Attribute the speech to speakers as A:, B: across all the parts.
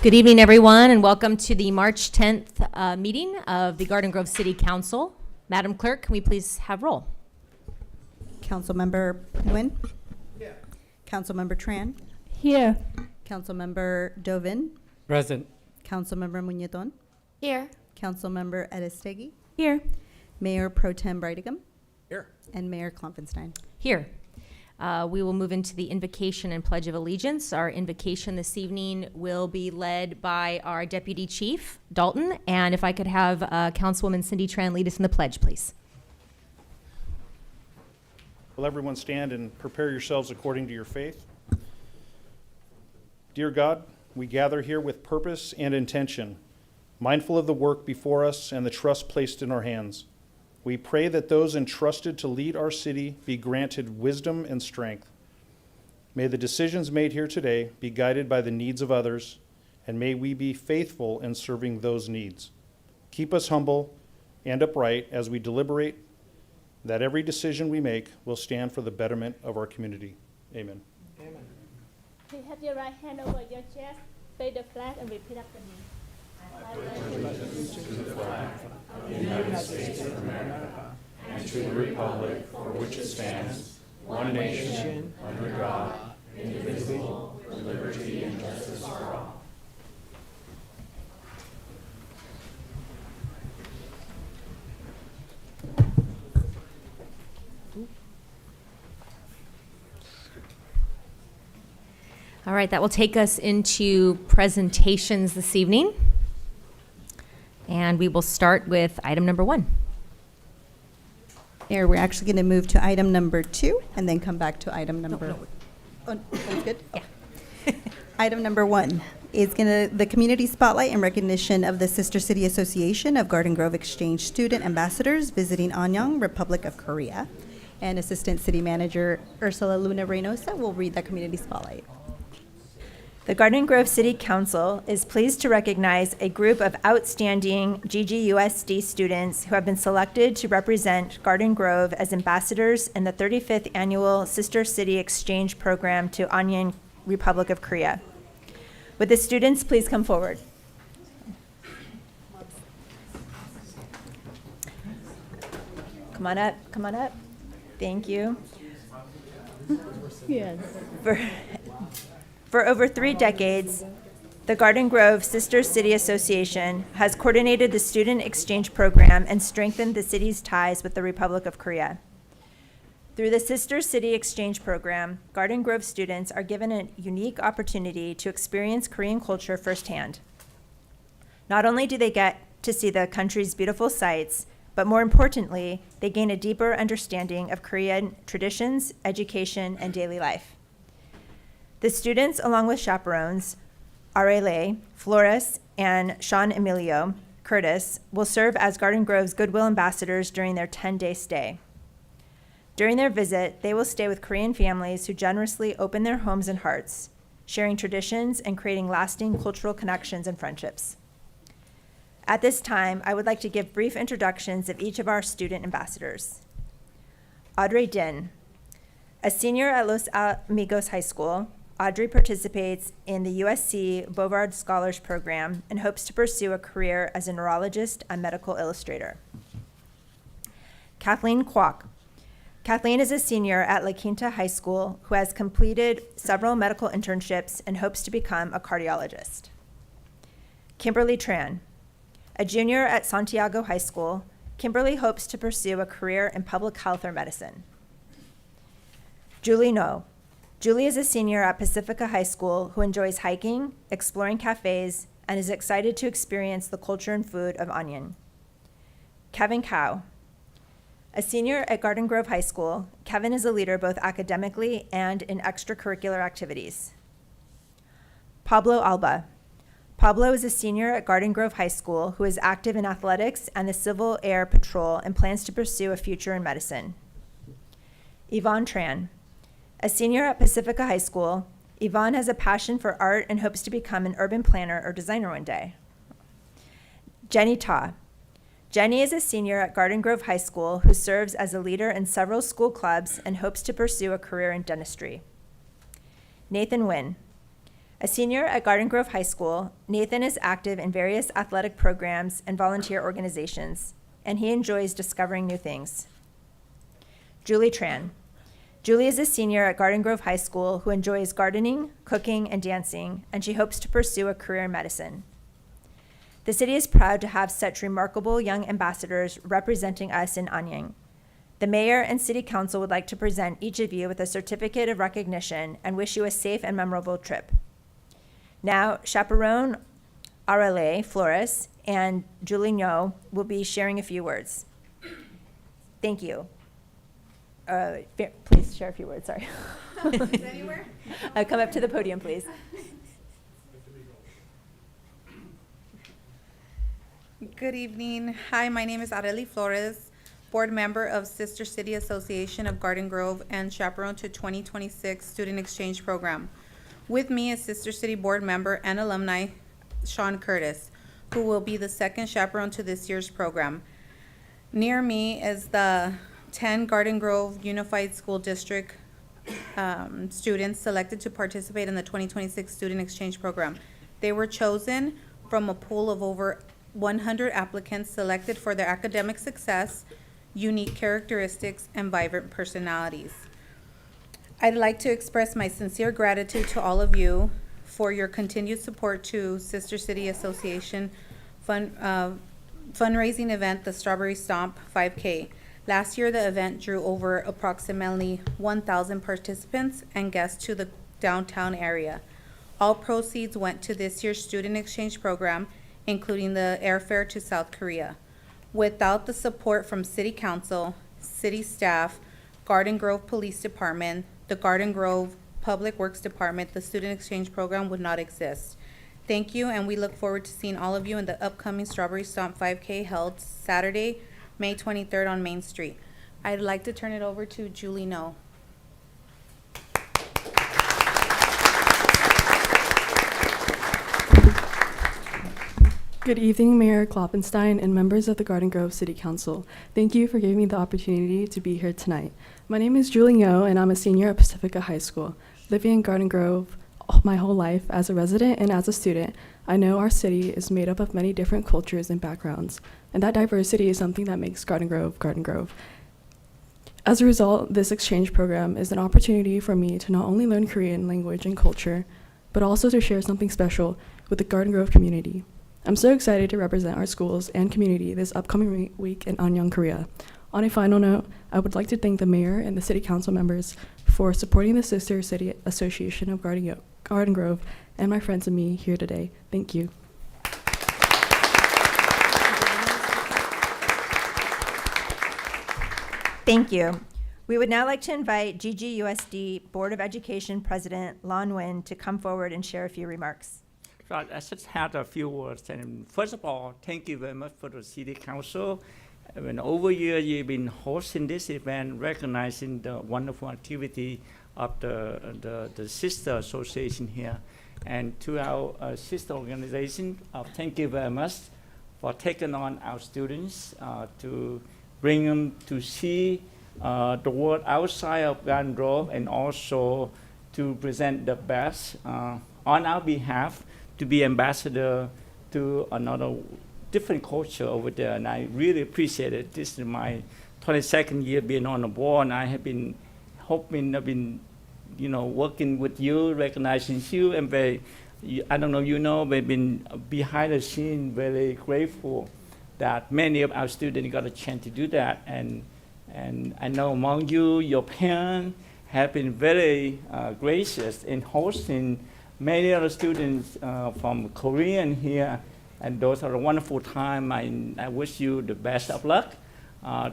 A: Good evening, everyone, and welcome to the March 10th meeting of the Garden Grove City Council. Madam Clerk, can we please have roll?
B: Councilmember Nguyen? Here. Councilmember Tran?
C: Here.
B: Councilmember Dovin?
D: Present.
B: Councilmember Muñetón?
C: Here.
B: Councilmember Edestegi?
C: Here.
B: Mayor Pro Tem Brightigam?
D: Here.
B: And Mayor Klopfenstein.
A: Here. We will move into the invocation and pledge of allegiance. Our invocation this evening will be led by our Deputy Chief, Dalton, and if I could have Councilwoman Cindy Tran lead us in the pledge, please.
E: Will everyone stand and prepare yourselves according to your faith? Dear God, we gather here with purpose and intention, mindful of the work before us and the trust placed in our hands. We pray that those entrusted to lead our city be granted wisdom and strength. May the decisions made here today be guided by the needs of others, and may we be faithful in serving those needs. Keep us humble and upright as we deliberate, that every decision we make will stand for the betterment of our community. Amen.
C: Please have your right hand over your chest, face the flag, and repeat after me.
A: All right, that will take us into presentations this evening. And we will start with item number 1.
B: Mayor, we're actually going to move to item number 2 and then come back to item number... Oh, that's good?
A: Yeah.
B: Item number 1 is the community spotlight in recognition of the Sister City Association of Garden Grove Exchange Student Ambassadors visiting Anyang, Republic of Korea. And Assistant City Manager Ursula Luna Reynosa will read that community spotlight.
F: The Garden Grove City Council is pleased to recognize a group of outstanding GGUSD students who have been selected to represent Garden Grove as ambassadors in the 35th Annual Sister City Exchange Program to Anyang, Republic of Korea. Would the students please come forward? Come on up, come on up. Thank you.
C: Yes.
F: For over 3 decades, the Garden Grove Sister City Association has coordinated the student exchange program and strengthened the city's ties with the Republic of Korea. Through the Sister City Exchange program, Garden Grove students are given a unique opportunity to experience Korean culture firsthand. Not only do they get to see the country's beautiful sights, but more importantly, they gain a deeper understanding of Korean traditions, education, and daily life. The students, along with chaperones, Arele, Flores, and Sean Emilio Curtis, will serve as Garden Grove's Goodwill Ambassadors during their 10-day stay. During their visit, they will stay with Korean families who generously open their homes and hearts, sharing traditions and creating lasting cultural connections and friendships. At this time, I would like to give brief introductions of each of our student ambassadors. Audrey Din, a senior at Los Amigos High School, Audrey participates in the USC Bovard Scholars Program and hopes to pursue a career as a neurologist and medical illustrator. Kathleen Kwok. Kathleen is a senior at La Quinta High School who has completed several medical internships and hopes to become a cardiologist. Kimberly Tran. A junior at Santiago High School, Kimberly hopes to pursue a career in public health or medicine. Julie No. Julie is a senior at Pacifica High School who enjoys hiking, exploring cafes, and is excited to experience the culture and food of Anyang. Kevin Cow. A senior at Garden Grove High School, Kevin is a leader both academically and in extracurricular activities. Pablo Alba. Pablo is a senior at Garden Grove High School who is active in athletics and the Civil Air Patrol and plans to pursue a future in medicine. Yvonne Tran. A senior at Pacifica High School, Yvonne has a passion for art and hopes to become an urban planner or designer one day. Jenny Ta. Jenny is a senior at Garden Grove High School who serves as a leader in several school clubs and hopes to pursue a career in dentistry. Nathan Nguyen. A senior at Garden Grove High School, Nathan is active in various athletic programs and volunteer organizations, and he enjoys discovering new things. Julie Tran. Julie is a senior at Garden Grove High School who enjoys gardening, cooking, and dancing, and she hopes to pursue a career in medicine. The city is proud to have such remarkable young ambassadors representing us in Anyang. The mayor and city council would like to present each of you with a certificate of recognition and wish you a safe and memorable trip. Now, Chaperone Arale Flores and Julie Ngo will be sharing a few words. Thank you. Please share a few words, sorry.
B: Anywhere?
F: Come up to the podium, please.
D: Good evening. Hi, my name is Arely Flores, board member of Sister City Association of Garden Grove and chaperone to 2026 Student Exchange Program. With me is Sister City board member and alumni Sean Curtis, who will be the second chaperone to this year's program. Near me is the 10 Garden Grove Unified School District students selected to participate in the 2026 Student Exchange Program. They were chosen from a pool of over 100 applicants selected for their academic success, unique characteristics, and vibrant personalities. I'd like to express my sincere gratitude to all of you for your continued support to Sister City Association fundraising event, the Strawberry Stomp 5K. Last year, the event drew over approximately 1,000 participants and guests to the downtown area. All proceeds went to this year's student exchange program, including the airfare to South Korea. Without the support from City Council, city staff, Garden Grove Police Department, the Garden Grove Public Works Department, the student exchange program would not exist. Thank you, and we look forward to seeing all of you in the upcoming Strawberry Stomp 5K held Saturday, May 23rd on Main Street. I'd like to turn it over to Julie Ngo.
G: Good evening, Mayor Kloppenstein and members of the Garden Grove City Council. Thank you for giving me the opportunity to be here tonight. My name is Julie Ngo, and I'm a senior at Pacifica High School. Living in Garden Grove my whole life as a resident and as a student, I know our city is made up of many different cultures and backgrounds, and that diversity is something that makes Garden Grove Garden Grove. As a result, this exchange program is an opportunity for me to not only learn Korean language and culture, but also to share something special with the Garden Grove community. I'm so excited to represent our schools and community this upcoming week in Anyang, Korea. On a final note, I would like to thank the mayor and the city council members for supporting the Sister City Association of Garden Grove and my friends and me here today. Thank you.
F: Thank you. We would now like to invite GGUSD Board of Education President Lon Nguyen to come forward and share a few remarks.
H: Right, I just had a few words. And first of all, thank you very much for the City Council. And over here, you've been hosting this event, recognizing the wonderful activity of the sister association here. And to our sister organization, thank you very much for taking on our students to bring them to see the world outside of Garden Grove, and also to present the best on our behalf, to be ambassador to another different culture over there, and I really appreciate it. This is my 22nd year being on the board, and I have been hoping, I've been, working with you, recognizing you, and I don't know if you know, we've been behind the scene, very grateful that many of our students got a chance to do that, and I know among you, your parents have been very gracious in hosting many other students from Korea here, and those are a wonderful time. I wish you the best of luck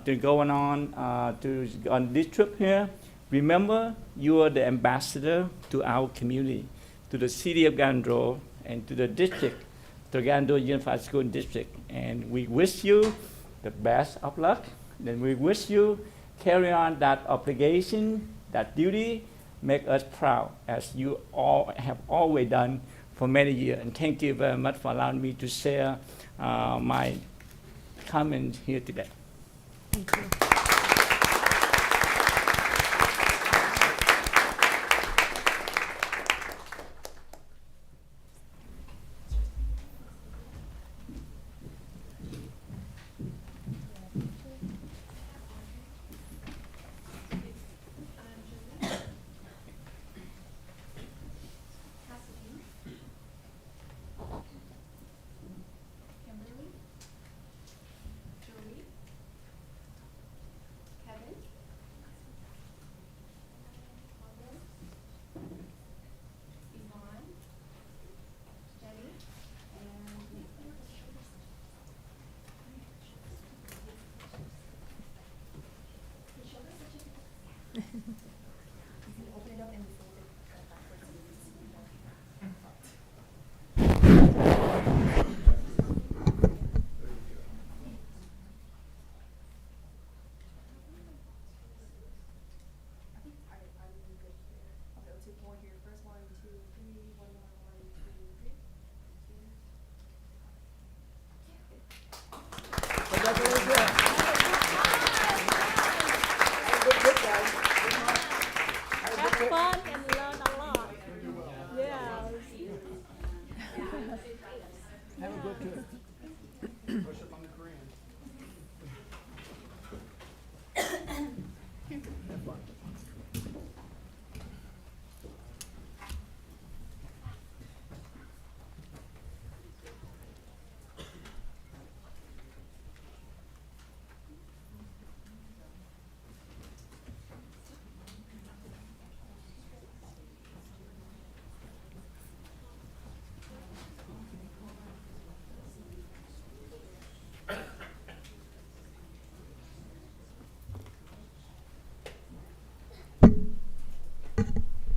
H: to going on this trip here. Remember, you are the ambassador to our community, to the city of Garden Grove, and to the district, the Garden Grove Unified School District. And we wish you the best of luck. Then we wish you carry on that obligation, that duty, make us proud, as you all have always done for many years. And thank you very much for allowing me to share my comments here today.
B: Thank you.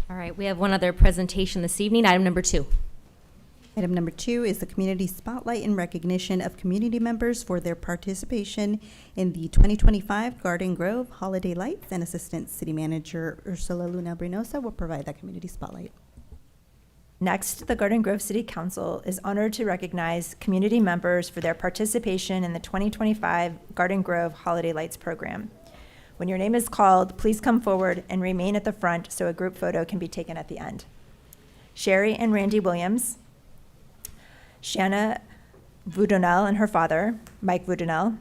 A: All right, we have one other presentation this evening, item number 2.
B: Item number 2 is the community spotlight in recognition of community members for their participation in the 2025 Garden Grove Holiday Lights, and Assistant City Manager Ursula Luna Brinosa will provide that community spotlight.
F: Next, the Garden Grove City Council is honored to recognize community members for their participation in the 2025 Garden Grove Holiday Lights program. When your name is called, please come forward and remain at the front so a group photo can be taken at the end. Sherry and Randy Williams, Shanna Vudonel and her father, Mike Vudonel,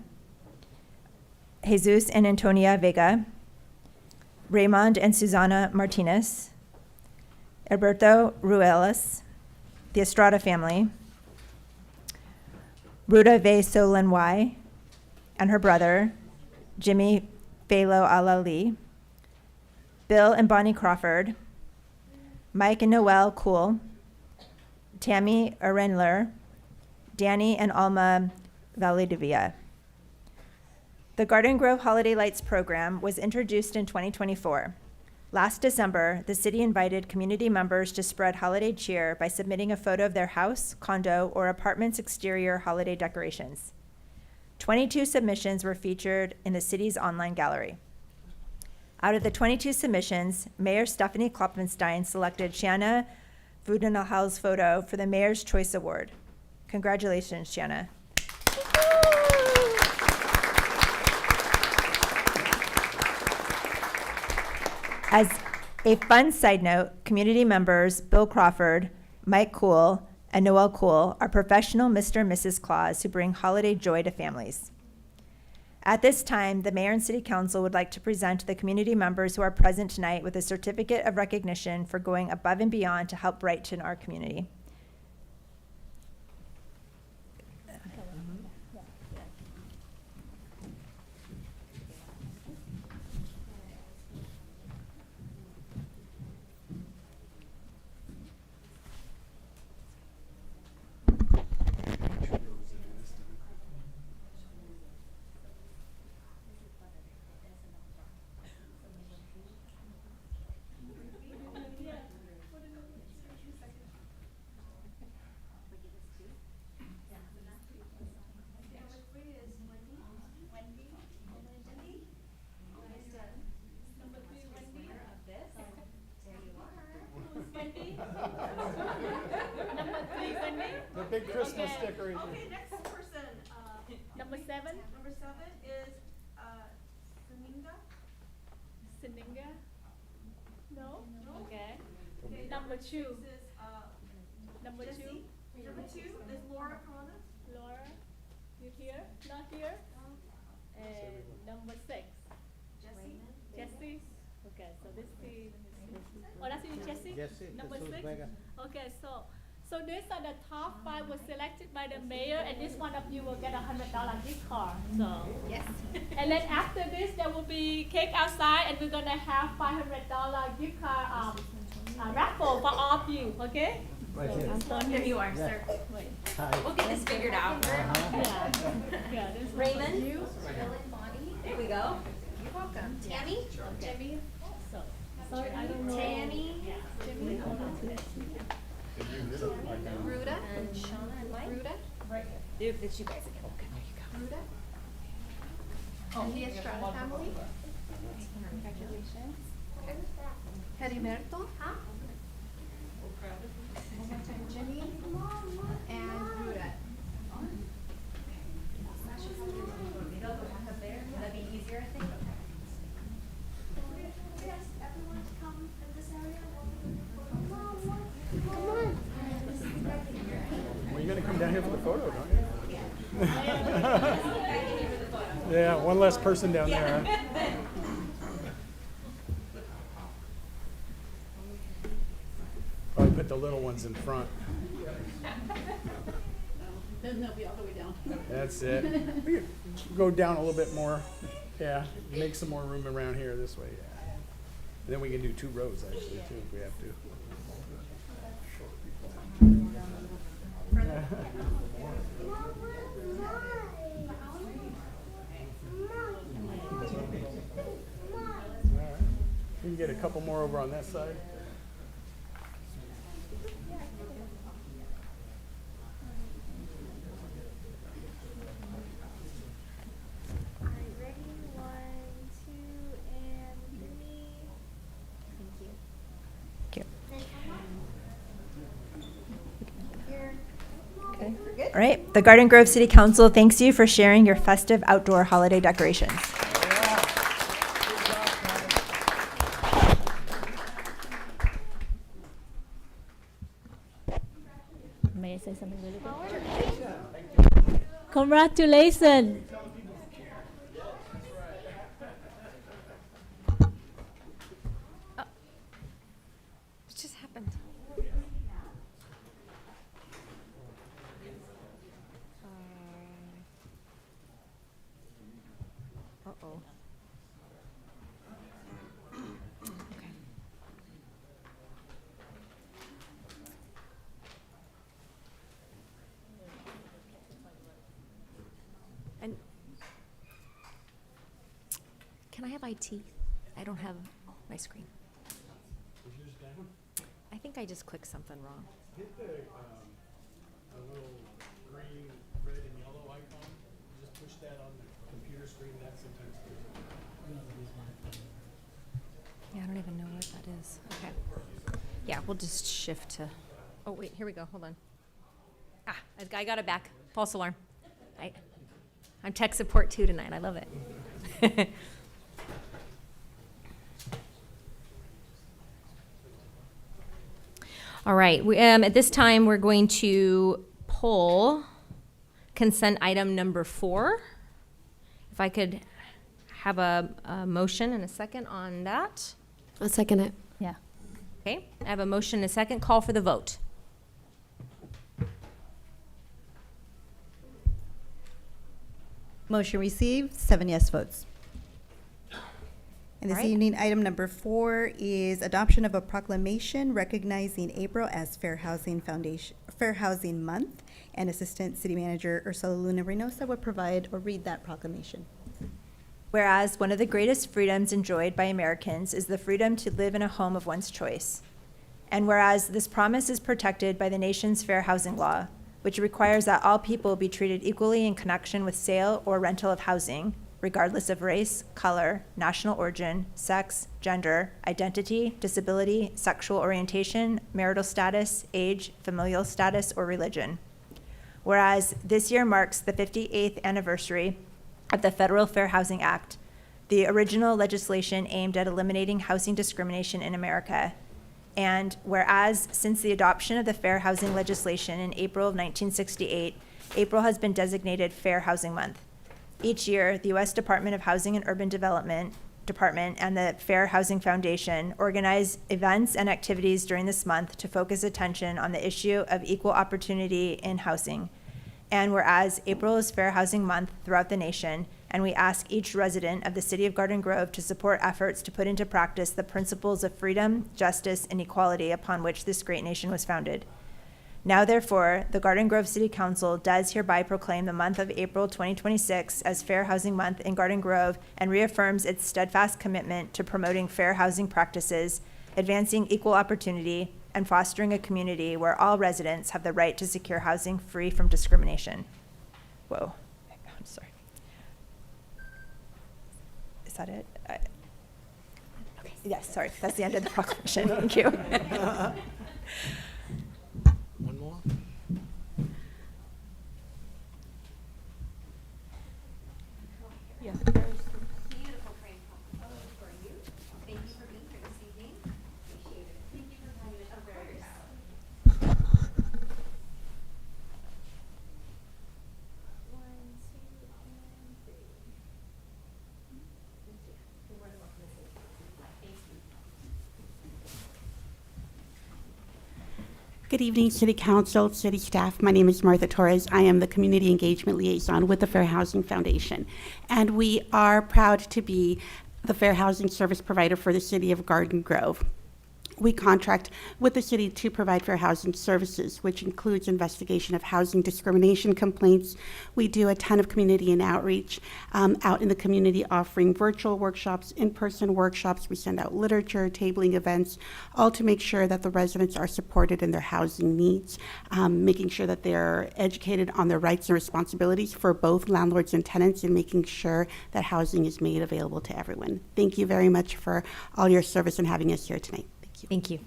F: Jesus and Antonia Vega, Raymond and Susana Martinez, Alberto Ruelas, the Estrada family, Ruda V. Solenwai and her brother, Jimmy Phalo Alali, Bill and Bonnie Crawford, Mike and Noel Cool, Tammy Arenler, Danny and Alma Validivia. The Garden Grove Holiday Lights program was introduced in 2024. Last December, the city invited community members to spread holiday cheer by submitting a photo of their house, condo, or apartment's exterior holiday decorations. 22 submissions were featured in the city's online gallery. Out of the 22 submissions, Mayor Stephanie Kloppenstein selected Shanna Vudonel's photo for the Mayor's Choice Award. Congratulations, Shanna. As a fun side note, community members Bill Crawford, Mike Cool, and Noel Cool are professional Mr. and Mrs. Claus who bring holiday joy to families. At this time, the Mayor and City Council would like to present the community members who are present tonight with a certificate of recognition for going above and beyond to help brighten our community.
C: Number 3, Wendy.
E: The big Christmas
C: Okay.
E: decoration.
I: Okay, next person,
C: Number 7,
I: number 7 is, Saminga.
C: Sininga. No? Okay.
I: Okay,
C: Number 2.
I: This is,
C: Number 2,
I: Jesse. Number 2 is Laura Coronas.
C: Laura. You here? Not here? And number 6,
I: Jesse.
C: Jesse. Okay, so this is. Oh, that's you, Jesse? Number 6? Okay, so these are the top 5 was selected by the mayor, and this one of you will get $100 gift card, so. Yes. And then after this, there will be cake outside, and we're gonna have $500 gift card, raffle for all of you, okay?
A: Here you are, sir.
C: Wait.
A: We'll get this figured out.
C: Yeah. Yeah, this one.
A: Raymond?
C: You.
A: There we go.
C: Tammy? Jimmy? So, sorry, I don't know.
A: Tammy?
C: Yeah. Jimmy? Hold on.
A: Ruda? And Shauna and Mike? Ruda? Right here. Dude, it's you guys again. Okay, there you go.
I: Oh, the Estrada family.
A: Congratulations.
I: Heriberto. Jimmy. And Ruda.
A: That'd be easier, I think.
E: Were you gonna come
J: come down here for the photo, don't you? Yeah, one less person down there. Huh? Probably put the little ones in front.
C: Then they'll be all the way down.
J: That's it. We could go down a little bit more. Yeah, make some more room around here this way. Yeah. And then we can do 2 rows actually too if we have to. We can get a couple more over on that side.
F: All right, the Garden Grove City Council thanks you for sharing your festive outdoor holiday decorations.
C: May I say something really quick? Congratulations.
A: What just happened? Uh-oh. Okay. And can I have IT? I don't have my screen. I think I just clicked something wrong.
J: Hit the little green, red, and yellow icon. Just push that on the computer screen. That sometimes.
A: Yeah, I don't even know what that is. Okay. Yeah, we'll just shift to, oh, wait, here we go. Hold on. Ah, I got it back. False alarm. I'm tech support too tonight. I love it. All right. At this time, we're going to pull consent item number 4. If I could have a motion and a second on that.
K: I'll second it.
C: Yeah.
A: Okay, I have a motion and a second. Call for the vote.
B: Motion received, 7 yes votes. And this
A: All right.
B: evening, item number 4 is adoption of a proclamation recognizing April as Fair Housing Month, and Assistant City Manager Ursula Luna Reynosa would provide or read that proclamation.
F: Whereas one of the greatest freedoms enjoyed by Americans is the freedom to live in a home of one's choice. And whereas this promise is protected by the nation's fair housing law, which requires that all people be treated equally in connection with sale or rental of housing, regardless of race, color, national origin, sex, gender, identity, disability, sexual orientation, marital status, age, familial status, or religion. Whereas this year marks the 58th anniversary of the Federal Fair Housing Act, the original legislation aimed at eliminating housing discrimination in America. And whereas since the adoption of the fair housing legislation in April of 1968, April has been designated Fair Housing Month. Each year, the U.S. Department of Housing and Urban Development Department and the Fair Housing Foundation organize events and activities during this month to focus attention on the issue of equal opportunity in housing. And whereas April is Fair Housing Month throughout the nation, and we ask each resident of the city of Garden Grove to support efforts to put into practice the principles of freedom, justice, and equality upon which this great nation was founded. Now, therefore, the Garden Grove City Council does hereby proclaim the month of April 2026 as Fair Housing Month in Garden Grove and reaffirms its steadfast commitment to promoting fair housing practices, advancing equal opportunity, and fostering a community where all residents have the right to secure housing free from discrimination. Whoa, I'm sorry. Is that it? Yes, sorry, that's the end of the proclamation. Thank you.
J: One more.
F: Yeah.
I: Beautiful frame for you. Thank you for being here this evening. Appreciate it. Thank you for having us.
K: Good evening, City Council, City staff. My name is Martha Torres. I am the Community Engagement Liaison with the Fair Housing Foundation. And we are proud to be the fair housing service provider for the City of Garden Grove. We contract with the city to provide fair housing services, which includes investigation of housing discrimination complaints. We do a ton of community and outreach out in the community, offering virtual workshops, in-person workshops. We send out literature, tabling events, all to make sure that the residents are supported in their housing needs, making sure that they're educated on their rights and responsibilities for both landlords and tenants, and making sure that housing is made available to everyone. Thank you very much for all your service and having us here tonight.
A: Thank you.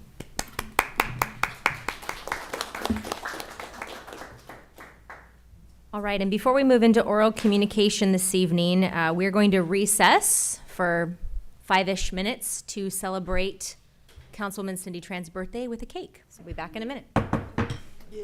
A: All right, and before we move into oral communication this evening, we're going to recess for 5-ish minutes to celebrate Councilwoman Cindy Tran's birthday with a cake. So we'll be back in a minute.
C: Yeah.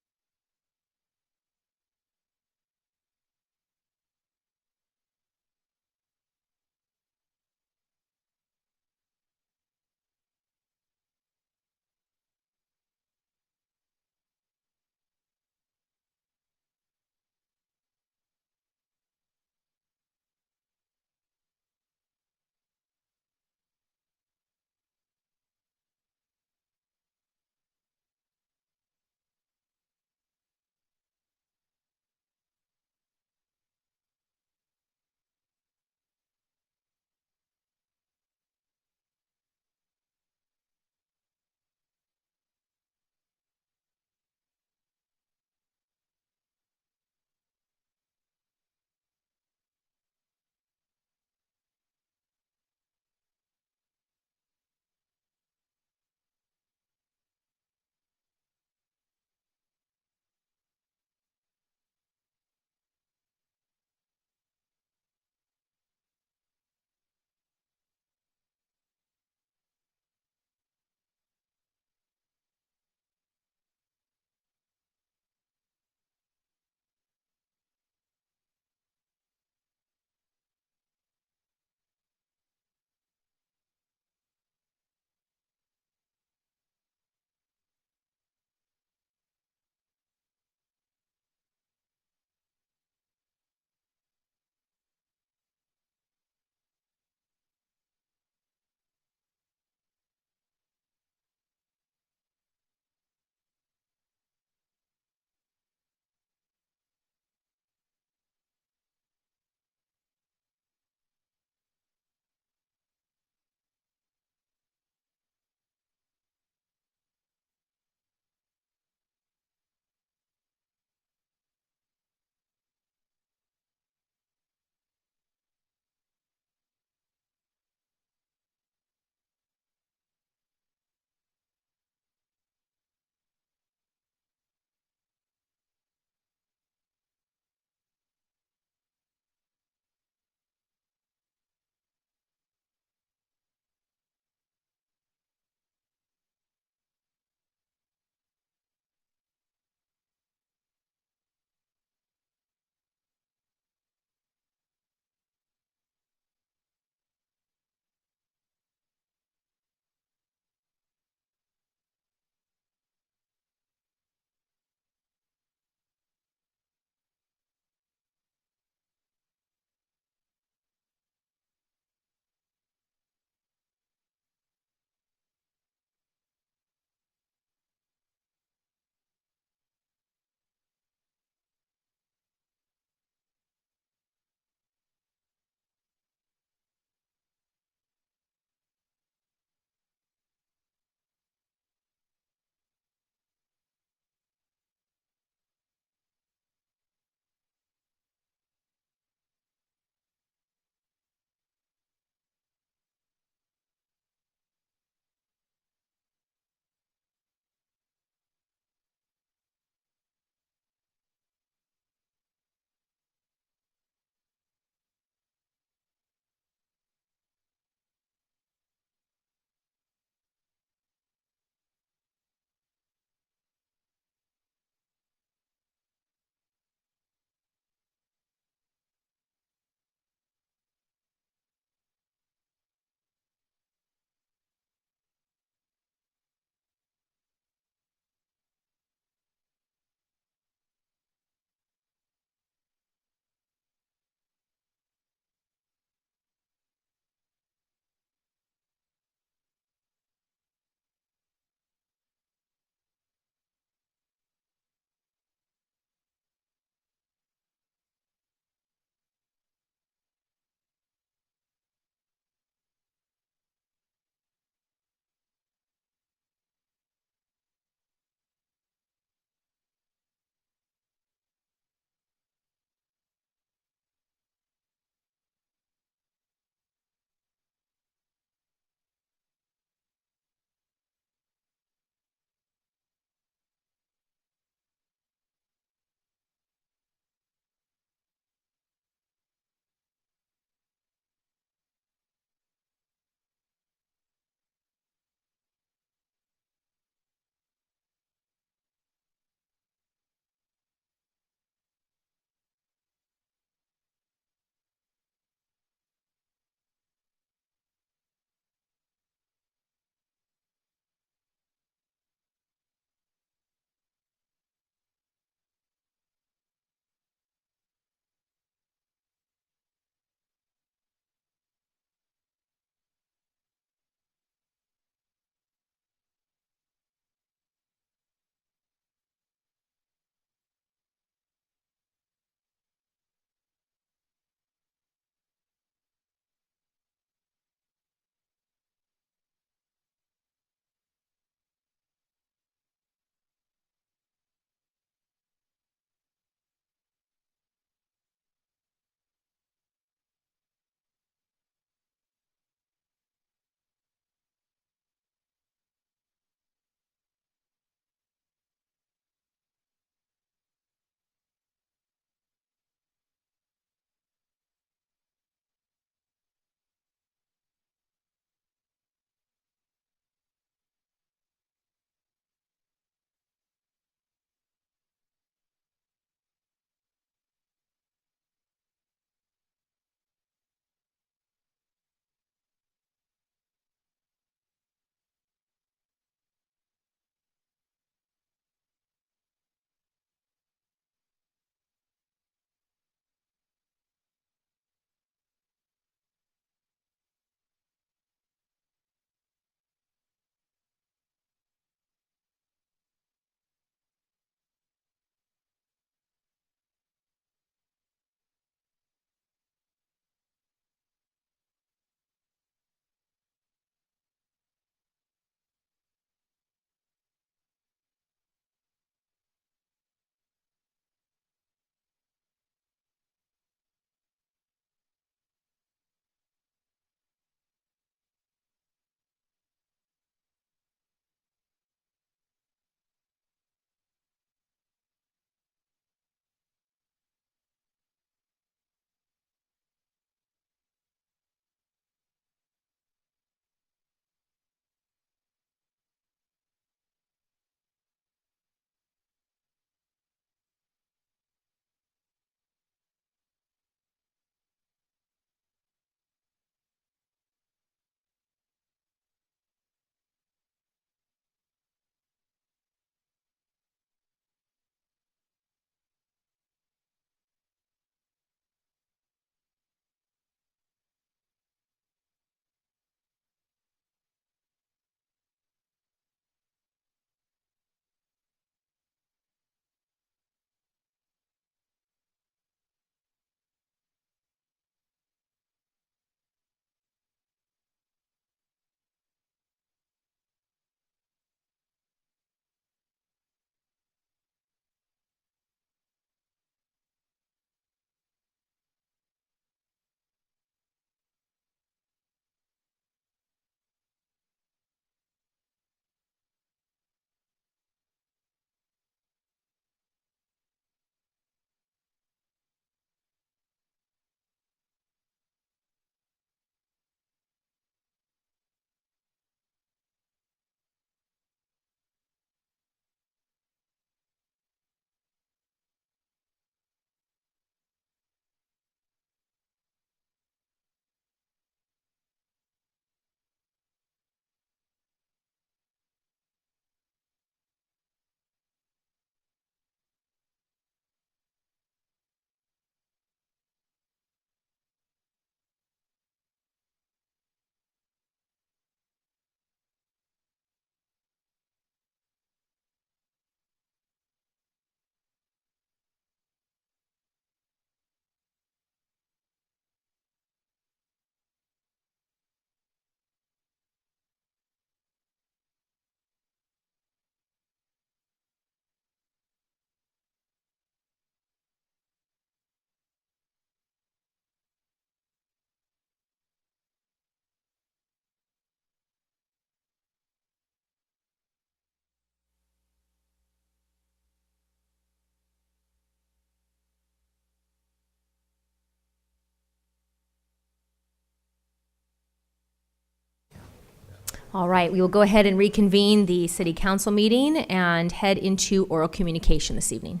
A: All right, we will go ahead and reconvene the city council meeting and head into oral communication this evening.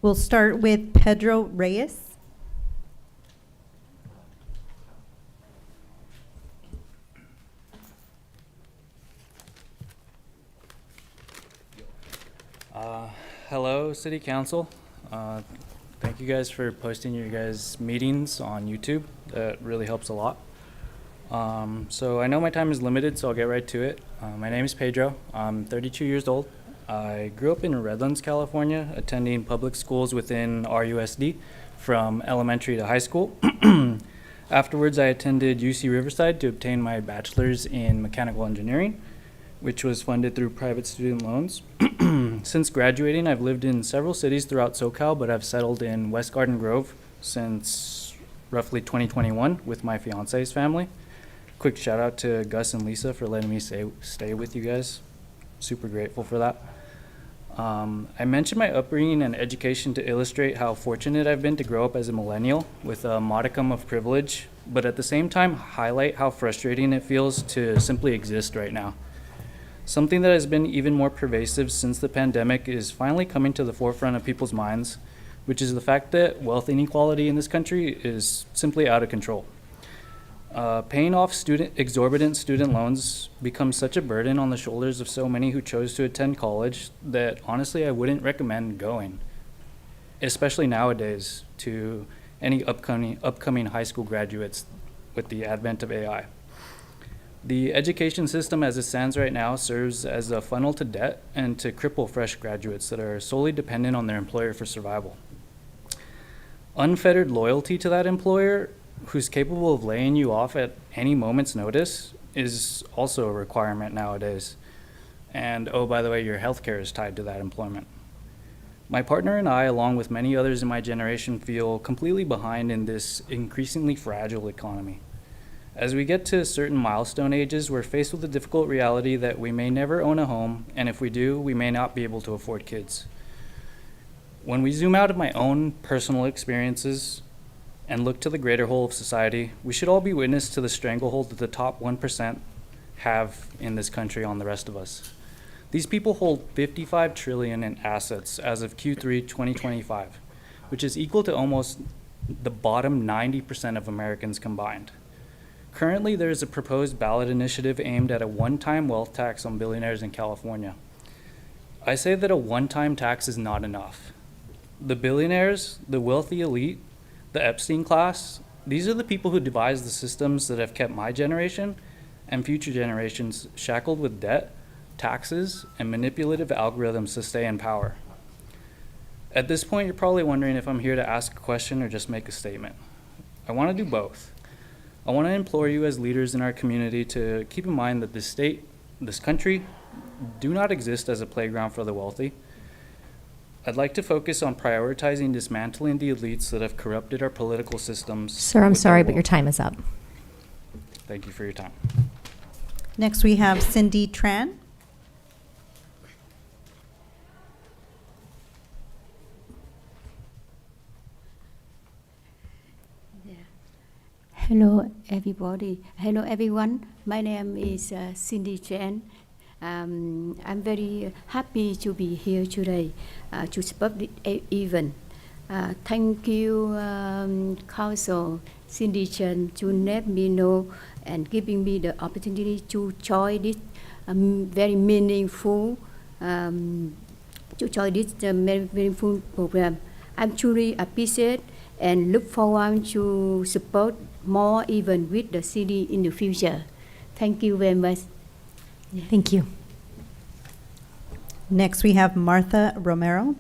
B: We'll start with Pedro Reyes.
L: Hello, City Council. Thank you guys for posting your guys' meetings on YouTube. That really helps a lot. So I know my time is limited, so I'll get right to it. My name is Pedro. I'm 32 years old. I grew up in Redlands, California, attending public schools within RUSD from elementary to high school. Afterwards, I attended UC Riverside to obtain my bachelor's in mechanical engineering, which was funded through private student loans. Since graduating, I've lived in several cities throughout SoCal, but I've settled in West Garden Grove since roughly 2021 with my fiance's family. Quick shout out to Gus and Lisa for letting me stay with you guys. Super grateful for that. I mentioned my upbringing and education to illustrate how fortunate I've been to grow up as a millennial with a modicum of privilege, but at the same time highlight how frustrating it feels to simply exist right now. Something that has been even more pervasive since the pandemic is finally coming to the forefront of people's minds, which is the fact that wealth inequality in this country is simply out of control. Paying off exorbitant student loans becomes such a burden on the shoulders of so many who chose to attend college that honestly I wouldn't recommend going, especially nowadays to any upcoming high school graduates with the advent of AI. The education system as it stands right now serves as a funnel to debt and to cripple fresh graduates that are solely dependent on their employer for survival. Unfettered loyalty to that employer, who's capable of laying you off at any moment's notice, is also a requirement nowadays. And oh, by the way, your healthcare is tied to that employment. My partner and I, along with many others in my generation, feel completely behind in this increasingly fragile economy. As we get to certain milestone ages, we're faced with the difficult reality that we may never own a home, and if we do, we may not be able to afford kids. When we zoom out of my own personal experiences and look to the greater whole of society, we should all be witness to the stranglehold that the top 1% have in this country on the rest of us. These people hold $55 trillion in assets as of Q3 2025, which is equal to almost the bottom 90% of Americans combined. Currently, there is a proposed ballot initiative aimed at a one-time wealth tax on billionaires in California. I say that a one-time tax is not enough. The billionaires, the wealthy elite, the Epstein class, these are the people who devised the systems that have kept my generation and future generations shackled with debt, taxes, and manipulative algorithms to stay in power. At this point, you're probably wondering if I'm here to ask a question or just make a statement. I want to do both. I want to implore you as leaders in our community to keep in mind that this state, this country, do not exist as a playground for the wealthy. I'd like to focus on prioritizing dismantling the elites that have corrupted our political systems.
A: Sir, I'm
L: with
A: sorry,
L: their
A: but your
L: wealth.
A: time is up.
L: Thank you for your time.
B: Next, we have Cindy Tran.
M: Hello, everybody. Hello, everyone. My name is Cindy Chen. I'm very happy to be here today to support the event. Thank you, Council Cindy Chen, to let me know and giving me the opportunity to join this very meaningful meaningful program. I'm truly appreciate and look forward to support more events with the city in the future. Thank you very much.
A: Thank you.
B: Next, we have Martha Romero.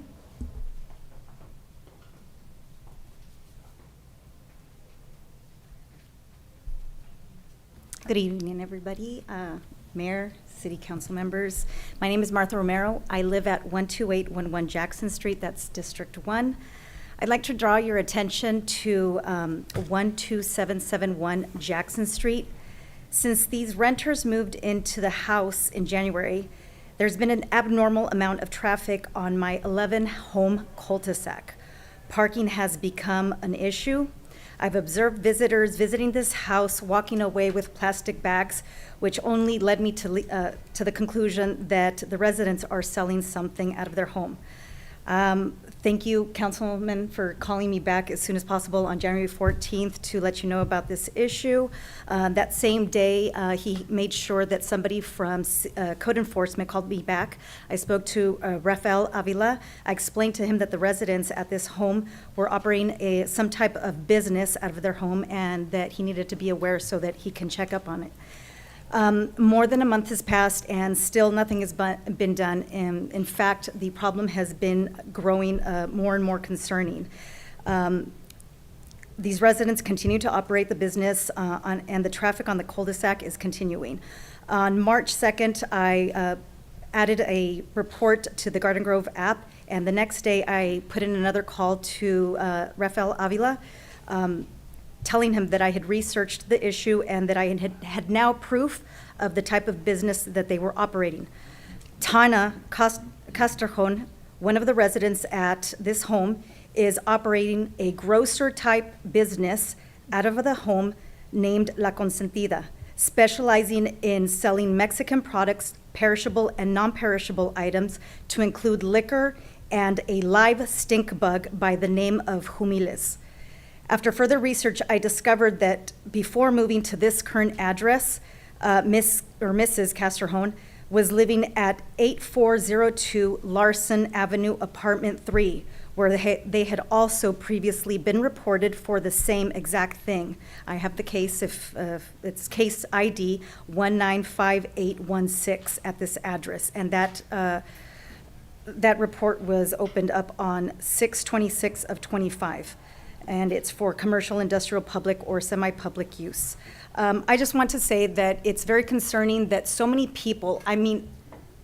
N: Good evening, everybody. Mayor, City Council members. My name is Martha Romero. I live at 12811 Jackson Street, that's District 1. I'd like to draw your attention to 12771 Jackson Street. Since these renters moved into the house in January, there's been an abnormal amount of traffic on my 11 home cul-de-sac. Parking has become an issue. I've observed visitors visiting this house walking away with plastic bags, which only led me to the conclusion that the residents are selling something out of their home. Thank you, Councilman, for calling me back as soon as possible on January 14th to let you know about this issue. That same day, he made sure that somebody from Code Enforcement called me back. I spoke to Rafael Avila. I explained to him that the residents at this home were operating some type of business out of their home and that he needed to be aware so that he can check up on it. More than a month has passed and still nothing has been done. And in fact, the problem has been growing more and more concerning. These residents continue to operate the business and the traffic on the cul-de-sac is continuing. On March 2nd, I added a report to the Garden Grove app, and the next day I put in another call to Rafael Avila, telling him that I had researched the issue and that I had now proof of the type of business that they were operating. Tana Casterjon, one of the residents at this home, is operating a grocer-type business out of the home named La Consentida, specializing in selling Mexican products, perishable and non-perishable items, to include liquor and a live stink bug by the name of Humiles. After further research, I discovered that before moving to this current address, Mrs. Casterjon was living at 8402 Larson Avenue, Apartment 3, where they had also previously been reported for the same exact thing. I have the case, it's case ID 195816 at this address, and that report was opened up on 6/26 of 25. And it's for commercial, industrial, public, or semi-public use. I just want to say that it's very concerning that so many people, I mean,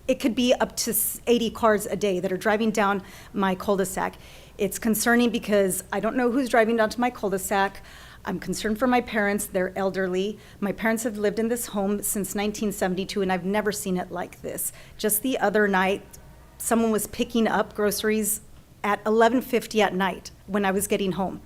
N: it could be up to 80 cars a day that are driving down my cul-de-sac. It's concerning because I don't know who's driving down to my cul-de-sac. I'm concerned for my parents, they're elderly. My parents have lived in this home since 1972, and I've never seen it like this. Just the other night, someone was picking up groceries at 11:50 at night when I was getting home.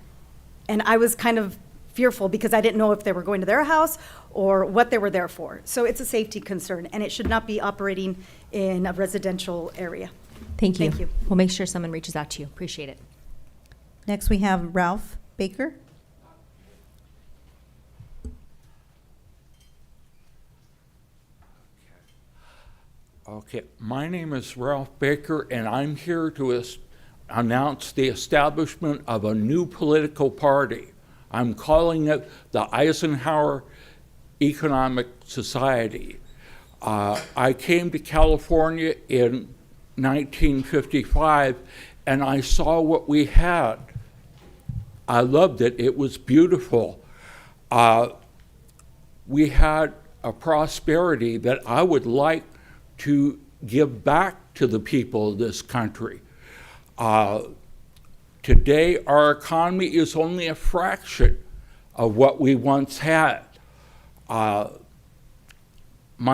N: And I was kind of fearful because I didn't know if they were going to their house or what they were there for. So it's a safety concern, and it should not be operating in a residential area.
A: Thank you.
N: Thank you.
A: We'll make sure someone reaches out to you. Appreciate it.
B: Next, we have Ralph Baker.
O: Okay, my name is Ralph Baker, and I'm here to announce the establishment of a new political party. I'm calling it the Eisenhower Economic Society. I came to California in 1955, and I saw what we had. I loved it. It was beautiful. We had a prosperity that I would like to give back to the people of this country. Today, our economy is only a fraction of what we once had. My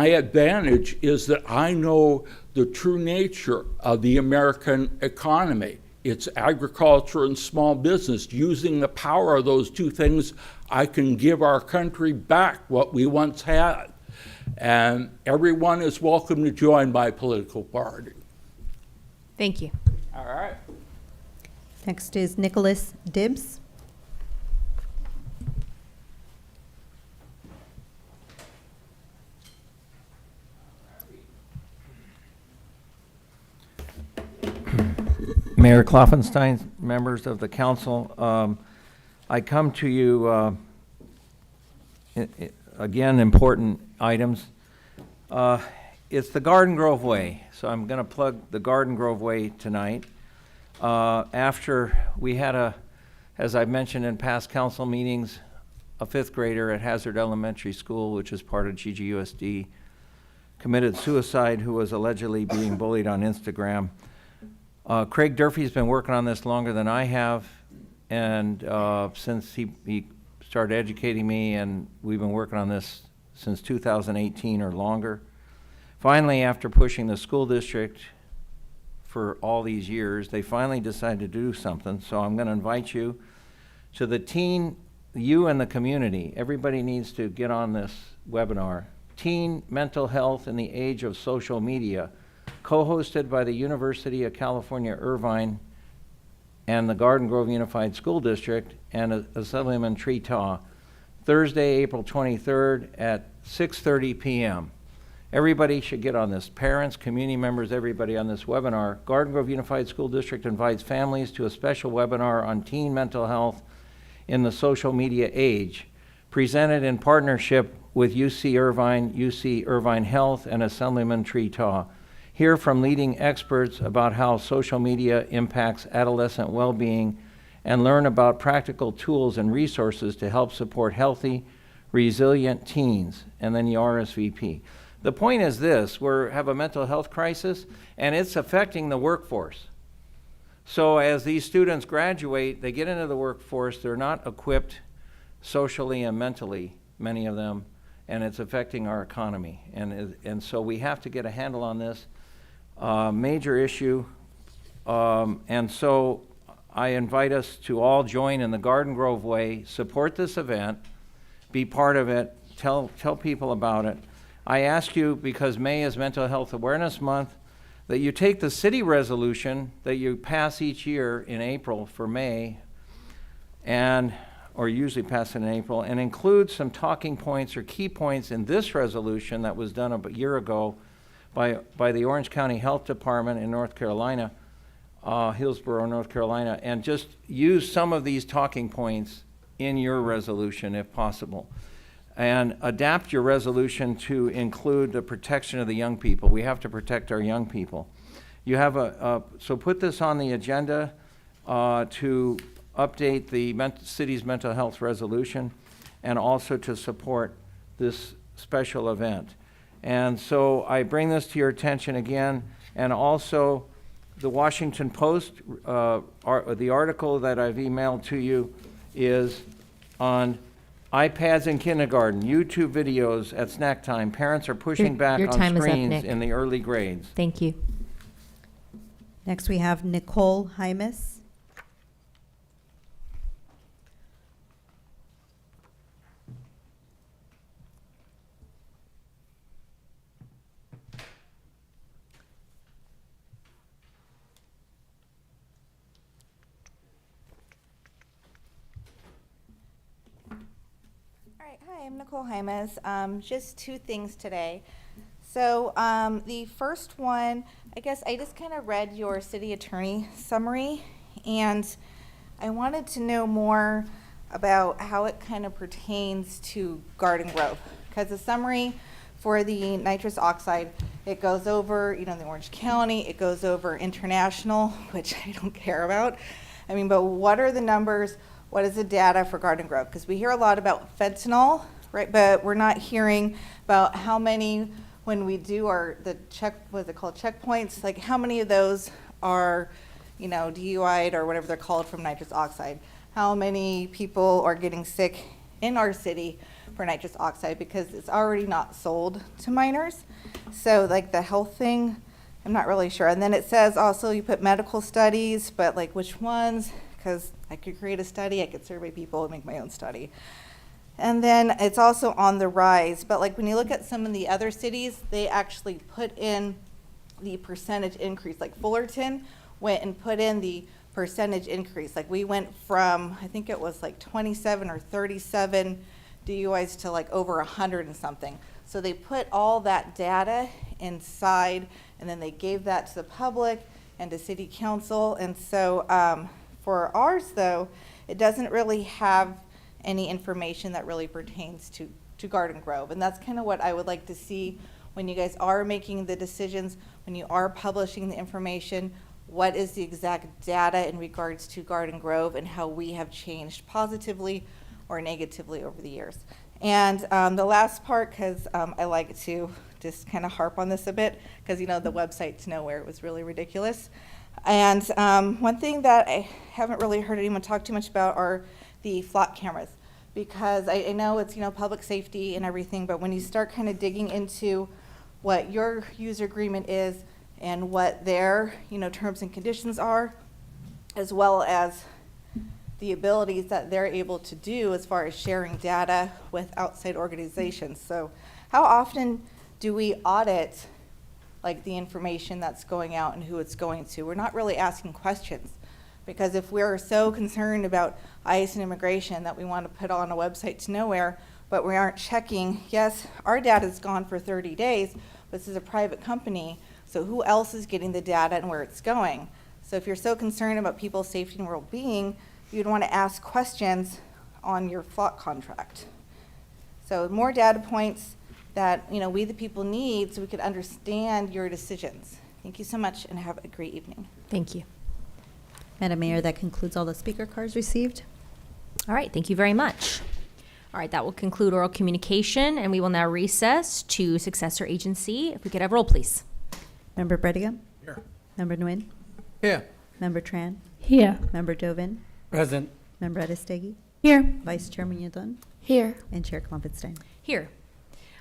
O: advantage is that I know the true nature of the American economy. It's agriculture and small business. Using the power of those two things, I can give our country back what we once had. And everyone is welcome to join my political party.
A: Thank you.
O: All right.
B: Next is Nicholas Dibbs.
P: Mayor Klopfenstein, members of the council, I come to you, again, important items. It's the Garden Grove Way, so I'm going to plug the Garden Grove Way tonight. After we had as I've mentioned in past council meetings, a fifth grader at Hazard Elementary School, which is part of GGUSD, committed suicide, who was allegedly being bullied on Instagram. Craig Durfee's been working on this longer than I have, and since he started educating me, and we've been working on this since 2018 or longer. Finally, after pushing the school district for all these years, they finally decided to do something. So I'm going to invite you to the teen you and the community, everybody needs to get on this webinar. Teen Mental Health in the Age of Social Media, co-hosted by the University of California, Irvine, and the Garden Grove Unified School District and Assemblyman Tretaw, Thursday, April 23rd at 6:30 p.m. Everybody should get on this. Parents, community members, everybody on this webinar. Garden Grove Unified School District invites families to a special webinar on teen mental health in the social media age, presented in partnership with UC Irvine Health, and Assemblyman Tretaw. Hear from leading experts about how social media impacts adolescent well-being and learn about practical tools and resources to help support healthy, resilient teens, and then you RSVP. The point is this: we have a mental health crisis, and it's affecting the workforce. So as these students graduate, they get into the workforce, they're not equipped socially and mentally, many of them, and it's affecting our economy. And so we have to get a handle on this major issue. And so I invite us to all join in the Garden Grove Way, support this event, be part of it, tell people about it. I ask you, because May is Mental Health Awareness Month, that you take the city resolution that you pass each year in April for May, or usually pass it in April, and include some talking points or key points in this resolution that was done a year ago by the Orange County Health Department in North Carolina, Hillsborough, North Carolina, and just use some of these talking points in your resolution if possible. And adapt your resolution to include the protection of the young people. We have to protect our young people. You have so put this on the agenda to update the city's mental health resolution and also to support this special event. And so I bring this to your attention again, and also the Washington Post, the article that I've emailed to you is on iPads in kindergarten, YouTube videos at snack time. Parents are pushing back
A: your
P: on
A: time is up,
P: screens
A: Nick.
P: in the early grades.
A: Thank you.
B: Next, we have Nicole Jaimes.
D: All right, hi, I'm Nicole Jaimes. Just two things today. So the first one, I guess I just kind of read your city attorney summary, and I wanted to know more about how it kind of pertains to Garden Grove, because the summary for the nitrous oxide, it goes over, the Orange County, it goes over international, which I don't care about. I mean, but what are the numbers? What is the data for Garden Grove? Because we hear a lot about fentanyl, right? But we're not hearing about how many, when we do checkpoints, like how many of those are, DUI'd or whatever they're called from nitrous oxide. How many people are getting sick in our city for nitrous oxide, because it's already not sold to minors. So like the health thing, I'm not really sure. And then it says also you put medical studies, but like which ones? Because I could create a study, I could survey people and make my own study. And then it's also on the rise, but like when you look at some of the other cities, they actually put in the percentage increase. Like Fullerton went and put in the percentage increase. Like we went from, I think it was like 27 or 37 DUIs to like over 100 and something. So they put all that data inside, and then they gave that to the public and to city council. And so for ours though, it doesn't really have any information that really pertains to Garden Grove. And that's kind of what I would like to see when you guys are making the decisions, when you are publishing the information, what is the exact data in regards to Garden Grove and how we have changed positively or negatively over the years. And the last part, because I like to just kind of harp on this a bit, because the website's nowhere, it was really ridiculous. And one thing that I haven't really heard anyone talk too much about are the flock cameras, because I know it's public safety and everything, but when you start kind of digging into what your user agreement is and what their terms and conditions are, as well as the abilities that they're able to do as far as sharing data with outside organizations. So how often do we audit like the information that's going out and who it's going to? We're not really asking questions, because if we're so concerned about ICE and immigration that we want to put on a website to nowhere, but we aren't checking, yes, our data's gone for 30 days, but this is a private company, so who else is getting the data and where it's going? So if you're so concerned about people's safety and well-being, you'd want to ask questions on your flock contract. So more data points that we the people need so we could understand your decisions. Thank you so much and have a great evening.
A: Thank you.
B: Madam Mayor, that concludes all the speaker cards received.
A: All right, thank you very much. All right, that will conclude oral communication, and we will now recess to successor agency. If we could have roll, please.
B: Member Bredigan?
J: Here.
B: Member Nguyen?
J: Here.
B: Member Tran?
C: Here.
B: Member Dovin?
J: Present.
B: Member Aristegui?
C: Here.
B: Vice Chair Muñoz?
C: Here.
B: And Chair Klopfenstein.
A: Here.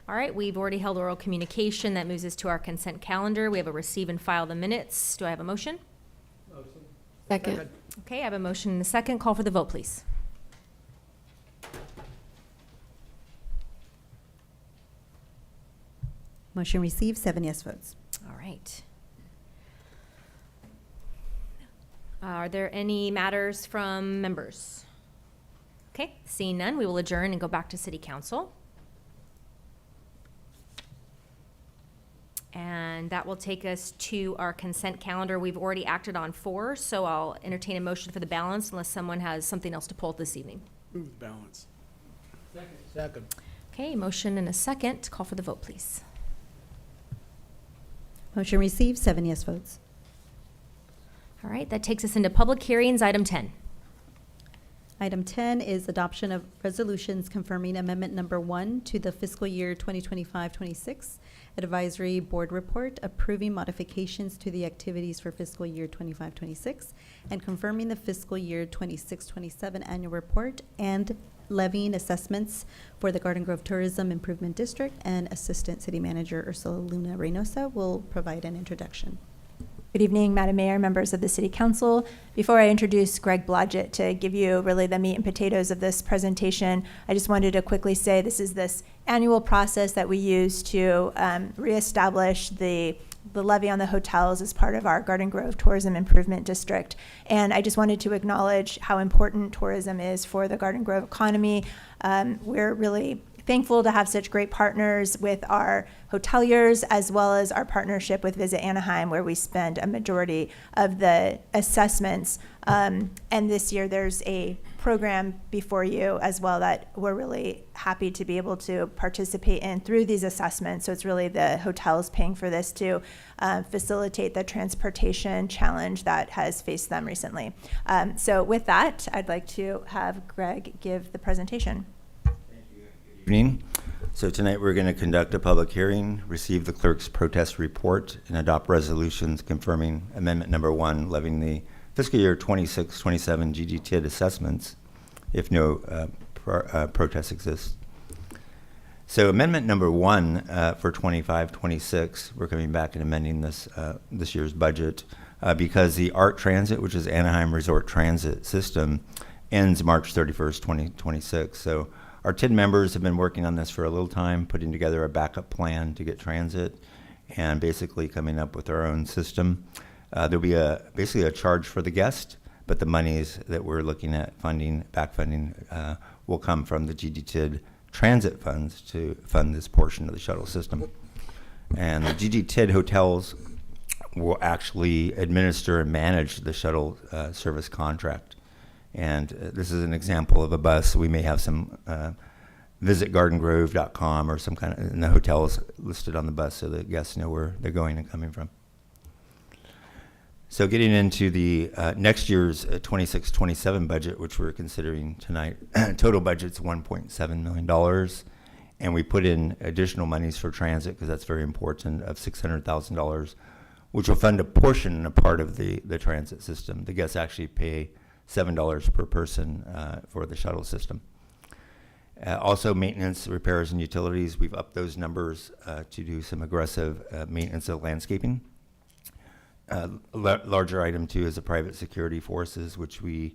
A: All right, we've already held oral communication. That moves us to our consent calendar. We have a receive and file the minutes. Do I have a motion?
C: Second.
A: Okay, I have a motion and a second. Call for the vote, please.
B: Motion received, 7 yes votes.
A: All right. Are there any matters from members? Okay, seeing none, we will adjourn and go back to City Council. And that will take us to our consent calendar. We've already acted on 4, so I'll entertain a motion for the balance unless someone has something else to pull this evening.
J: Move the balance. Second.
A: Okay, motion and a second. Call for the vote, please.
B: Motion received, 7 yes votes.
A: All right, that takes us into public hearings, item 10.
B: Item 10 is adoption of resolutions confirming amendment number 1 to the fiscal year 2025-26 advisory board report, approving modifications to the activities for fiscal year 25-26, and confirming the fiscal year 26-27 annual report, and levying assessments for the Garden Grove Tourism Improvement District. And Assistant City Manager Ursula Luna Reynosa will provide an introduction.
F: Good evening, Madam Mayor, members of the City Council. Before I introduce Greg Blodgett to give you really the meat and potatoes of this presentation, I just wanted to quickly say this annual process that we use to reestablish the levy on the hotels as part of our Garden Grove Tourism Improvement District. And I just wanted to acknowledge how important tourism is for the Garden Grove economy. We're really thankful to have such great partners with our hoteliers, as well as our partnership with Visit Anaheim, where we spend a majority of the assessments. And this year there's a program before you as well that we're really happy to be able to participate in through these assessments. So it's really the hotels paying for this to facilitate the transportation challenge that has faced them recently. So with that, I'd like to have Greg give the presentation.
Q: Evening. So tonight we're going to conduct a public hearing, receive the clerk's protest report, and adopt resolutions confirming amendment number 1, levying the fiscal year 26-27 GGTID assessments if no protests exist. So amendment number 1 for 25-26, we're coming back and amending this year's budget because the ART Transit, which is Anaheim Resort Transit System, ends March 31st, 2026. So our TID members have been working on this for a little time, putting together a backup plan to get transit and basically coming up with our own system. There'll be basically a charge for the guest, but the monies that we're looking at back funding, will come from the GGTID transit funds to fund this portion of the shuttle system. And the GGTID hotels will actually administer and manage the shuttle service contract. And this is an example of a bus. We may have some visit gardengrove.com or some kind of, and the hotels listed on the bus so the guests know where they're going and coming from. So getting into the next year's 26-27 budget, which we're considering tonight, total budget's $1.7 million. And we put in additional monies for transit because that's very important, of $600,000, which will fund a portion and a part of the transit system. The guests actually pay $7 per person for the shuttle system. Also, maintenance, repairs, and utilities. We've upped those numbers to do some aggressive maintenance of landscaping. Larger item, too, is the private security forces, which we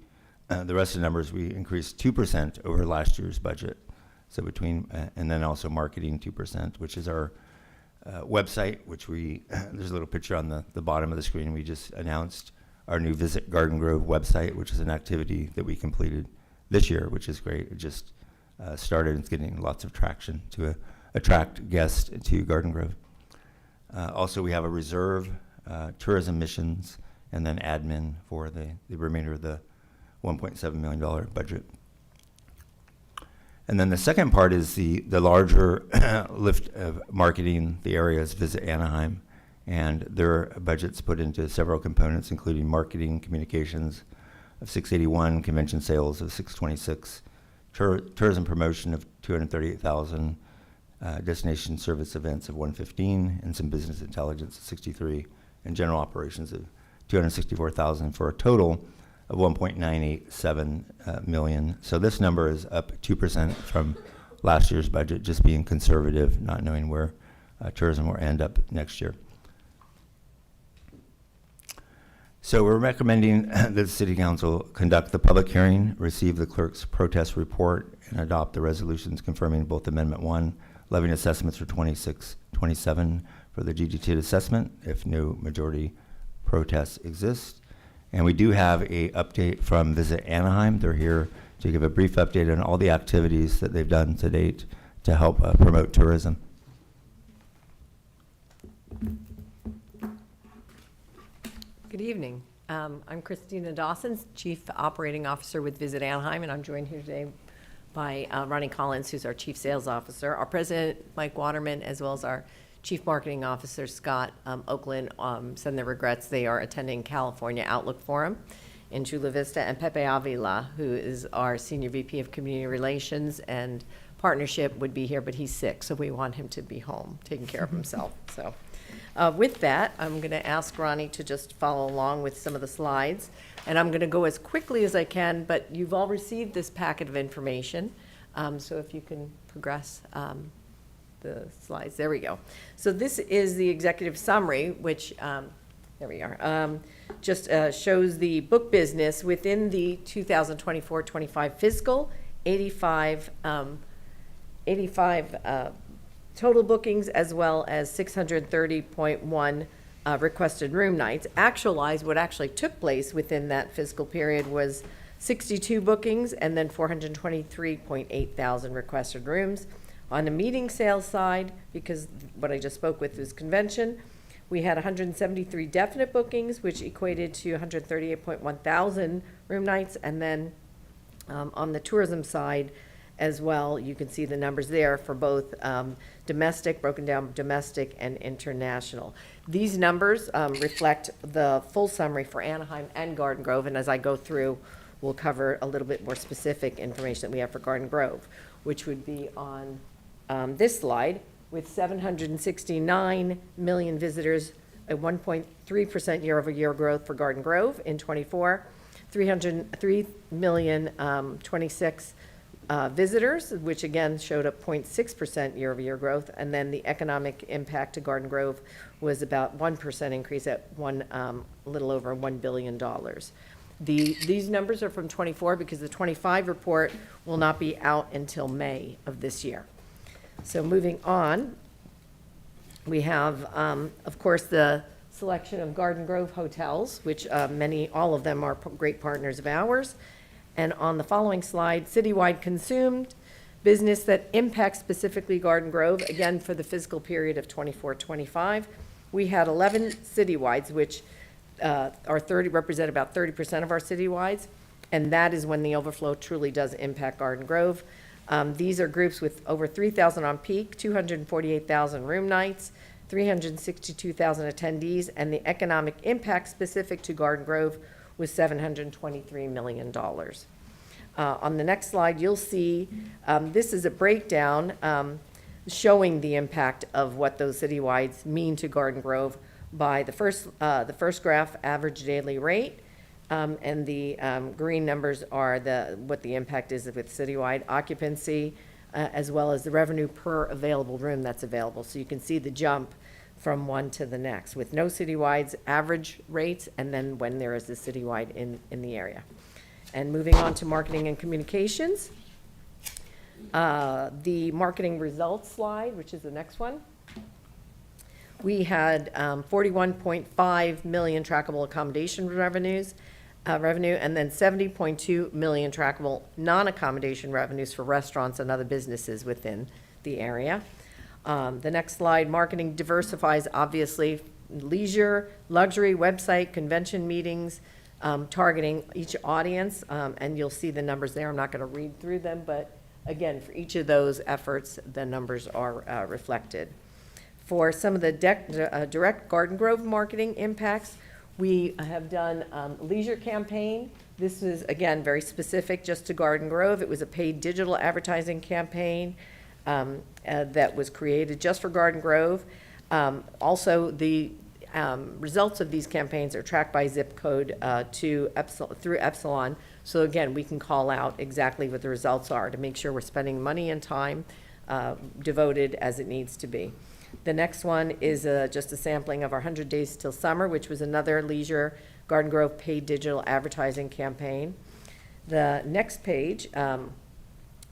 Q: the rest of the numbers, we increased 2% over last year's budget. So between, and then also marketing 2%, which is our website, which we, there's a little picture on the bottom of the screen. We just announced our new Visit Garden Grove website, which is an activity that we completed this year, which is great. It just started. It's getting lots of traction to attract guests to Garden Grove. Also, we have a reserve, tourism missions, and then admin for the remainder of the $1.7 million budget. And then the second part is the larger lift of marketing the areas, Visit Anaheim, and their budget's put into several components, including marketing communications of 681, convention sales of 626, tourism promotion of 238,000, destination service events of 115, and some business intelligence of 63, and general operations of 264,000 for a total of 1.987 million. So this number is up 2% from last year's budget, just being conservative, not knowing where tourism will end up next year. So we're recommending that the City Council conduct the public hearing, receive the clerk's protest report, and adopt the resolutions confirming both Amendment 1, levying assessments for 26-27 for the GD2 assessment if no majority protests exist. And we do have a update from Visit Anaheim. They're here to give a brief update on all the activities that they've done to date to help promote tourism.
R: Good evening. I'm Christina Dawson, Chief Operating Officer with Visit Anaheim, and I'm joined here today by Ronnie Collins, who's our Chief Sales Officer, our President, Mike Waterman, as well as our Chief Marketing Officer, Scott Oakland, send their regrets. They are attending California Outlook Forum in Chula Vista, and Pepe Avila, who is our Senior VP of Community Relations and Partnership, would be here, but he's sick, so we want him to be home, taking care of himself. So with that, I'm going to ask Ronnie to just follow along with some of the slides, and I'm going to go as quickly as I can, but you've all received this packet of information, so if you can progress the slides. There we go. So this is the executive summary, which, there we are, just shows the book business within the 2024-25 fiscal, 85 total bookings, as well as 630.1 requested room nights. Actualized, what actually took place within that fiscal period was 62 bookings and then 423.8 thousand requested rooms. On the meeting sales side, because what I just spoke with was convention, we had 173 definite bookings, which equated to 138.1 thousand room nights. And then on the tourism side as well, you can see the numbers there for both domestic, broken down domestic and international. These numbers reflect the full summary for Anaheim and Garden Grove. And as I go through, we'll cover a little bit more specific information that we have for Garden Grove, which would be on this slide, with 769 million visitors, a 1.3% year-over-year growth for Garden Grove in 24, 303 million 26 visitors, which again showed a 0.6% year-over-year growth, and then the economic impact to Garden Grove was about 1% increase at a little over $1 billion. These numbers are from 24 because the 25 report will not be out until May of this year. So moving on, we have, of course, the selection of Garden Grove hotels, which all of them are great partners of ours. And on the following slide, citywide consumed business that impacts specifically Garden Grove, again, for the fiscal period of 24-25. We had 11 citywides, which represent about 30% of our citywides, and that is when the overflow truly does impact Garden Grove. These are groups with over 3,000 on peak, 248,000 room nights, 362,000 attendees, and the economic impact specific to Garden Grove was $723 million. On the next slide, you'll see this is a breakdown showing the impact of what those citywides mean to Garden Grove by the first graph, average daily rate, and the green numbers are what the impact is with citywide occupancy, as well as the revenue per available room that's available. So you can see the jump from one to the next, with no citywides, average rates, and then when there is a citywide in the area. And moving on to marketing and communications. The marketing results slide, which is the next one. We had 41.5 million trackable accommodation revenue, and then 70.2 million trackable non-accommodation revenues for restaurants and other businesses within the area. The next slide, marketing diversifies, obviously, leisure, luxury, website, convention meetings, targeting each audience, and you'll see the numbers there. I'm not going to read through them, but again, for each of those efforts, the numbers are reflected. For some of the direct Garden Grove marketing impacts, we have done leisure campaign. This is, again, very specific just to Garden Grove. It was a paid digital advertising campaign that was created just for Garden Grove. Also, the results of these campaigns are tracked by zip code through Epsilon. So again, we can call out exactly what the results are to make sure we're spending money and time devoted as it needs to be. The next one is just a sampling of our 100 Days Till Summer, which was another leisure Garden Grove paid digital advertising campaign. The next page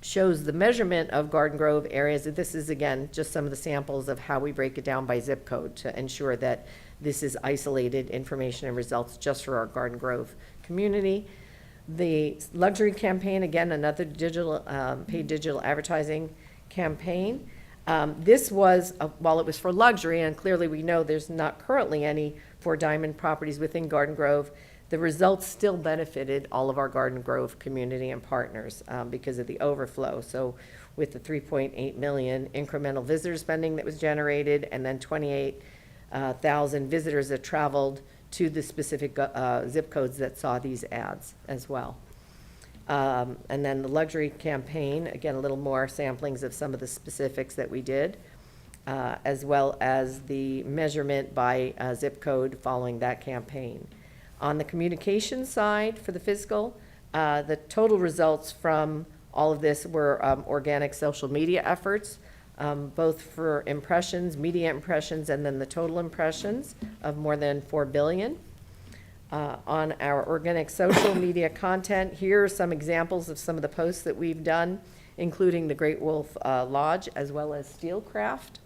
R: shows the measurement of Garden Grove areas. This is, again, just some of the samples of how we break it down by zip code to ensure that this is isolated information and results just for our Garden Grove community. The luxury campaign, again, another digital paid digital advertising campaign. This was, while it was for luxury, and clearly we know there's not currently any for Diamond properties within Garden Grove, the results still benefited all of our Garden Grove community and partners because of the overflow. So with the 3.8 million incremental visitor spending that was generated, and then 28,000 visitors that traveled to the specific zip codes that saw these ads as well. And then the luxury campaign, again, a little more samplings of some of the specifics that we did, as well as the measurement by zip code following that campaign. On the communication side for the fiscal, the total results from all of this were organic social media efforts, both for impressions, media impressions, and then the total impressions of more than 4 billion. On our organic social media content, here are some examples of some of the posts that we've done, including the Great Wolf Lodge as well as Steelcraft.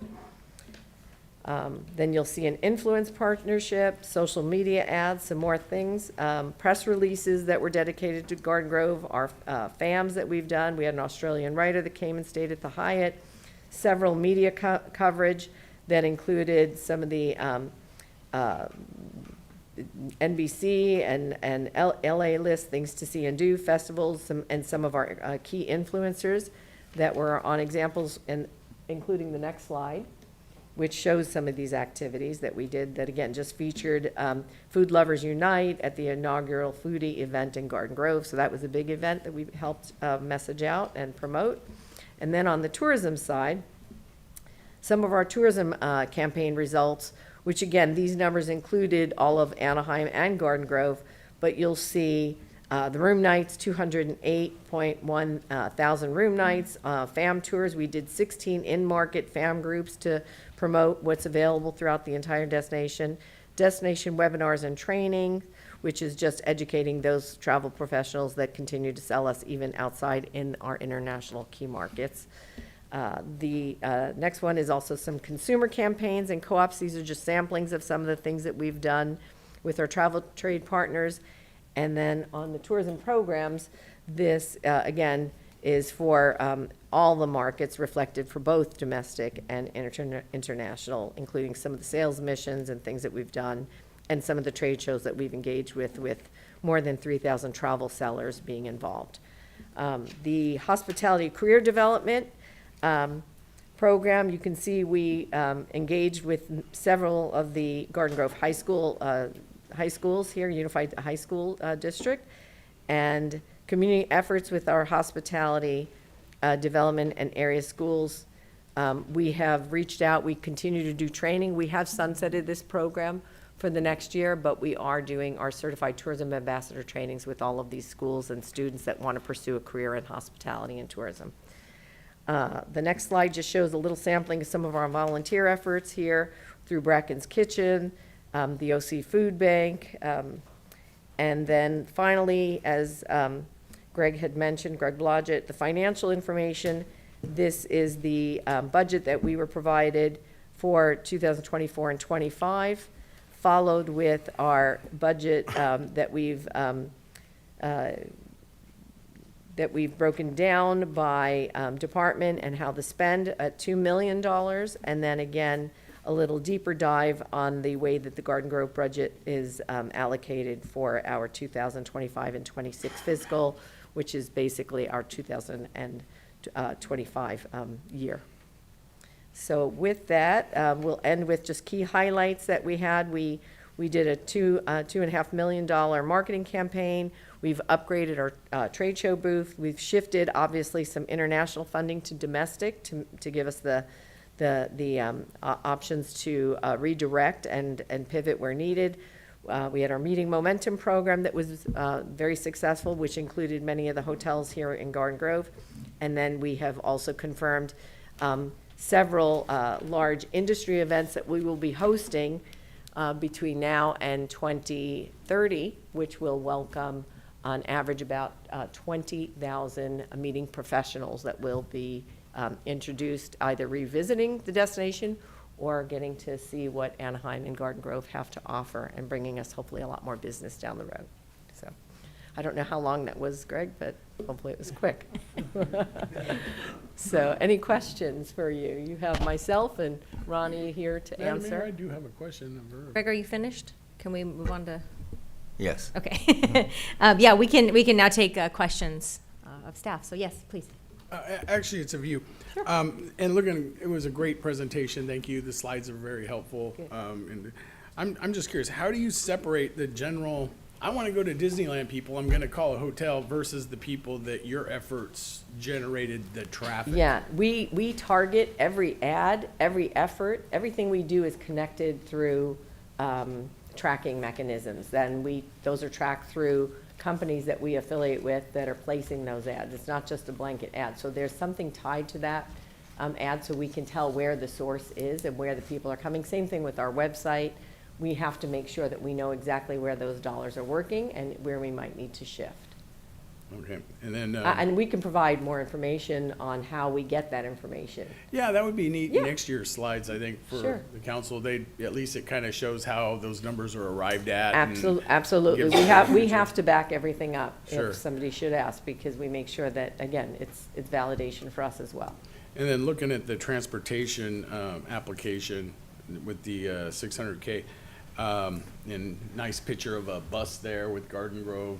R: Then you'll see an influence partnership, social media ads, some more things, press releases that were dedicated to Garden Grove, our FAMs that we've done. We had an Australian writer that came and stayed at the Hyatt, several media coverage that included some of the NBC and LA list, things to see and do, festivals, and some of our key influencers that were on examples, and including the next slide, which shows some of these activities that we did that, again, just featured Food Lovers Unite at the inaugural foodie event in Garden Grove. So that was a big event that we helped message out and promote. And then on the tourism side, some of our tourism campaign results, which again, these numbers included all of Anaheim and Garden Grove, but you'll see the room nights, 208.1 thousand room nights, FAM tours. We did 16 in-market FAM groups to promote what's available throughout the entire destination. Destination webinars and training, which is just educating those travel professionals that continue to sell us even outside in our international key markets. The next one is also some consumer campaigns and co-ops. These are just samplings of some of the things that we've done with our travel trade partners. And then on the tourism programs, this, again, is for all the markets reflected for both domestic and international, including some of the sales missions and things that we've done, and some of the trade shows that we've engaged with more than 3,000 travel sellers being involved. The hospitality career development program, you can see we engaged with several of the Garden Grove high schools here, Unified High School District, and community efforts with our hospitality development and area schools. We have reached out, we continue to do training. We have sunsetted this program for the next year, but we are doing our certified tourism ambassador trainings with all of these schools and students that want to pursue a career in hospitality and tourism. The next slide just shows a little sampling of some of our volunteer efforts here through Bracken's Kitchen, the OC Food Bank, And then finally, as Greg had mentioned, Greg Blodgett, the financial information. This is the budget that we were provided for 2024 and 25, followed with our budget that we've broken down by department and how to spend at $2 million. And then again, a little deeper dive on the way that the Garden Grove budget is allocated for our 2025 and 26 fiscal, which is basically our 2025 year. So with that, we'll end with just key highlights that we had. We did a $2.5 million marketing campaign. We've upgraded our trade show booth. We've shifted, obviously, some international funding to domestic to give us the options to redirect and pivot where needed. We had our Meeting Momentum program that was very successful, which included many of the hotels here in Garden Grove. And then we have also confirmed several large industry events that we will be hosting between now and 2030, which will welcome on average about 20,000 meeting professionals that will be introduced, either revisiting the destination or getting to see what Anaheim and Garden Grove have to offer and bringing us hopefully a lot more business down the road. So I don't know how long that was, Greg, but hopefully it was quick. So any questions for you? You have myself and Ronnie here to
J: Madam Mayor,
R: answer.
J: I do have a question of her.
A: Greg, are you finished? Can we move on to?
Q: Yes.
A: Okay. Yeah, we can now take questions of staff. So yes, please.
J: Actually, it's of you. And looking, it was a great presentation. Thank you. The slides are very helpful. And I'm just curious, how do you separate the general, I want to go to Disneyland people, I'm going to call a hotel, versus the people that your efforts generated the traffic?
R: Yeah, we target every ad, every effort, everything we do is connected through tracking mechanisms. Then those are tracked through companies that we affiliate with that are placing those ads. It's not just a blanket ad. So there's something tied to that ad so we can tell where the source is and where the people are coming. Same thing with our website. We have to make sure that we know exactly where those dollars are working and where we might need to shift.
J: Okay, and then.
R: And we can provide more information on how we get that information.
J: Yeah, that would be neat.
R: Yeah.
J: Next year's slides, I think, for
R: Sure.
J: the council, at least it kind of shows how those numbers are arrived at.
R: Absolutely.
J: gives
R: We
J: us
R: have
J: information.
R: to back everything up
J: Sure.
R: if somebody should ask, because we make sure that, again, it's validation for us as well.
J: And then looking at the transportation application with the 600K, and nice picture of a bus there with Garden Grove,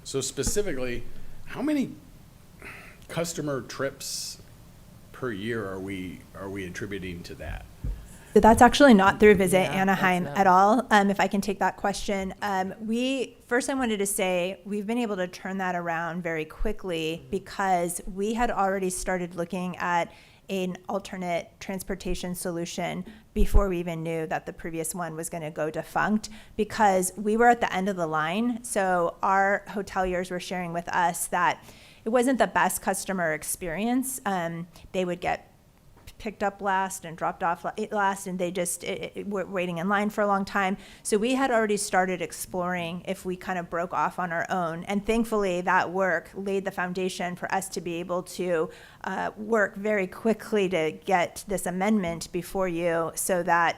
J: So specifically, how many customer trips per year are we attributing to that?
F: So that's actually not through Visit
R: Yeah,
F: Anaheim
R: that's
F: at all. If I can take that question. I wanted to say we've been able to turn that around very quickly because we had already started looking at an alternate transportation solution before we even knew that the previous one was going to go defunct, because we were at the end of the line. So our hoteliers were sharing with us that it wasn't the best customer experience. They would get picked up last and dropped off last, and they just were waiting in line for a long time. So we had already started exploring if we kind of broke off on our own. And thankfully, that work laid the foundation for us to be able to work very quickly to get this amendment before you, so that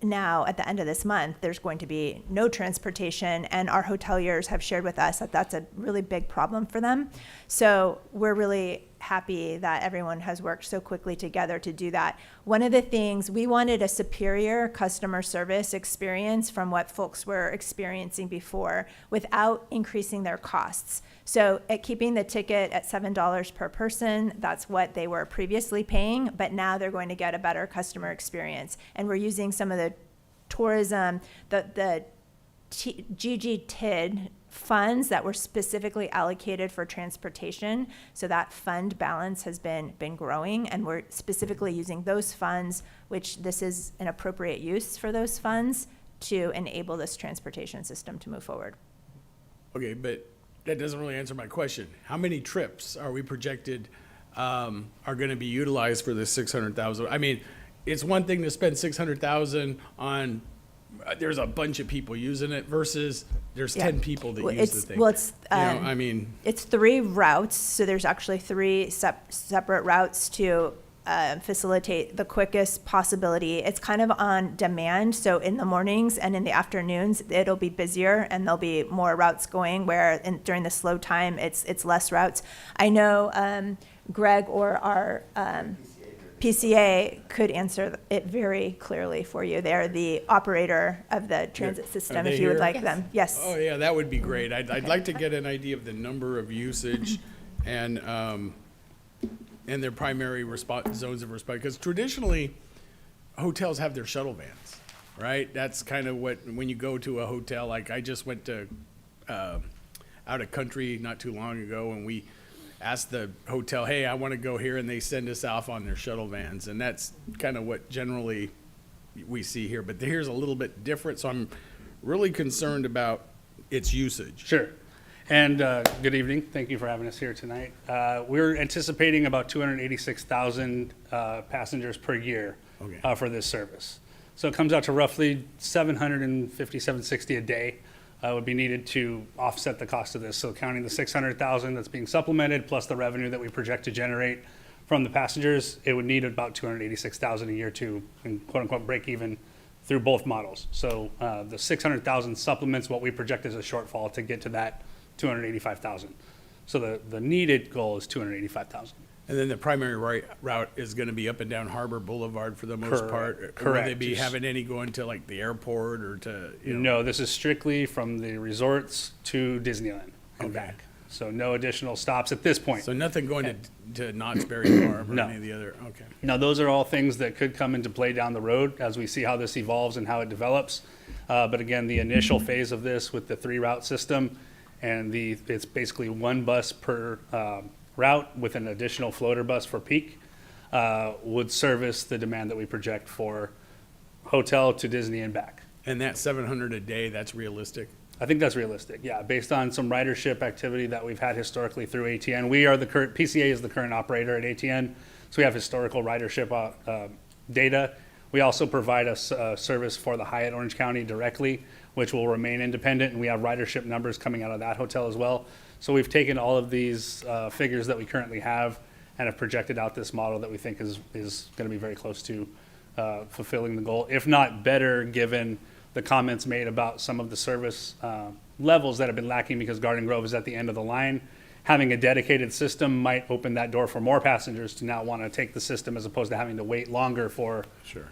F: now at the end of this month, there's going to be no transportation, and our hoteliers have shared with us that that's a really big problem for them. So we're really happy that everyone has worked so quickly together to do that. One of the things, we wanted a superior customer service experience from what folks were experiencing before without increasing their costs. So at keeping the ticket at $7 per person, that's what they were previously paying, but now they're going to get a better customer experience. And we're using some of the tourism, the GG-TID funds that were specifically allocated for transportation. So that fund balance has been growing, and we're specifically using those funds, which this is an appropriate use for those funds, to enable this transportation system to move forward.
J: Okay, but that doesn't really answer my question. How many trips are we projected are going to be utilized for this 600,000? I mean, it's one thing to spend 600,000 on there's a bunch of people using it versus there's
F: Yeah.
J: 10 people that
F: Well,
J: use the
F: it's-
J: thing.
F: well, it's,
J: I mean,
F: It's 3 routes, so there's actually 3 separate routes to facilitate the quickest possibility. It's kind of on demand, so in the mornings and in the afternoons, it'll be busier and there'll be more routes going, where during the slow time, it's less routes. I know Greg or our PCA could answer it very clearly for you. They're the operator of the transit system,
J: Are they
F: if you would
J: here?
F: like them. Yes.
J: oh yeah, that would be great. I'd like to get an idea of the number of usage and their primary zones of response. Because traditionally, hotels have their shuttle vans, right? That's kind of when you go to a hotel, like I just went to out of country not too long ago, and we asked the hotel, hey, I want to go here, and they send us off on their shuttle vans. And that's kind of what generally we see here. But here's a little bit different, so I'm really concerned about its usage.
S: Sure. And good evening. Thank you for having us here tonight. We're anticipating about 286,000 passengers per year for this service. So it comes out to roughly 750, 760 a day would be needed to offset the cost of this. So counting the 600,000 that's being supplemented plus the revenue that we project to generate from the passengers, it would need about 286,000 a year to quote unquote break even through both models. So the 600,000 supplements what we project as a shortfall to get to that 285,000. So the needed goal is 285,000.
J: And then the primary route is going to be up and down Harbor Boulevard for the most part.
S: Correct.
J: Will they be having any going to like the airport or to, you know?
S: No, this is strictly from the resorts to Disneyland and back. So no additional stops at this point.
J: So nothing going to Knott's Berry Farm or
S: No.
J: any of the other, okay.
S: Now, those are all things that could come into play down the road as we see how this evolves and how it develops. But again, the initial phase of this with the 3-route system and it's basically 1 bus per route with an additional floater bus for peak would service the demand that we project for hotel to Disney and back.
J: And that 700 a day, that's realistic?
S: I think that's realistic, yeah, based on some ridership activity that we've had historically through ATN. We are the current, PCA is the current operator at ATN, so we have historical ridership data. We also provide a service for the Hyatt Orange County directly, which will remain independent, and we have ridership numbers coming out of that hotel as well. So we've taken all of these figures that we currently have and have projected out this model that we think is going to be very close to fulfilling the goal, if not better, given the comments made about some of the service levels that have been lacking because Garden Grove is at the end of the line. Having a dedicated system might open that door for more passengers to now want to take the system as opposed to having to wait longer for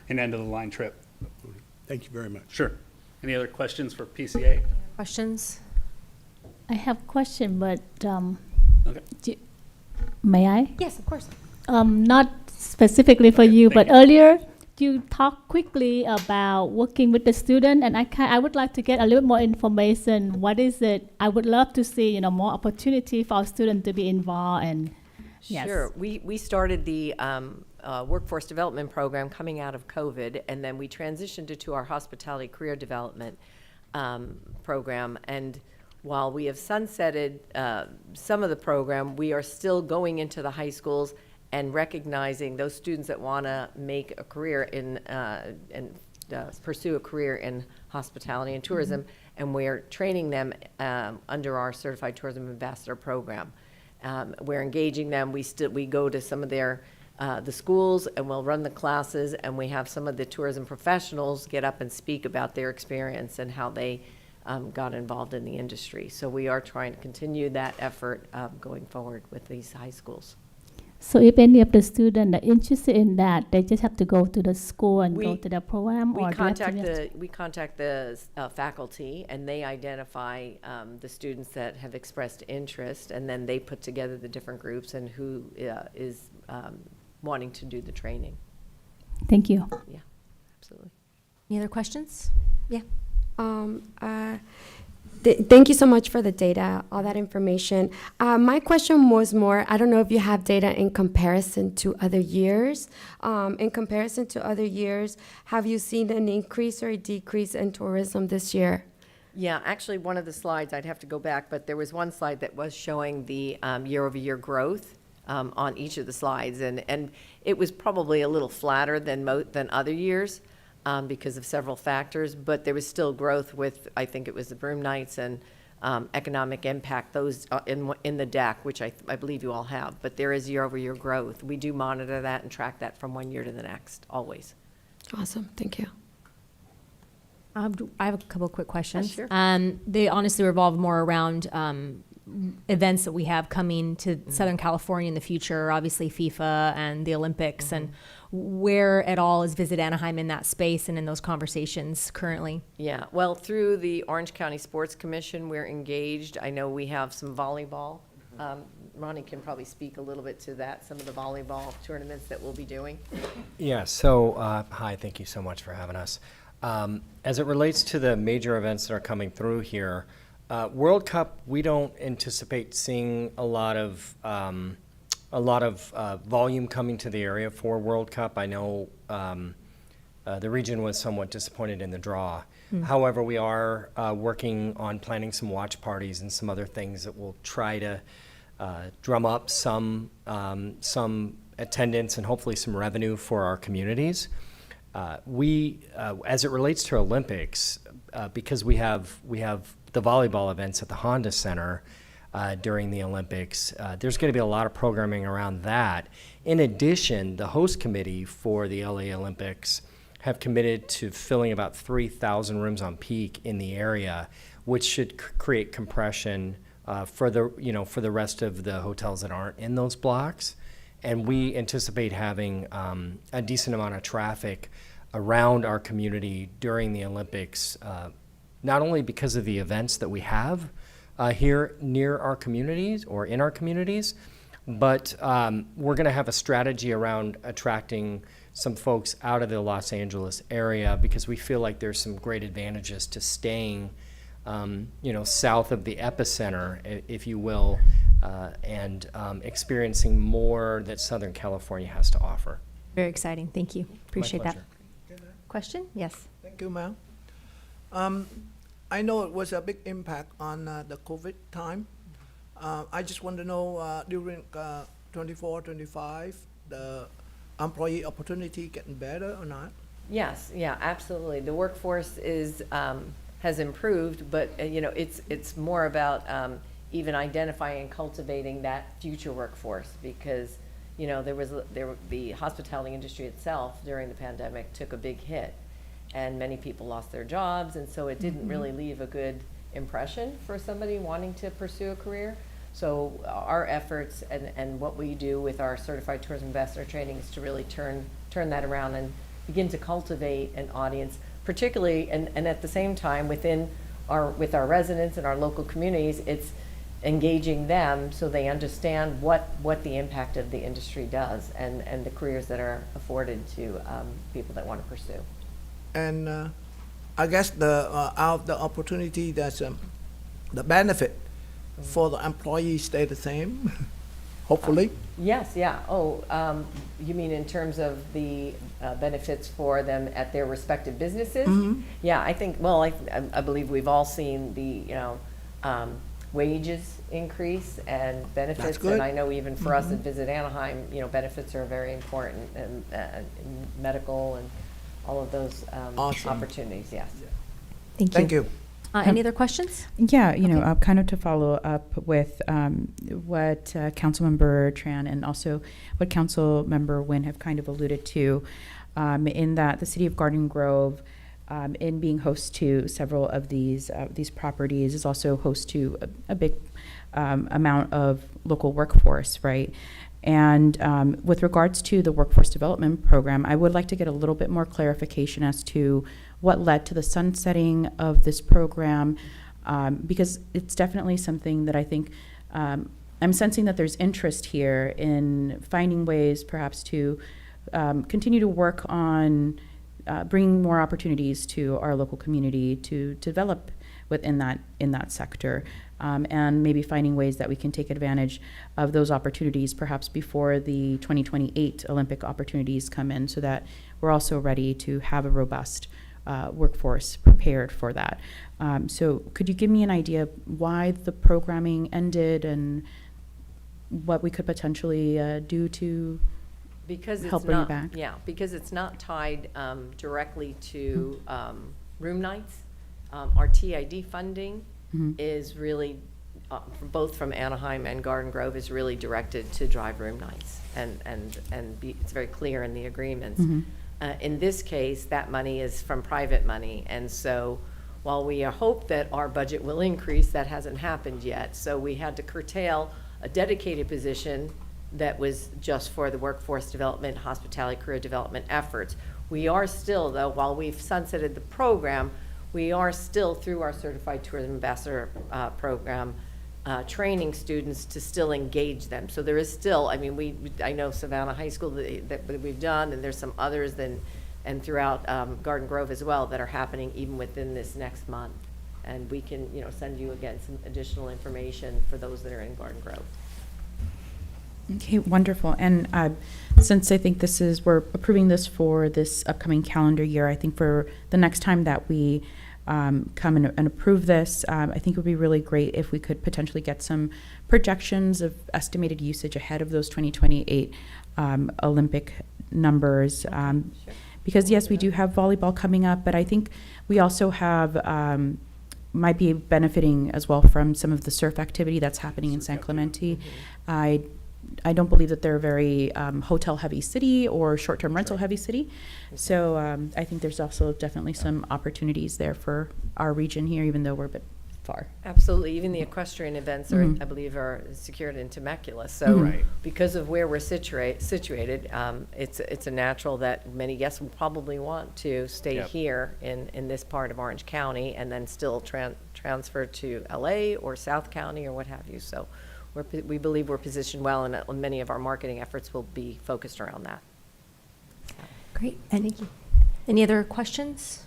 S: an end of the line trip.
J: Thank you very much.
S: Sure. Any other questions for PCA?
A: Questions?
C: I have question, but
S: Okay.
C: may I?
A: Yes, of course.
C: Not specifically for you, but earlier you talked quickly about working with the student, and I would like to get a little more information. What is it? I would love to see more opportunity for our students to be involved and. Yes.
R: Sure. We started the workforce development program coming out of COVID, and then we transitioned it to our hospitality career development program. And while we have sunsetted some of the program, we are still going into the high schools and recognizing those students that want to make a career in and pursue a career in hospitality and tourism, and we're training them under our Certified Tourism Ambassador program. We're engaging them. We go to some of their the schools, and we'll run the classes, and we have some of the tourism professionals get up and speak about their experience and how they got involved in the industry. So we are trying to continue that effort going forward with these high schools.
C: So if any of the students are interested in that, they just have to go to the school and go to the program,
R: We
C: or
R: contact the faculty, and they identify the students that have expressed interest, and then they put together the different groups and who is wanting to do the training.
C: Thank you.
R: Yeah, absolutely.
A: Any other questions? Yeah.
T: Thank you so much for the data, all that information. My question was more, I don't know if you have data in comparison to other years. In comparison to other years, have you seen an increase or a decrease in tourism this year?
R: Yeah, actually, one of the slides, I'd have to go back, but there was one slide that was showing the year-over-year growth on each of the slides, and it was probably a little flatter than other years. because of several factors, but there was still growth with, I think it was the room nights and economic impact, those in the DAC, which I believe you all have. But there is year-over-year growth. We do monitor that and track that from one year to the next, always.
T: Awesome, thank you.
A: I have a couple of quick questions.
R: sure.
A: They honestly revolve more around events that we have coming to Southern California in the future, obviously FIFA and the Olympics, and where at all is Visit Anaheim in that space and in those conversations currently?
R: Yeah, well, through the Orange County Sports Commission, we're engaged. I know we have some volleyball. Ronnie can probably speak a little bit to that, some of the volleyball tournaments that we'll be doing.
U: Yeah, so, hi, thank you so much for having us. As it relates to the major events that are coming through here, World Cup, we don't anticipate seeing a lot of volume coming to the area for World Cup. I know the region was somewhat disappointed in the draw. However, we are working on planning some watch parties and some other things that will try to drum up some attendance and hopefully some revenue for our communities. As it relates to Olympics, because we have the volleyball events at the Honda Center during the Olympics, there's going to be a lot of programming around that. In addition, the host committee for the LA Olympics have committed to filling about 3,000 rooms on peak in the area, which should create compression for the rest of the hotels that aren't in those blocks. And we anticipate having a decent amount of traffic around our community during the Olympics, not only because of the events that we have here near our communities or in our communities, but we're going to have a strategy around attracting some folks out of the Los Angeles area because we feel like there's some great advantages to staying south of the epicenter, if you will, and experiencing more that Southern California has to offer.
A: Very exciting. Thank you. Appreciate that.
U: pleasure.
A: Question? Yes.
V: Thank you, ma'am. I know it was a big impact on the COVID time. I just want to know during 24, 25, the employee opportunity getting better or not?
R: Yes, yeah, absolutely. The workforce has improved, but it's more about even identifying and cultivating that future workforce because the hospitality industry itself during the pandemic took a big hit, and many people lost their jobs, and so it didn't really leave a good impression for somebody wanting to pursue a career. So our efforts and what we do with our Certified Tourism Ambassador training is to really turn that around and begin to cultivate an audience, particularly and at the same time with our residents and our local communities, it's engaging them so they understand what the impact of the industry does and the careers that are afforded to people that want to pursue.
V: And I guess the opportunity that's the benefit for the employees stay the same, hopefully.
R: Yes, yeah. Oh, you mean in terms of the benefits for them at their respective businesses? Yeah, I think. Well, I believe we've all seen the wages increase and benefits.
V: That's good.
R: And I know even for us at Visit Anaheim, benefits are very important and medical and all of those
V: Awesome.
R: opportunities. Yes.
V: Thank you.
A: Any other questions?
W: Yeah, kind of to follow up with what Councilmember Tran and also what Councilmember Nguyen have kind of alluded to, in that the city of Garden Grove, in being host to several of these properties, is also host to a big amount of local workforce, right? And with regards to the workforce development program, I would like to get a little bit more clarification as to what led to the sunsetting of this program, because it's definitely something that I think I'm sensing that there's interest here in finding ways perhaps to continue to work on bringing more opportunities to our local community to develop within that sector, and maybe finding ways that we can take advantage of those opportunities perhaps before the 2028 Olympic opportunities come in, so that we're also ready to have a robust workforce prepared for that. So could you give me an idea of why the programming ended and what we could potentially do to
R: Because it's
W: help bring it
R: not,
W: back?
R: yeah, because it's not tied directly to room nights. Our TID funding
W: Mhm.
R: is really, both from Anaheim and Garden Grove, is really directed to drive room nights. It's very clear in the agreements.
W: Mhm.
R: In this case, that money is from private money, and so while we hope that our budget will increase, that hasn't happened yet. So we had to curtail a dedicated position that was just for the workforce development, hospitality, career development efforts. We are still, though, while we've sunsetted the program, we are still, through our Certified Tourism Ambassador program, training students to still engage them. So there is still, I mean, I know Savannah High School that we've done, and there's some others and throughout Garden Grove as well that are happening even within this next month. And we can, send you again some additional information for those that are in Garden Grove.
W: Okay, wonderful. And since I think we're approving this for this upcoming calendar year, I think for the next time that we come and approve this, I think it would be really great if we could potentially get some projections of estimated usage ahead of those 2028 Olympic numbers. Because yes, we do have volleyball coming up, but I think we also have might be benefiting as well from some of the surf activity that's happening in San Clemente. I don't believe that they're a very hotel-heavy city or short-term rental-heavy city. So I think there's also definitely some opportunities there for our region here, even though we're a bit far.
R: Absolutely. Even the equestrian events are,
W: Mhm.
R: I believe, are secured in Temecula. So
W: Mhm. Right.
R: because of where we're situated, it's a natural that many guests will probably want to stay
L: Yep.
R: here in this part of Orange County and then still transfer to LA or South County or what have you. So we believe we're positioned well, and many of our marketing efforts will be focused around that.
A: Great, thank you. Any other questions?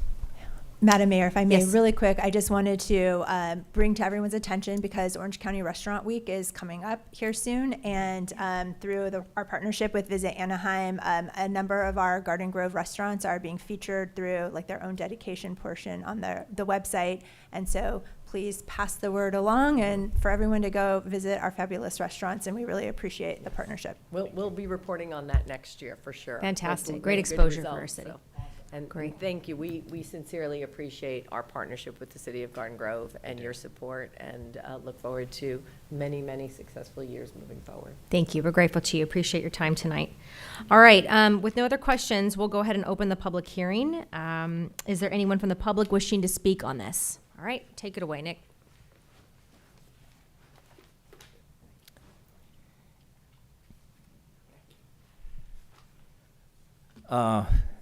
F: Madam Mayor, if I may,
A: Yes.
F: really quick, I just wanted to bring to everyone's attention, because Orange County Restaurant Week is coming up here soon, and through our partnership with Visit Anaheim, a number of our Garden Grove restaurants are being featured through like their own dedication portion on the website, and so please pass the word along and for everyone to go visit our fabulous restaurants, and we really appreciate the partnership.
R: We'll be reporting on that next year for sure.
A: Fantastic.
R: With
A: Great
R: good
A: exposure for our
R: results,
A: city.
R: so. And thank you. We sincerely appreciate our partnership with the City of Garden Grove and your support, and look forward to many, many successful years moving forward.
A: Thank you. We're grateful to you. Appreciate your time tonight. All right. With no other questions, we'll go ahead and open the public hearing. Is there anyone from the public wishing to speak on this? All right. Take it away, Nick.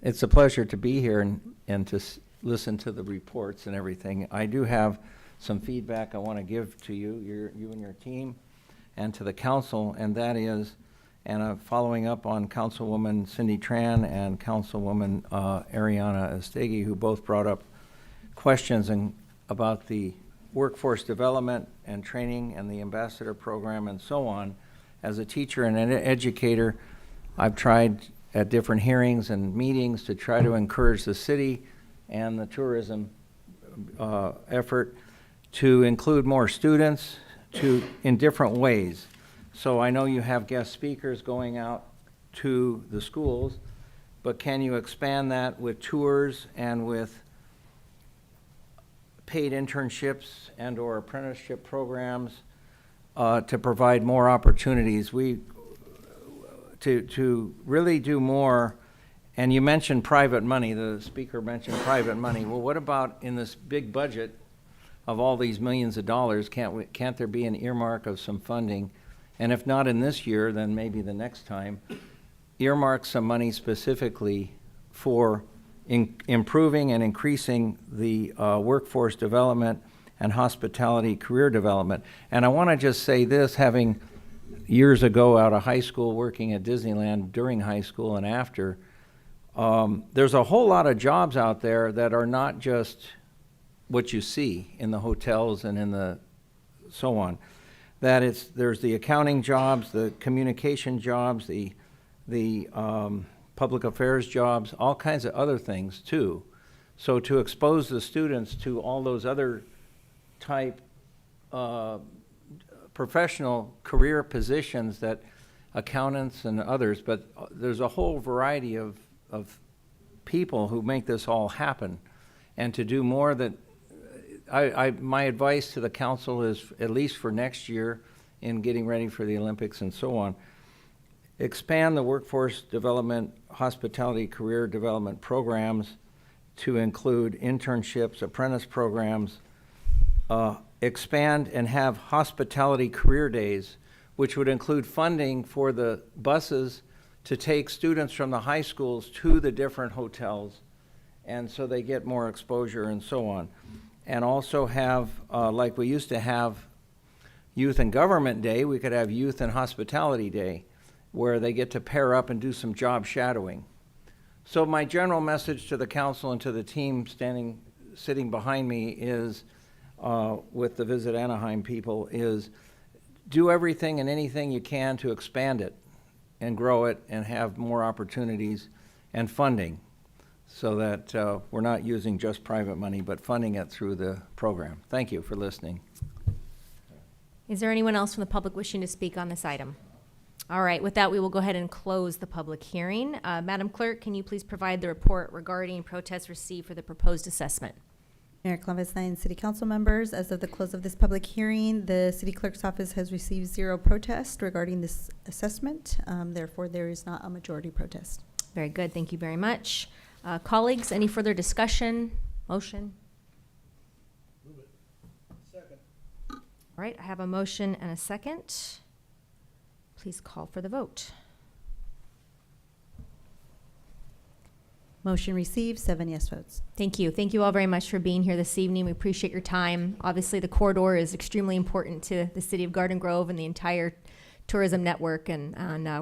P: It's a pleasure to be here and to listen to the reports and everything. I do have some feedback I want to give to you, you and your team, and to the council, and that is, and following up on Councilwoman Cindy Tran and Councilwoman Ariana Estegi, who both brought up questions about the workforce development and training and the ambassador program and so on. As a teacher and an educator, I've tried at different hearings and meetings to try to encourage the city and the tourism effort to include more students in different ways. So I know you have guest speakers going out to the schools, but can you expand that with tours and with paid internships and/or apprenticeship programs to provide more opportunities? To really do more, and you mentioned private money, the speaker mentioned private money. Well, what about in this big budget of all these millions of dollars, can't there be an earmark of some funding? And if not in this year, then maybe the next time, earmark some money specifically for improving and increasing the workforce development and hospitality career development. And I want to just say this, having years ago out of high school working at Disneyland during high school and after, there's a whole lot of jobs out there that are not just what you see in the hotels and in the so on. There's the accounting jobs, the communication jobs, the public affairs jobs, all kinds of other things too. So to expose the students to all those other type professional career positions that accountants and others, but there's a whole variety of people who make this all happen. And to do more that, my advice to the council is, at least for next year, in getting ready for the Olympics and so on, expand the workforce development, hospitality career development programs to include internships, apprentice programs, expand and have hospitality career days, which would include funding for the buses to take students from the high schools to the different hotels, and so they get more exposure and so on. And also have, like we used to have Youth and Government Day, we could have Youth and Hospitality Day, where they get to pair up and do some job shadowing. So my general message to the council and to the team sitting behind me is, with the Visit Anaheim people, is do everything and anything you can to expand it and grow it and have more opportunities and funding, so that we're not using just private money, but funding it through the program. Thank you for listening.
A: Is there anyone else from the public wishing to speak on this item? All right, with that, we will go ahead and close the public hearing. Madam Clerk, can you please provide the report regarding protests received for the proposed assessment?
B: Mayor Clavestine, City Council members, as of the close of this public hearing, the City Clerk's office has received 0 protest regarding this assessment. Therefore, there is not a majority protest.
A: Very good, thank you very much. Colleagues, any further discussion, motion?
V: Move it. Second.
A: All right, I have a motion and a second. Please call for the vote.
B: Motion received, 7 yes votes.
A: Thank you. Thank you all very much for being here this evening. We appreciate your time. Obviously, the corridor is extremely important to the city of Garden Grove and the entire tourism network. And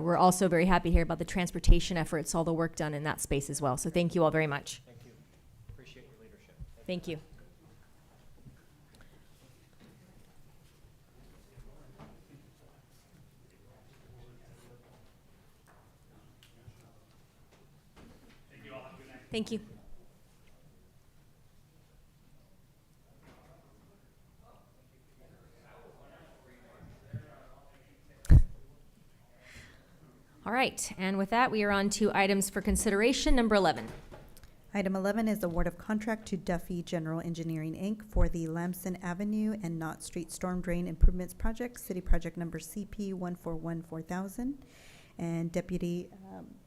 A: we're also very happy to hear about the transportation efforts, all the work done in that space as well. So thank you all very much.
U: Thank you. Appreciate your leadership.
A: Thank you. Thank you. All right, and with that, we are on to items for consideration. Number 11.
B: Item 11 is award of contract to Duffy General Engineering, Inc. for the Lamson Avenue and Knott Street Storm Drain Improvements Project, City Project Number CP 1414,000. And Deputy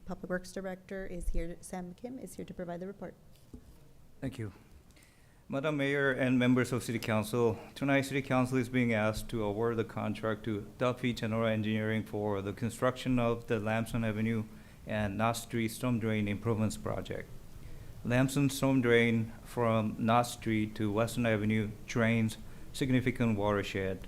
B: Public Works Director is here, Sam Kim, is here to provide the report.
E: Thank you. Madam Mayor and members of City Council, tonight City Council is being asked to award the contract to Duffy General Engineering for the construction of the Lamson Avenue and Knott Street Storm Drain Improvements Project. Lamson Storm Drain from Knott Street to Western Avenue drains significant watershed.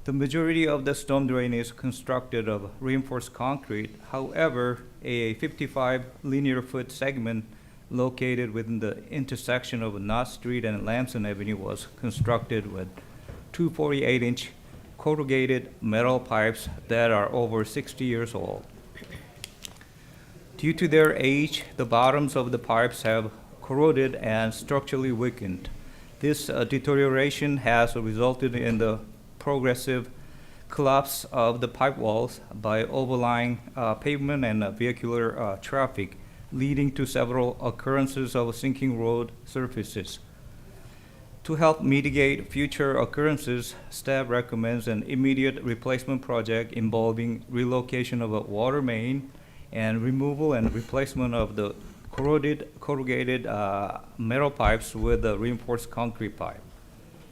E: The majority of the storm drain is constructed of reinforced concrete. However, a 55 linear foot segment located within the intersection of Knott Street and Lamson Avenue was constructed with 2 48-inch corrugated metal pipes that are over 60 years old. Due to their age, the bottoms of the pipes have corroded and structurally weakened. This deterioration has resulted in the progressive collapse of the pipe walls by overlying pavement and vehicular traffic, leading to several occurrences of sinking road surfaces. To help mitigate future occurrences, staff recommends an immediate replacement project involving relocation of a water main and removal and replacement of the corrugated metal pipes with a reinforced concrete pipe.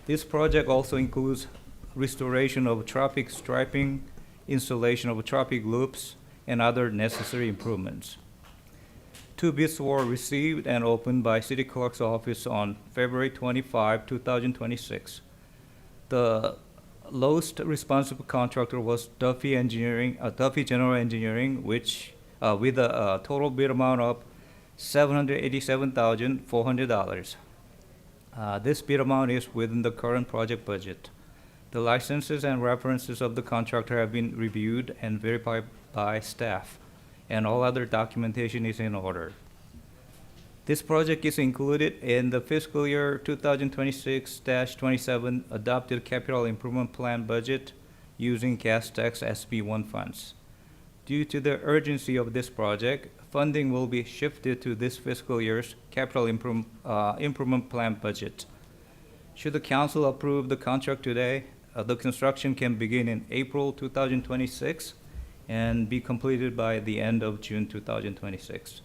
E: This project also includes restoration of traffic striping, installation of traffic loops, and other necessary improvements. 2 bids were received and opened by City Clerk's office on February 25, 2026. The lowest responsible contractor was Duffy General Engineering, which with a total bid amount of $787,400. This bid amount is within the current project budget. The licenses and references of the contractor have been reviewed and verified by staff, and all other documentation is in order. This project is included in the fiscal year 2026-27 adopted capital improvement plan budget using gas tax SB1 funds. Due to the urgency of this project, funding will be shifted to this fiscal year's capital improvement plan budget. Should the council approve the contract today, the construction can begin in April 2026 and be completed by the end of June 2026.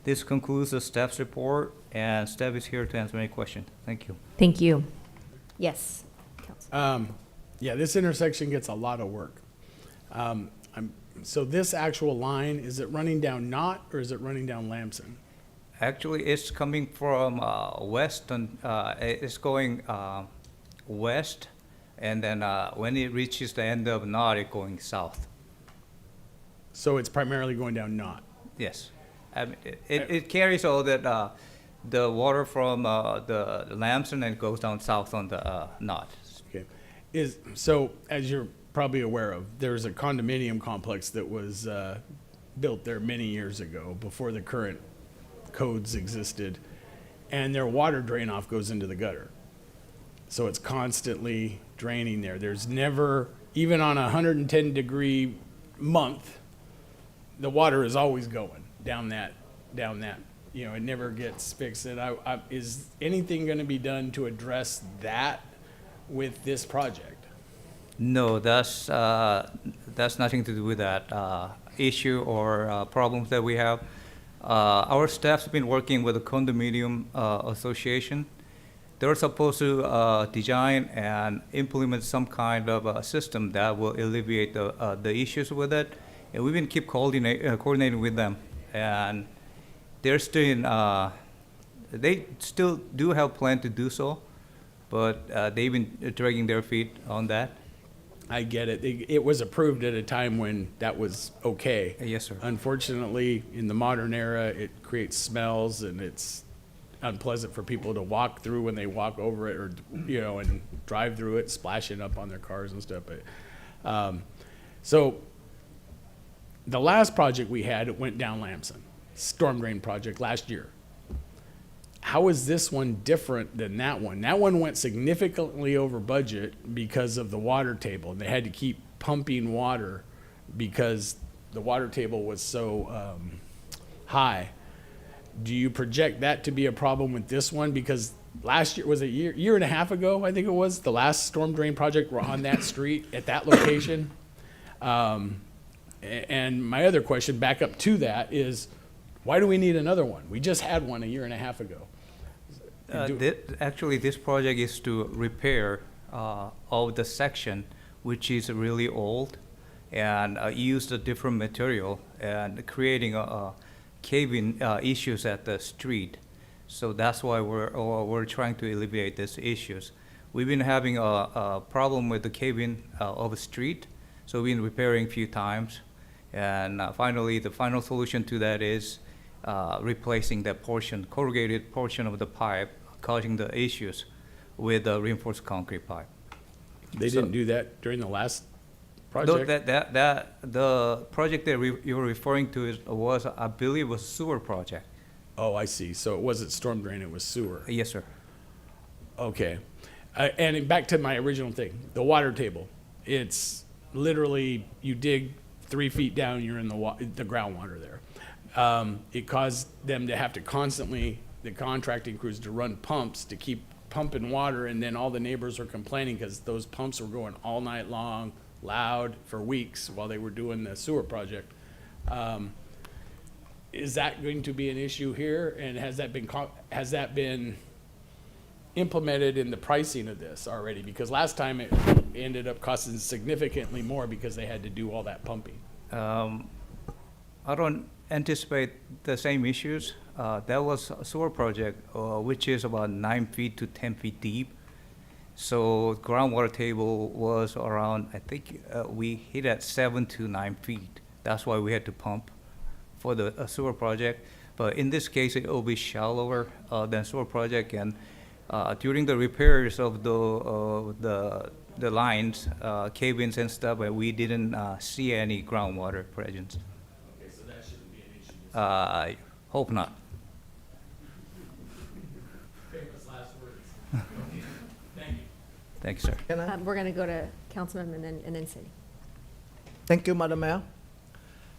E: This concludes the staff's report, and staff is here to answer any questions. Thank you.
A: Thank you. Yes.
J: Yeah, this intersection gets a lot of work. So this actual line, is it running down Knott or is it running down Lamson?
E: Actually, it's coming from west, and it's going west, and then when it reaches the end of Knott, it's going south.
J: So it's primarily going down Knott?
E: Yes. I mean, it carries all that, the water from the Lamson and goes down south on the Knott.
J: Okay. So, as you're probably aware of, there's a condominium complex that was built there many years ago, before the current codes existed, and their water drain off goes into the gutter. So it's constantly draining there. There's never, even on a 110-degree month, the water is always going down that. You know, it never gets fixed. And is anything going to be done to address that with this project?
E: No, that's nothing to do with that issue or problems that we have. Our staff's been working with the condominium association. They're supposed to design and implement some kind of a system that will alleviate the issues with it. And we've been coordinating with them, and they're still they still do have plan to do so, but they've been dragging their feet on that.
J: I get it. It was approved at a time when that was okay.
E: Yes, sir.
J: Unfortunately, in the modern era, it creates smells, and it's unpleasant for people to walk through when they walk over it, or, you know, and drive through it, splashing up on their cars and stuff. But, so the last project we had, it went down Lamson, storm drain project last year. How is this one different than that one? That one went significantly over budget because of the water table, and they had to keep pumping water because the water table was so high. Do you project that to be a problem with this one? Because last year, was a year and a half ago, I think it was, the last storm drain project were on that street at that location. And my other question back up to that is, why do we need another one? We just had one a year and a half ago.
E: Actually, this project is to repair of the section, which is really old, and used a different material, and creating cave-in issues at the street. So that's why we're trying to alleviate these issues. We've been having a problem with the cave-in of the street, so we've been repairing a few times. And finally, the final solution to that is replacing that portion, corrugated portion of the pipe, causing the issues with the reinforced concrete pipe.
J: They didn't do that during the last project?
E: The project that you were referring to was, I believe, was sewer project.
J: Oh, I see. So it wasn't storm drain, it was sewer.
E: Yes, sir.
J: Okay. And back to my original thing, the water table. It's literally, you dig 3 feet down, you're in the groundwater there. It caused them to have to constantly, the contracting crews, to run pumps to keep pumping water, and then all the neighbors were complaining because those pumps were going all night long, loud, for weeks while they were doing the sewer project. Is that going to be an issue here, and has that been implemented in the pricing of this already? Because last time it ended up costing significantly more because they had to do all that pumping.
E: I don't anticipate the same issues. That was a sewer project, which is about 9 feet to 10 feet deep. So groundwater table was around, I think we hit at 7 to 9 feet. That's why we had to pump for the sewer project. But in this case, it will be shallower than sewer project. And during the repairs of the lines, cave-ins and stuff, we didn't see any groundwater presence.
J: Okay, so that shouldn't be an issue.
E: I hope not.
J: Famous last words. Thank you.
E: Thank you, sir.
V: Can I?
A: We're going to go to Councilman and then Cindy.
V: Thank you, Madam Mayor.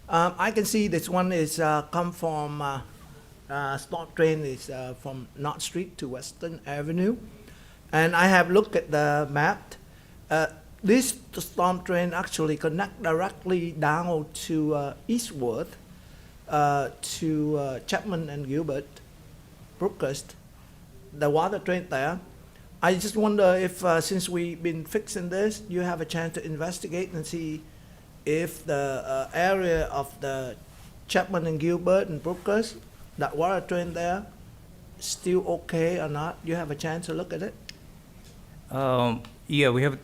V: I can see this one is come from storm drain is from North Street to Western Avenue, and I have looked at the map. This storm drain actually connect directly down to eastward to Chapman and Gilbert, Brookhurst. The water drain there. I just wonder if since we've been fixing this, you have a chance to investigate and see if the area of the Chapman and Gilbert and Brookhurst, that water drain there, still okay or not? You have a chance to look at it?
E: Yeah, we have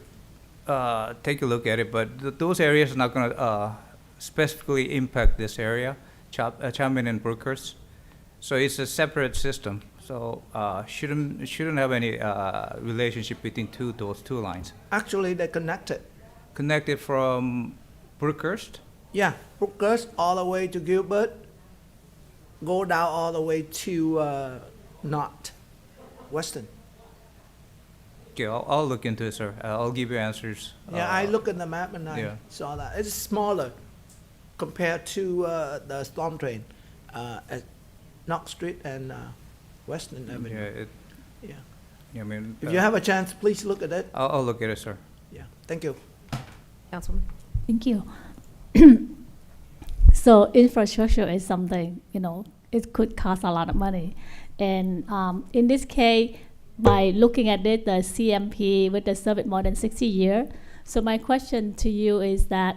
E: take a look at it, but those areas are not going to specifically impact this area, Chapman and Brookhurst. So it's a separate system. So shouldn't have any relationship between those two lines.
V: Actually, they're connected.
E: Connected from Brookhurst?
V: Yeah, Brookhurst all the way to Gilbert, go down all the way to North Western.
E: Okay, I'll look into it, sir. I'll give you answers.
V: Yeah, I look at the map and I
E: yeah.
V: saw that. It's smaller compared to the storm drain at Knox Street and Western Avenue.
E: Yeah, I mean,
V: If you have a chance, please look at it.
E: I'll look at it, sir.
V: Yeah, thank you.
A: Councilman?
C: Thank you. So infrastructure is something, it could cost a lot of money. And in this case, by looking at it, the CMP with the service more than 60 years. So my question to you is that,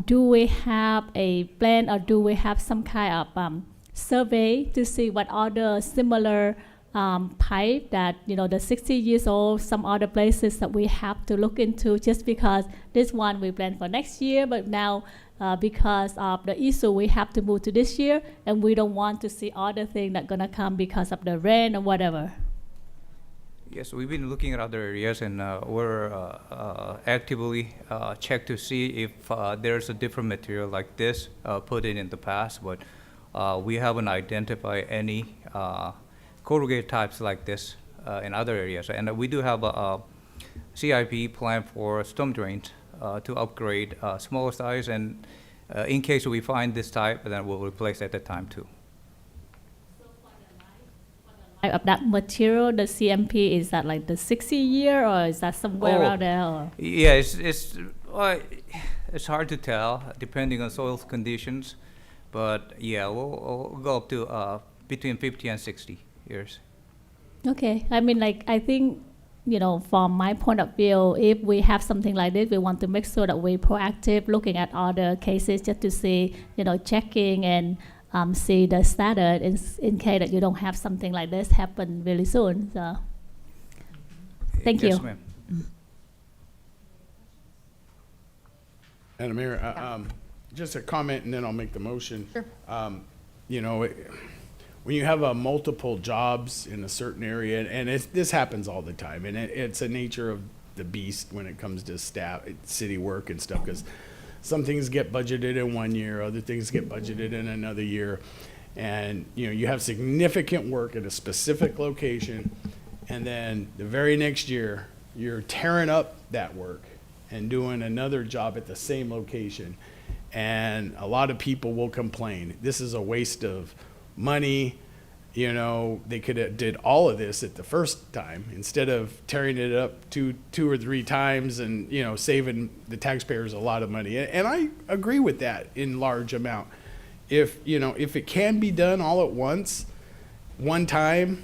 C: do we have a plan or do we have some kind of survey to see what other similar pipe that, the 60 years old, some other places that we have to look into, just because this one we plan for next year, but now because of the issue, we have to move to this year, and we don't want to see other things that gonna come because of the rain or whatever.
E: Yes, we've been looking at other areas, and we're actively check to see if there's a different material like this put in the past, but we haven't identified any corrugated types like this in other areas. And we do have a CIP plan for storm drains to upgrade smaller size, and in case we find this type, then we'll replace at that time too.
C: Of that material, the CMP, is that like the 60 year, or is that somewhere around there? Or?
E: Yeah, it's hard to tell depending on soil conditions, but yeah, we'll go up to between 50 and 60 years.
C: Okay, I mean, I think, from my point of view, if we have something like this, we want to make sure that we're proactive, looking at other cases just to see, checking and see the status in case that you don't have something like this happen really soon. So, thank
E: Yes,
C: you.
E: ma'am.
J: Madam Mayor, just a comment and then I'll make the motion.
A: Sure.
J: When you have multiple jobs in a certain area, and this happens all the time, and it's a nature of the beast when it comes to staff, city work and stuff, because some things get budgeted in 1 year, other things get budgeted in another year. And, you have significant work at a specific location, and then the very next year, you're tearing up that work and doing another job at the same location. And a lot of people will complain, this is a waste of money. They could have did all of this at the first time instead of tearing it up two or three times and, saving the taxpayers a lot of money. And I agree with that in large amount. If it can be done all at once, one time,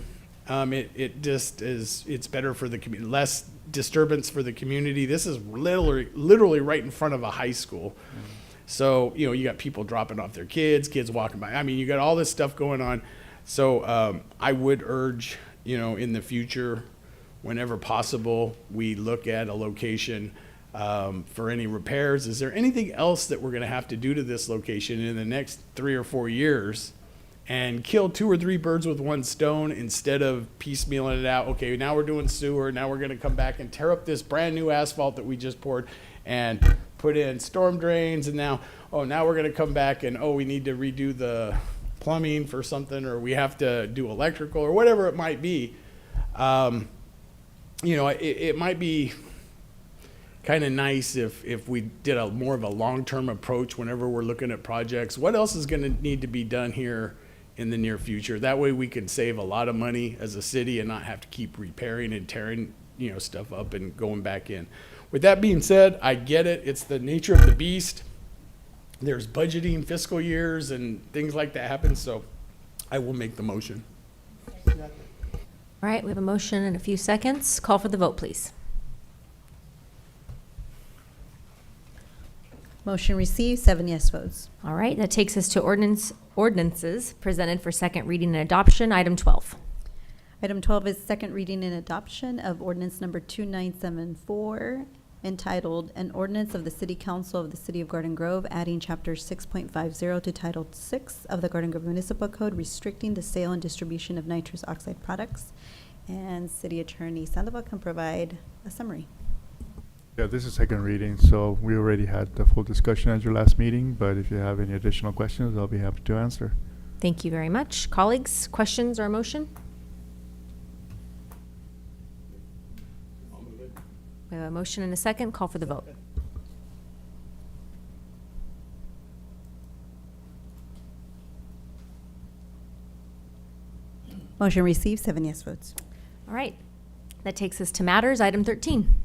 J: it just is, it's better for the community, less disturbance for the community. This is literally right in front of a high school. Mm-hmm. So, you got people dropping off their kids walking by. I mean, you got all this stuff going on. So I would urge, in the future, whenever possible, we look at a location for any repairs. Is there anything else that we're going to have to do to this location in the next 3 or 4 years and kill 2 or 3 birds with one stone instead of piecemealing it out? Okay, now we're doing sewer. Now we're going to come back and tear up this brand new asphalt that we just poured and put in storm drains. And now we're going to come back and, we need to redo the plumbing for something, or we have to do electrical or whatever it might be. It might be kind of nice if we did a more of a long-term approach whenever we're looking at projects. What else is going to need to be done here in the near future? That way we can save a lot of money as a city and not have to keep repairing and tearing, stuff up and going back in. With that being said, I get it. It's the nature of the beast. There's budgeting, fiscal years, and things like that happen, so I will make the motion.
A: All right, we have a motion in a few seconds. Call for the vote, please.
B: Motion received, 7 yes votes.
A: All right, that takes us to ordinances presented for second reading and adoption. Item 12.
B: Item 12 is second reading and adoption of ordinance number 2974, entitled An Ordinance of the City Council of the City of Garden Grove, adding Chapter 6.50 to Title 6 of the Garden Grove Municipal Code, restricting the sale and distribution of nitrous oxide products. And City Attorney Sandoval can provide a summary.
G: Yeah, this is second reading, so we already had the full discussion at your last meeting, but if you have any additional questions, I'll be happy to answer.
A: Thank you very much. Colleagues, questions or a motion? We have a motion and a second. Call for the vote.
B: Motion received, 7 yes votes.
A: All right, that takes us to matters. Item 13.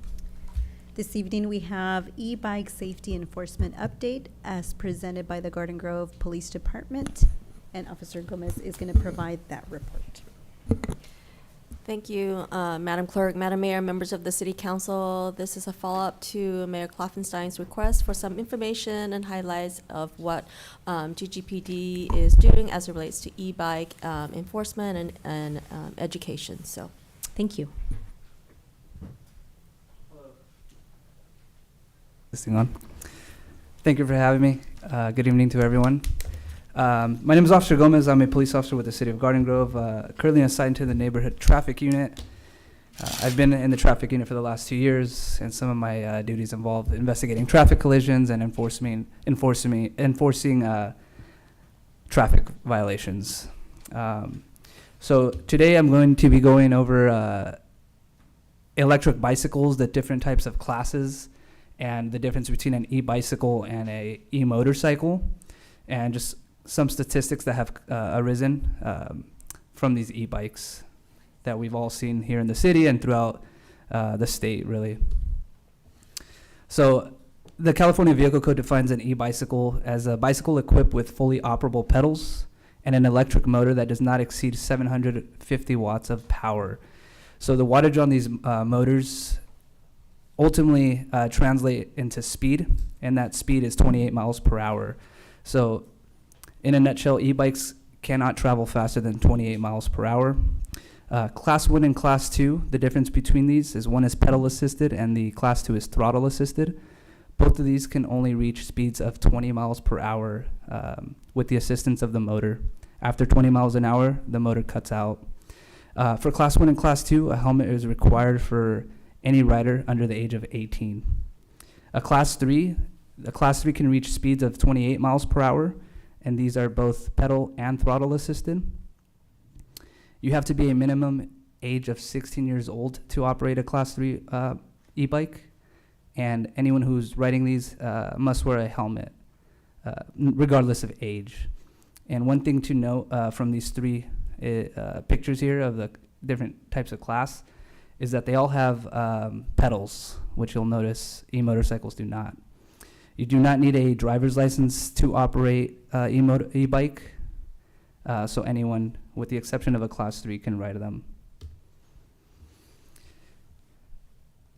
B: This evening, we have e-bike safety enforcement update as presented by the Garden Grove Police Department, and Officer Gomez is going to provide that report.
H: Thank you, Madam Clerk, Madam Mayor, members of the City Council. This is a follow-up to Mayor Kloffenstein's request for some information and highlights of what GGPD is doing as it relates to e-bike enforcement and education. So,
A: thank you.
I: This thing on. Thank you for having me. Good evening to everyone. My name is Officer Gomez. I'm a police officer with the City of Garden Grove, currently assigned to the neighborhood traffic unit. I've been in the traffic unit for the last 2 years, and some of my duties involve investigating traffic collisions and enforcing traffic violations. So today I'm going to be going over electric bicycles, the different types of classes, and the difference between an e-bicycle and a e-motorcycle, and just some statistics that have arisen from these e-bikes that we've all seen here in the city and throughout the state, really. So the California Vehicle Code defines an e-bicycle as a bicycle equipped with fully operable pedals and an electric motor that does not exceed 750 watts of power. So the wattage on these motors ultimately translate into speed, and that speed is 28 miles per hour. So in a nutshell, e-bikes cannot travel faster than 28 miles per hour. Class 1 and Class 2, the difference between these is one is pedal assisted and the Class 2 is throttle assisted. Both of these can only reach speeds of 20 miles per hour with the assistance of the motor. After 20 miles an hour, the motor cuts out. For Class 1 and Class 2, a helmet is required for any rider under the age of 18. A Class 3 can reach speeds of 28 miles per hour, and these are both pedal and throttle assisted. You have to be a minimum age of 16 years old to operate a Class 3 e-bike, and anyone who's riding these must wear a helmet, regardless of age. And one thing to note from these three pictures here of the different types of class is that they all have pedals, which you'll notice e-motorcycles do not. You do not need a driver's license to operate e-bike, so anyone, with the exception of a Class 3, can ride them.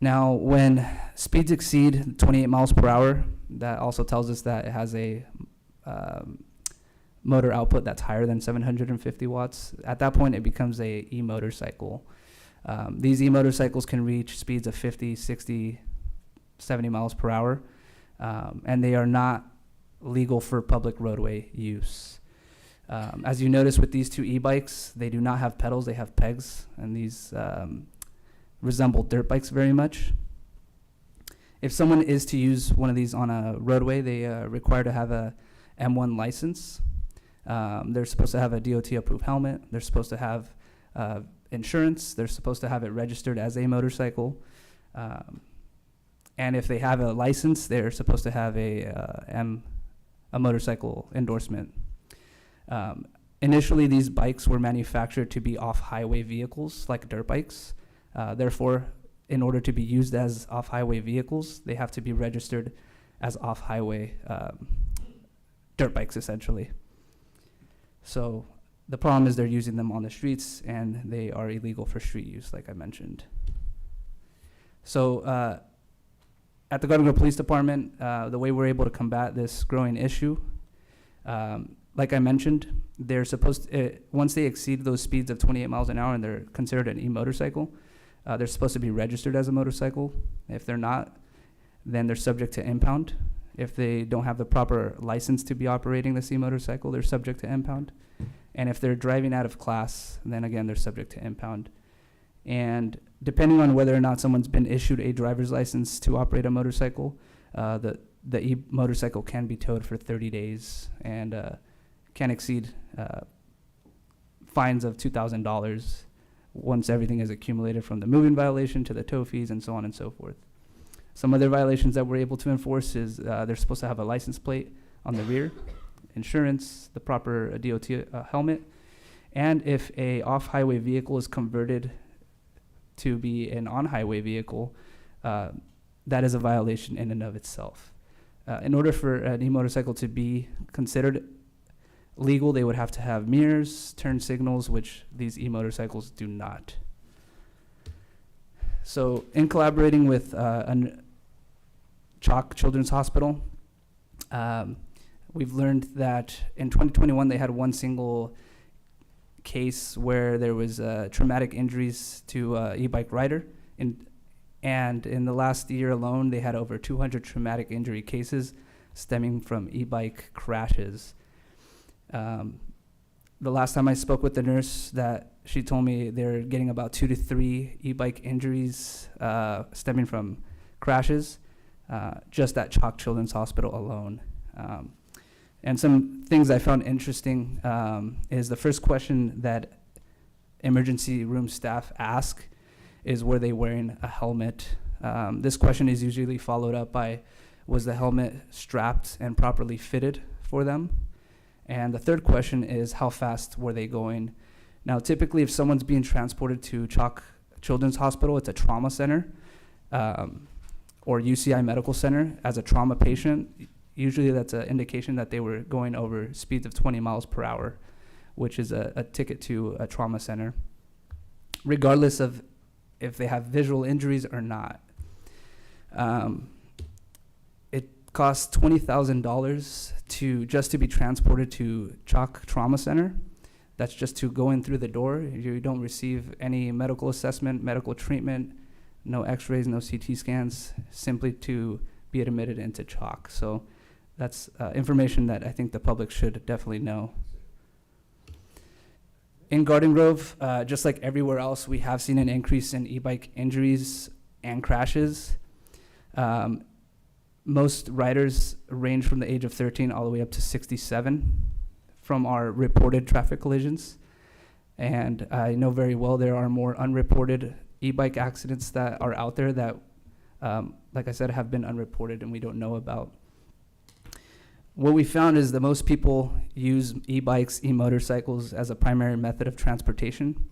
I: Now, when speeds exceed 28 miles per hour, that also tells us that it has a motor output that's higher than 750 watts. At that point, it becomes a e-motorcycle. These e-motorcycles can reach speeds of 50, 60, 70 miles per hour, and they are not legal for public roadway use. As you notice with these two e-bikes, they do not have pedals, they have pegs, and these resemble dirt bikes very much. If someone is to use one of these on a roadway, they are required to have a M1 license. They're supposed to have a DOT-approved helmet. They're supposed to have insurance. They're supposed to have it registered as a motorcycle. And if they have a license, they're supposed to have a motorcycle endorsement. Initially, these bikes were manufactured to be off-highway vehicles, like dirt bikes. Therefore, in order to be used as off-highway vehicles, they have to be registered as off-highway dirt bikes, essentially. So the problem is they're using them on the streets, and they are illegal for street use, like I mentioned. So at the Garden Grove Police Department, the way we're able to combat this growing issue, like I mentioned, they're supposed to, once they exceed those speeds of 28 miles an hour and they're considered an e-motorcycle, they're supposed to be registered as a motorcycle. If they're not, then they're subject to impound. If they don't have the proper license to be operating this e-motorcycle, they're subject to impound. And if they're driving out of class, then again, they're subject to impound. And depending on whether or not someone's been issued a driver's license to operate a motorcycle, the e-motorcycle can be towed for 30 days and can exceed fines of $2,000 once everything is accumulated, from the moving violation to the tow fees and so on and so forth. Some other violations that we're able to enforce is they're supposed to have a license plate on the rear, insurance, the proper DOT helmet, and if a off-highway vehicle is converted to be an on-highway vehicle, that is a violation in and of itself. In order for an e-motorcycle to be considered legal, they would have to have mirrors, turn signals, which these e-motorcycles do not. So in collaborating with Chalk Children's Hospital, we've learned that in 2021 they had one single case where there was traumatic injuries to e-bike rider, and in the last year alone they had over 200 traumatic injury cases stemming from e-bike crashes. The last time I spoke with the nurse, that she told me they're getting about 2 to 3 e-bike injuries stemming from crashes just at Chalk Children's Hospital alone. And some things I found interesting is the first question that emergency room staff ask is, were they wearing a helmet? This question is usually followed up by, was the helmet strapped and properly fitted for them? And the third question is, how fast were they going? Now, typically, if someone's being transported to Chalk Children's Hospital, it's a trauma center, or UCI Medical Center as a trauma patient. Usually that's an indication that they were going over speeds of 20 miles per hour, which is a ticket to a trauma center, regardless of if they have visual injuries or not. It costs $20,000 just to be transported to Chalk Trauma Center. That's just to go in through the door. You don't receive any medical assessment, medical treatment, no x-rays, no CT scans, simply to be admitted into Chalk. So that's information that I think the public should definitely know. In Garden Grove, just like everywhere else, we have seen an increase in e-bike injuries and crashes. Most riders range from the age of 13 all the way up to 67 from our reported traffic collisions. And I know very well there are more unreported e-bike accidents that are out there that, like I said, have been unreported and we don't know about. What we found is that most people use e-bikes, e-motorcycles as a primary method of transportation.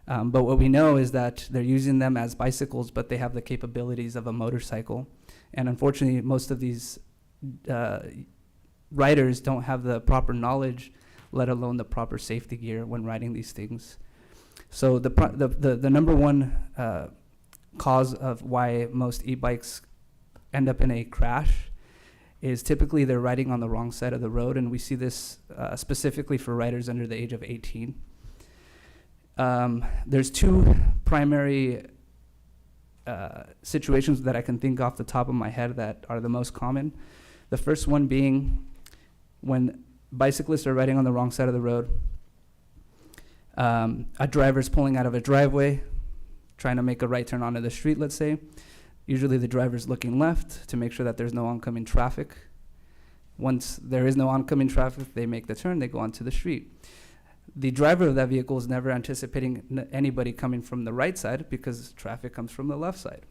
I: But what we know is that they're using them as bicycles, but they have the capabilities of a motorcycle. And unfortunately, most of these riders don't have the proper knowledge, let alone the proper safety gear when riding these things. So the number one cause of why most e-bikes end up in a crash is typically they're riding on the wrong side of the road, and we see this specifically for riders under the age of 18. There's two primary situations that I can think off the top of my head that are the most common. The first one being when bicyclists are riding on the wrong side of the road. A driver's pulling out of a driveway, trying to make a right turn onto the street, let's say. Usually the driver's looking left to make sure that there's no oncoming traffic. Once there is no oncoming traffic, they make the turn, they go onto the street. The driver of that vehicle is never anticipating anybody coming from the right side because traffic comes from the left side.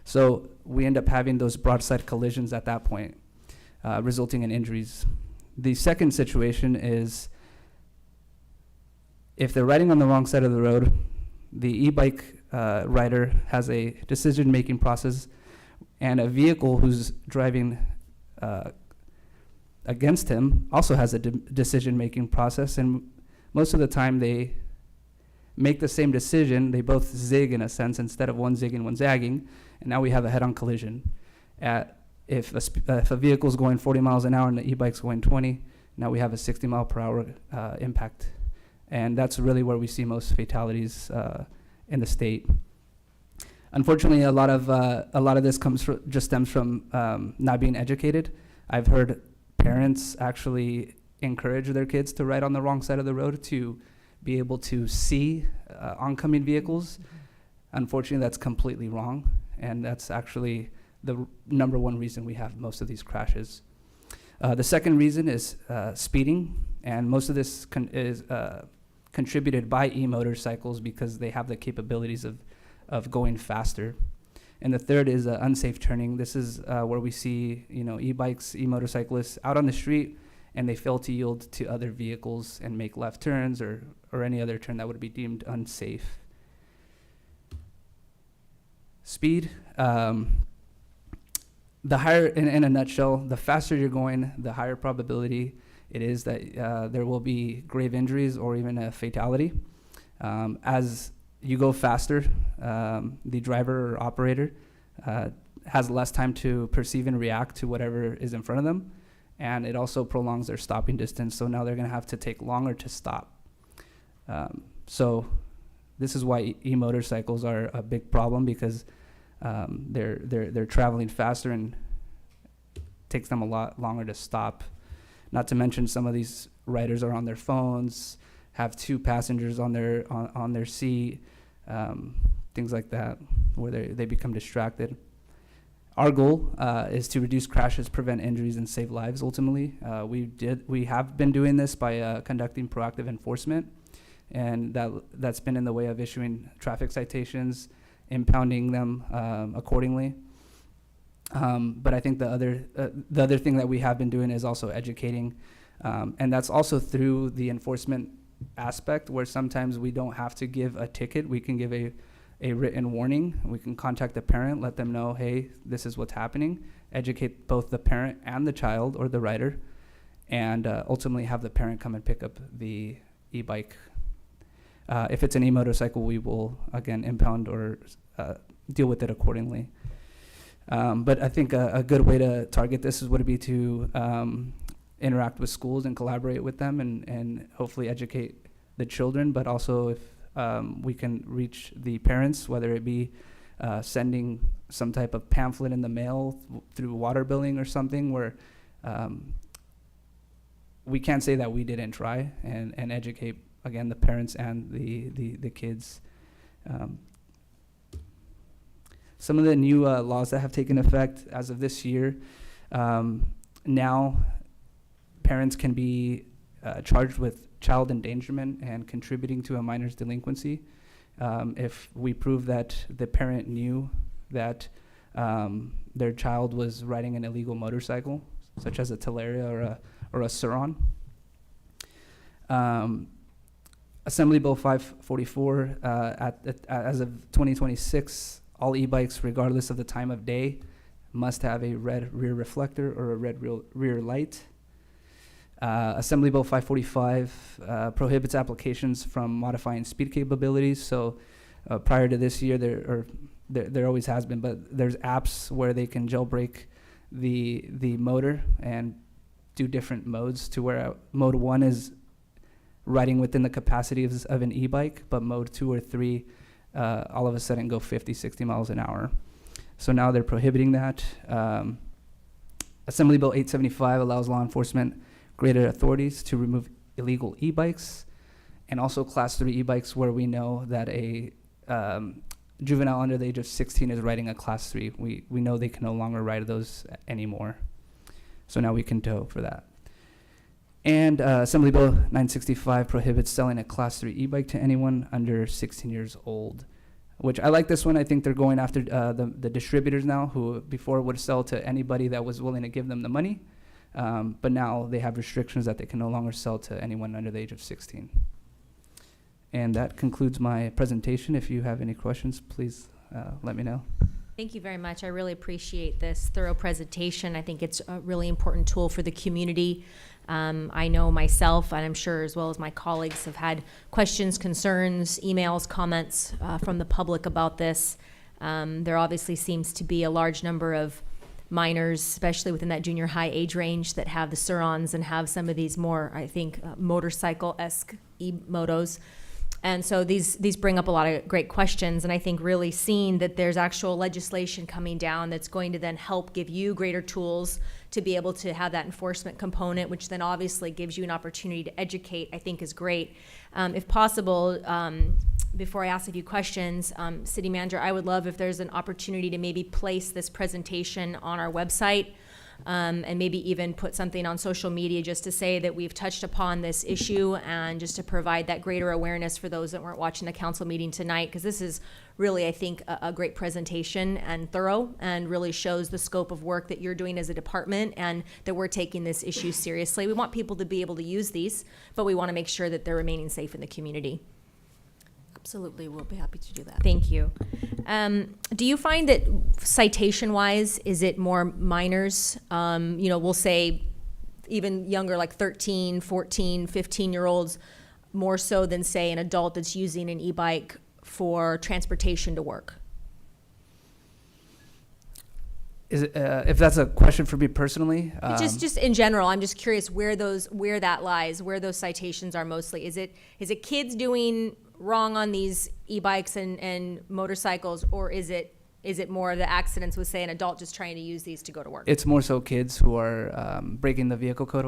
I: So we end up having those broadside collisions at that point, resulting in injuries. The second situation is if they're riding on the wrong side of the road, the e-bike rider has a decision-making process, and a vehicle who's driving against him also has a decision-making process, and most of the time they make the same decision. They both zig in a sense instead of one zigging, one zagging, and now we have a head-on collision. If a vehicle is going 40 miles an hour and the e-bike's going 20, now we have a 60 mile per hour impact. And that's really where we see most fatalities in the state. Unfortunately, a lot of this just stems from not being educated. I've heard parents actually encourage their kids to ride on the wrong side of the road to be able to see oncoming vehicles. Unfortunately, that's completely wrong, and that's actually the number one reason we have most of these crashes. The second reason is speeding, and most of this is contributed by e-motorcycles because they have the capabilities of going faster. And the third is unsafe turning. This is where we see e-bikes, e-motorcyclists out on the street, and they fail to yield to other vehicles and make left turns or any other turn that would be deemed unsafe. Speed, the higher, in a nutshell, the faster you're going, the higher probability it is that there will be grave injuries or even a fatality. As you go faster, the driver or operator has less time to perceive and react to whatever is in front of them, and it also prolongs their stopping distance, so now they're going to have to take longer to stop. So this is why e-motorcycles are a big problem, because they're traveling faster and takes them a lot longer to stop. Not to mention some of these riders are on their phones, have two passengers on their seat, things like that, where they become distracted. Our goal is to reduce crashes, prevent injuries, and save lives. Ultimately, we have been doing this by conducting proactive enforcement, and that's been in the way of issuing traffic citations, impounding them accordingly. But I think the other thing that we have been doing is also educating, and that's also through the enforcement aspect, where sometimes we don't have to give a ticket. We can give a written warning. We can contact the parent, let them know, hey, this is what's happening, educate both the parent and the child or the rider, and ultimately have the parent come and pick up the e-bike. If it's an e-motorcycle, we will, again, impound or deal with it accordingly. But I think a good way to target this would be to interact with schools and collaborate with them and hopefully educate the children, but also if we can reach the parents, whether it be sending some type of pamphlet in the mail through water billing or something, where we can't say that we didn't try, and educate, again, the parents and the kids. Some of the new laws that have taken effect as of this year, now parents can be charged with child endangerment and contributing to a minor's delinquency if we prove that the parent knew that their child was riding an illegal motorcycle, such as a Teleria or a Sur-Ron. Assembly Bill 544, as of 2026, all e-bikes, regardless of the time of day, must have a red rear reflector or a red rear light. Assembly Bill 545 prohibits applications from modifying speed capabilities. So prior to this year, there always has been, but there's apps where they can jailbreak the motor and do different modes, to where mode 1 is riding within the capacity of an e-bike, but mode 2 or 3 all of a sudden go 50, 60 miles an hour. So now they're prohibiting that. Assembly Bill 875 allows law enforcement greater authorities to remove illegal e-bikes, and also class 3 e-bikes where we know that a juvenile under the age of 16 is riding a class 3. We know they can no longer ride those anymore. So now we can tow for that. And Assembly Bill 965 prohibits selling a Class 3 e-bike to anyone under 16 years old, which I like this one. I think they're going after the distributors now, who before would sell to anybody that was willing to give them the money. But now they have restrictions that they can no longer sell to anyone under the age of 16. And that concludes my presentation. If you have any questions, please let me know.
A: Thank you very much. I really appreciate this thorough presentation. I think it's a really important tool for the community. I know myself, and I'm sure as well as my colleagues, have had questions, concerns, emails, comments from the public about this. There obviously seems to be a large number of minors, especially within that junior high age range, that have the Surons and have some of these more, I think, motorcycle-esque e-motos. And so these bring up a lot of great questions, and I think really seeing that there's actual legislation coming down that's going to then help give you greater tools to be able to have that enforcement component, which then obviously gives you an opportunity to educate, I think is great. If possible, before I ask a few questions, City Manager, I would love if there's an opportunity to maybe place this presentation on our website, and maybe even put something on social media just to say that we've touched upon this issue, and just to provide that greater awareness for those that weren't watching the council meeting tonight, because this is really, I think, a great presentation and thorough, and really shows the scope of work that you're doing as a department, and that we're taking this issue seriously. We want people to be able to use these, but we want to make sure that they're remaining safe in the community.
H: Absolutely, we'll be happy to do that.
A: Thank you. Do you find that citation-wise, is it more minors? We'll say even younger, like 13, 14, 15-year-olds, more so than, say, an adult that's using an e-bike for transportation to work?
I: Is it, if that's a question for me personally?
A: Just in general, I'm just curious where that lies, where those citations are mostly. Is it kids doing wrong on these e-bikes and motorcycles, or is it more of the accidents with, say, an adult just trying to use these to go to work?
I: It's more so kids who are breaking the vehicle code,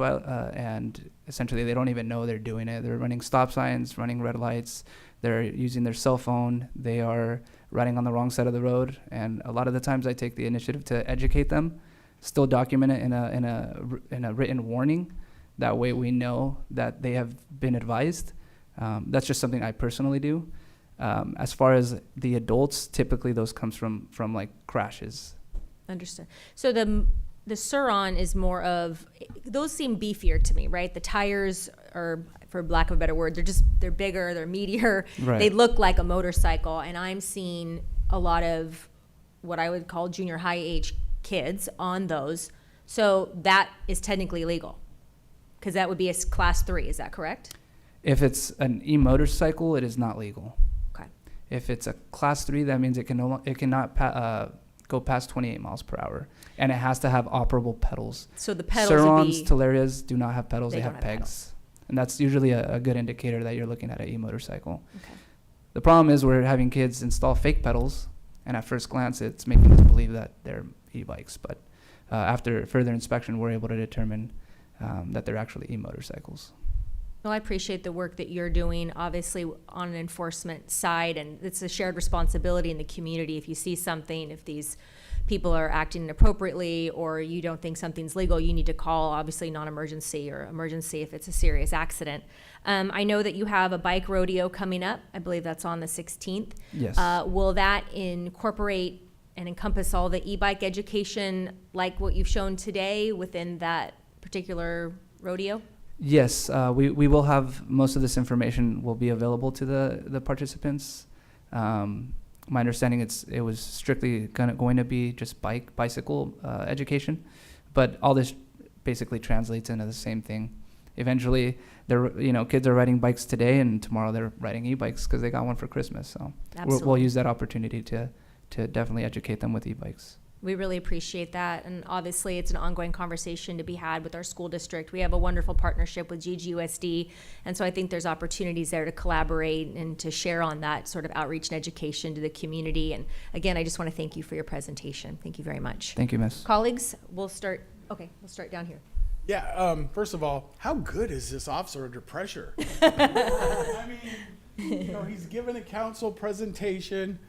I: and essentially they don't even know they're doing it. They're running stop signs, running red lights. They're using their cell phone. They are riding on the wrong side of the road. And a lot of the times I take the initiative to educate them, still document it in a written warning. That way we know that they have been advised. That's just something I personally do. As far as the adults, typically those comes from like crashes.
A: Understood. So the Suron is more of, those seem beefier to me, right? The tires are, for lack of a better word, they're bigger, they're meatier.
I: Right.
A: They look like a motorcycle, and I'm seeing a lot of what I would call junior high age kids on those. So that is technically illegal, because that would be a class 3, is that correct?
I: If it's an e-motorcycle, it is not legal.
A: Okay.
I: If it's a class 3, that means it cannot go past 28 miles per hour, and it has to have operable pedals.
A: So the pedals would be...
I: Surons, Telerias do not have pedals; they
A: don't
I: have
A: have
I: pegs,
A: pedals.
I: and that's usually a good indicator that you're looking at an e-motorcycle. Okay. The problem is we're having kids install fake pedals, and at first glance, it's making us believe that they're e-bikes. But after further inspection, we're able to determine that they're actually e-motorcycles.
A: Well, I appreciate the work that you're doing, obviously, on an enforcement side, and it's a shared responsibility in the community. If you see something, if these people are acting inappropriately, or you don't think something's legal, you need to call, obviously, non-emergency or emergency if it's a serious accident. I know that you have a bike rodeo coming up. I believe that's on the 16th.
I: Yes.
A: Will that incorporate and encompass all the e-bike education like what you've shown today within that particular rodeo?
I: Yes, we will have most of this information will be available to the participants. My understanding it was strictly going to be just bicycle education, but all this basically translates into the same thing. Eventually, kids are riding bikes today, and tomorrow they're riding e-bikes because they got one for Christmas. So we'll use that opportunity to definitely educate them with e-bikes.
A: We really appreciate that, and obviously it's an ongoing conversation to be had with our school district. We have a wonderful partnership with GGUSD, and so I think there's opportunities there to collaborate and to share on that sort of outreach and education to the community. And again, I just want to thank you for your presentation. Thank you very much.
I: Thank you, Miss.
A: Colleagues, we'll start down here.
J: Yeah, first of all, how good is this officer under pressure? I mean, he's given a council presentation,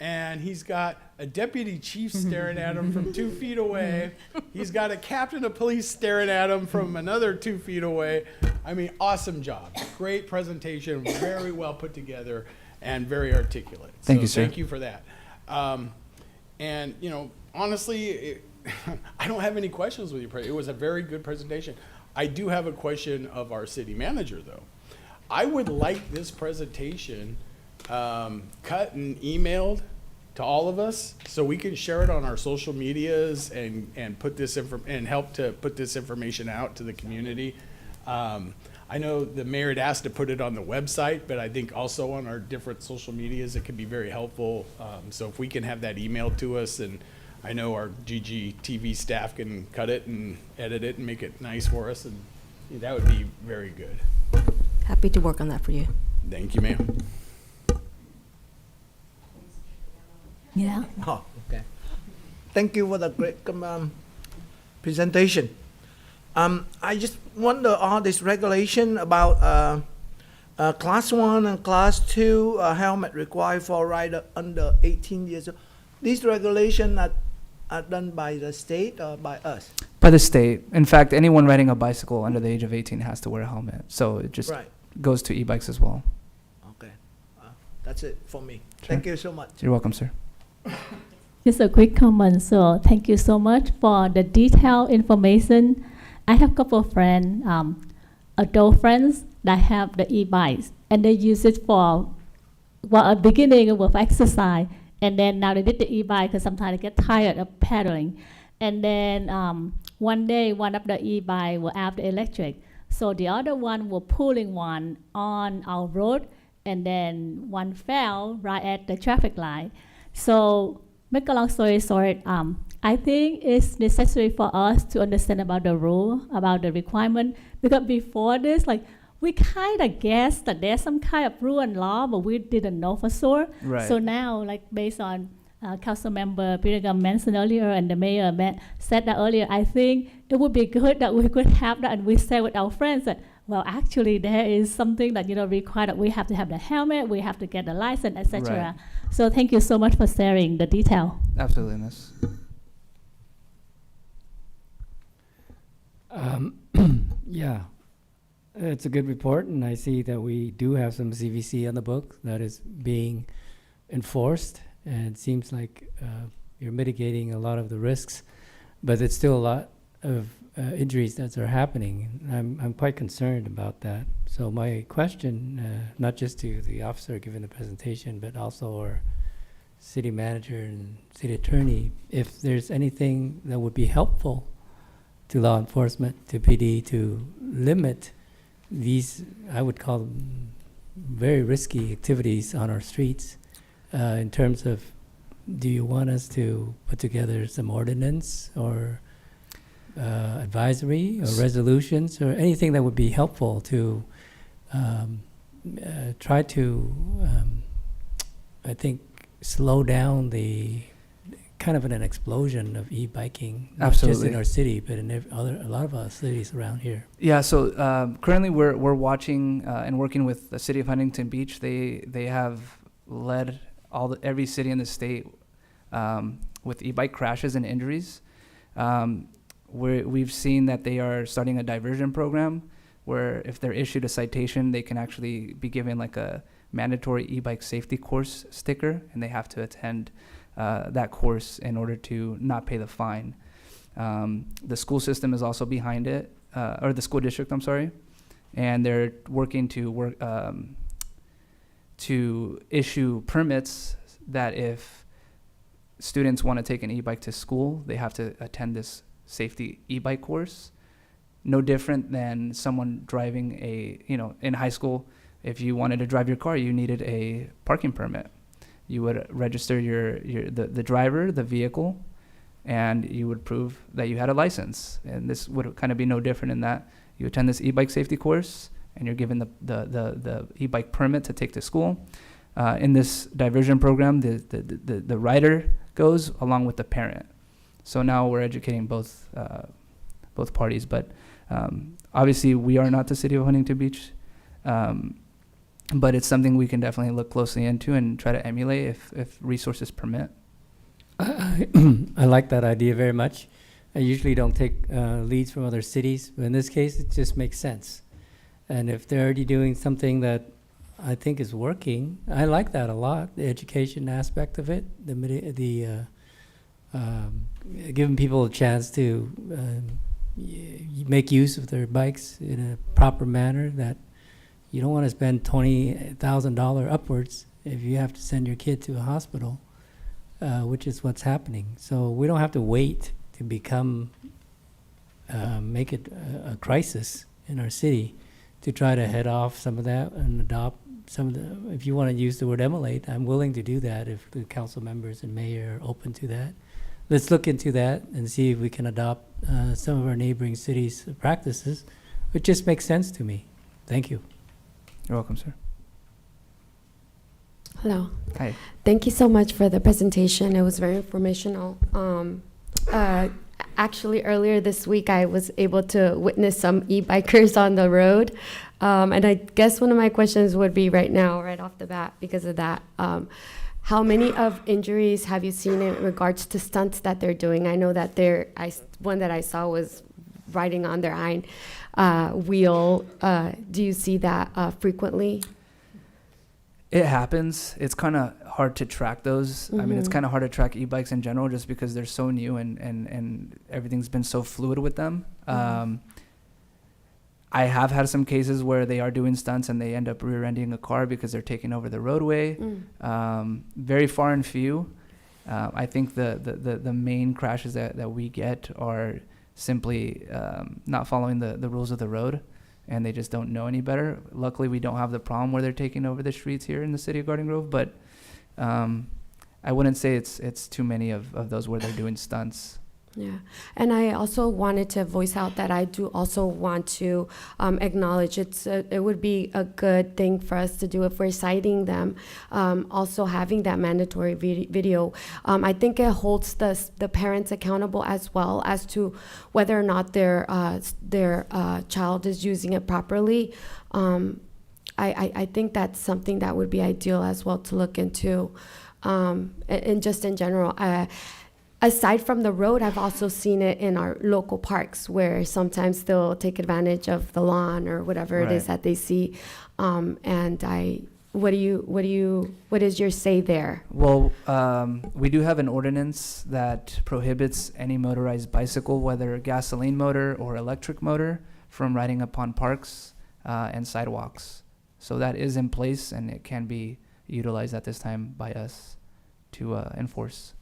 J: and he's got a deputy chief staring at him from 2 feet away. He's got a captain of police staring at him from another 2 feet away. I mean, awesome job. Great presentation, very well put together, and very articulate.
I: Thank you, sir.
J: Thank you for that. And, you know, honestly, I don't have any questions with you. It was a very good presentation. I do have a question of our city manager, though. I would like this presentation cut and emailed to all of us so we can share it on our social medias and put this and help to put this information out to the community. I know the mayor had asked to put it on the website, but I think also on our different social medias it could be very helpful. So if we can have that emailed to us, and I know our GGTV staff can cut it and edit it and make it nice for us, and that would be very good.
H: Happy to work on that for you.
J: Thank you, ma'am.
C: Yeah.
V: Oh, okay. Thank you for the great presentation. I just wonder, all this regulation about class 1 and class 2 helmet required for rider under 18 years old. These regulations are done by the state or by us?
I: By the state. In fact, anyone riding a bicycle under the age of 18 has to wear a helmet. So it just
V: Right.
I: goes to e-bikes as well.
V: Okay. That's it for me.
I: Sure.
V: Thank you so much.
I: You're welcome, sir.
C: Just a quick comment. So thank you so much for the detailed information. I have a couple of friends, adult friends that have the e-bikes, and they use it for, well, at the beginning it was exercise, and then now they did the e-bike because sometimes they get tired of pedaling. And then one day, one of the e-bike were after electric, so the other one were pulling one on our road, and then one fell right at the traffic light. So, make a long story short, I think it's necessary for us to understand about the rule, about the requirement, because before this, like, we kind of guessed that there's some kind of rule and law, but we didn't know for sure.
I: Right.
C: So now, like, based on Council Member Piragam mentioned earlier, and the mayor said that earlier, I think it would be good that we could have that, and we say with our friends that, well, actually, there is something that, required that we have to have the helmet, we have to get the license, etc.
I: Right.
C: So thank you so much for sharing the detail.
I: Absolutely, miss.
K: Yeah, it's a good report, and I see that we do have some CVC on the book that is being enforced, and it seems like you're mitigating a lot of the risks, but it's still a lot of injuries that are happening. I'm quite concerned about that. So my question, not just to the officer giving the presentation, but also our city manager and city attorney, if there's anything that would be helpful to law enforcement, to PD, to limit these, I would call them very risky activities on our streets, in terms of, do you want us to put together some ordinance or advisory or resolutions or anything that would be helpful to try to, I think, slow down the kind of an explosion of e-biking, not just
I: Absolutely.
K: in our city, but in a lot of our cities around here.
I: Yeah, so currently we're watching and working with the city of Huntington Beach. They have led every city in the state with e-bike crashes and injuries. We've seen that they are starting a diversion program where if they're issued a citation, they can actually be given like a mandatory e-bike safety course sticker, and they have to attend that course in order to not pay the fine. The school system is also behind it, or the school district, I'm sorry, and they're working to issue permits that if students want to take an e-bike to school, they have to attend this safety e-bike course. No different than someone driving in high school, if you wanted to drive your car, you needed a parking permit. You would register the driver, the vehicle, and you would prove that you had a license. And this would kind of be no different in that you attend this e-bike safety course, and you're given the e-bike permit to take to school. In this diversion program, the rider goes along with the parent. So now we're educating both parties. But obviously, we are not the city of Huntington Beach. but it's something we can definitely look closely into and try to emulate if resources permit.
K: I like that idea very much. I usually don't take leads from other cities, but in this case, it just makes sense. And if they're already doing something that I think is working, I like that a lot. The education aspect of it, giving people a chance to make use of their bikes in a proper manner. That you don't want to spend $20,000 upwards if you have to send your kid to a hospital, which is what's happening. So we don't have to wait to make it a crisis in our city to try to head off some of that and adopt some of the, if you want to use the word emulate, I'm willing to do that if the council members and mayor are open to that. Let's look into that and see if we can adopt some of our neighboring cities' practices. It just makes sense to me. Thank you.
I: You're welcome, sir.
T: Hello.
I: Hi.
T: Thank you so much for the presentation. It was very informational. Actually, earlier this week, I was able to witness some e-bikers on the road. And I guess one of my questions would be right now, right off the bat, because of that. How many of injuries have you seen in regards to stunts that they're doing? I know that one that I saw was riding on their hind wheel. Do you see that frequently?
I: It happens. It's kind of hard to track those. I mean, it's kind of hard to track e-bikes in general just because they're so new and everything's been so fluid with them. I have had some cases where they are doing stunts and they end up rear-ending a car because they're taking over the roadway. Very far and few. I think the main crashes that we get are simply not following the rules of the road, and they just don't know any better. Luckily, we don't have the problem where they're taking over the streets here in the city of Garden Grove, but I wouldn't say it's too many of those where they're doing stunts.
T: Yeah, and I also wanted to voice out that I do also want to acknowledge it would be a good thing for us to do if we're citing them. Also having that mandatory video, I think it holds the parents accountable as well as to whether or not their child is using it properly. I think that's something that would be ideal as well to look into, and just in general. Aside from the road, I've also seen it in our local parks where sometimes they'll take advantage of the lawn or whatever it is that they see. What is your say there?
I: Well, we do have an ordinance that prohibits any motorized bicycle, whether gasoline motor or electric motor, from riding upon parks and sidewalks. So that is in place and it can be utilized at this time by us to enforce.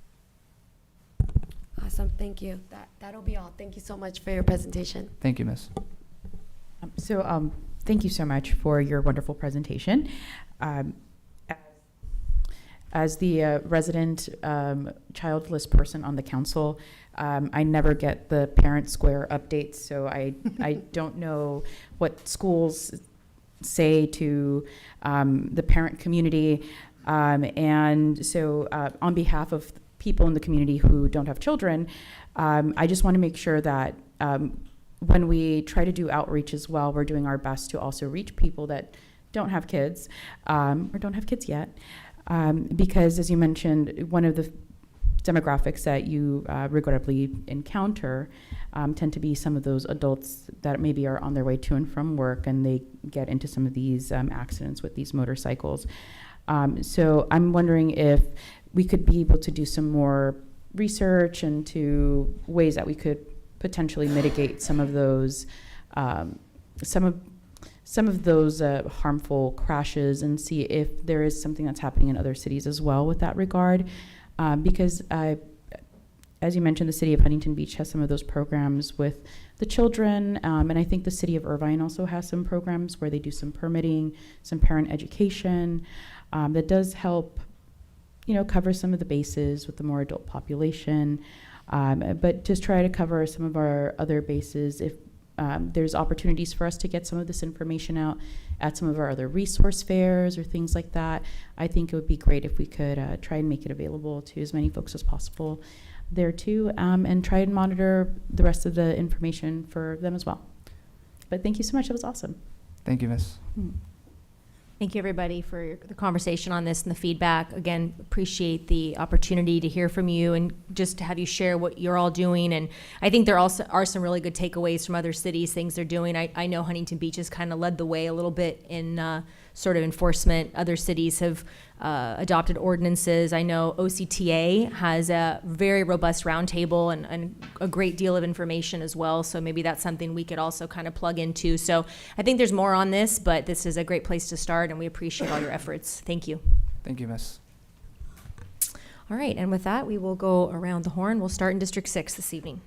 T: Awesome, thank you. That'll be all. Thank you so much for your presentation.
I: Thank you, Miss.
W: Thank you so much for your wonderful presentation. As the resident childless person on the council, I never get the Parent Square updates, so I don't know what schools say to the parent community. And so on behalf of people in the community who don't have children, I just want to make sure that when we try to do outreach as well, we're doing our best to also reach people that don't have kids or don't have kids yet. Because as you mentioned, one of the demographics that you regrettably encounter tend to be some of those adults that maybe are on their way to and from work and they get into some of these accidents with these motorcycles. So I'm wondering if we could be able to do some more research into ways that we could potentially mitigate some of those harmful crashes and see if there is something that's happening in other cities as well with that regard. Because as you mentioned, the city of Huntington Beach has some of those programs with the children, and I think the city of Irvine also has some programs where they do some permitting, some parent education that does help cover some of the bases with the more adult population, but just try to cover some of our other bases if there's opportunities for us to get some of this information out at some of our other resource fairs or things like that. I think it would be great if we could try and make it available to as many folks as possible there too, and try and monitor the rest of the information for them as well. But thank you so much. That was awesome.
I: Thank you, Miss.
A: Thank you, everybody, for the conversation on this and the feedback. Again, appreciate the opportunity to hear from you and just to have you share what you're all doing. And I think there also are some really good takeaways from other cities, things they're doing. I know Huntington Beach has kind of led the way a little bit in sort of enforcement. Other cities have adopted ordinances. I know OCTA has a very robust roundtable and a great deal of information as well. So maybe that's something we could also kind of plug into. So I think there's more on this, but this is a great place to start, and we appreciate all your efforts. Thank you.
I: Thank you, Miss.
A: All right, and with that, we will go around the horn. We'll start in District 6 this evening.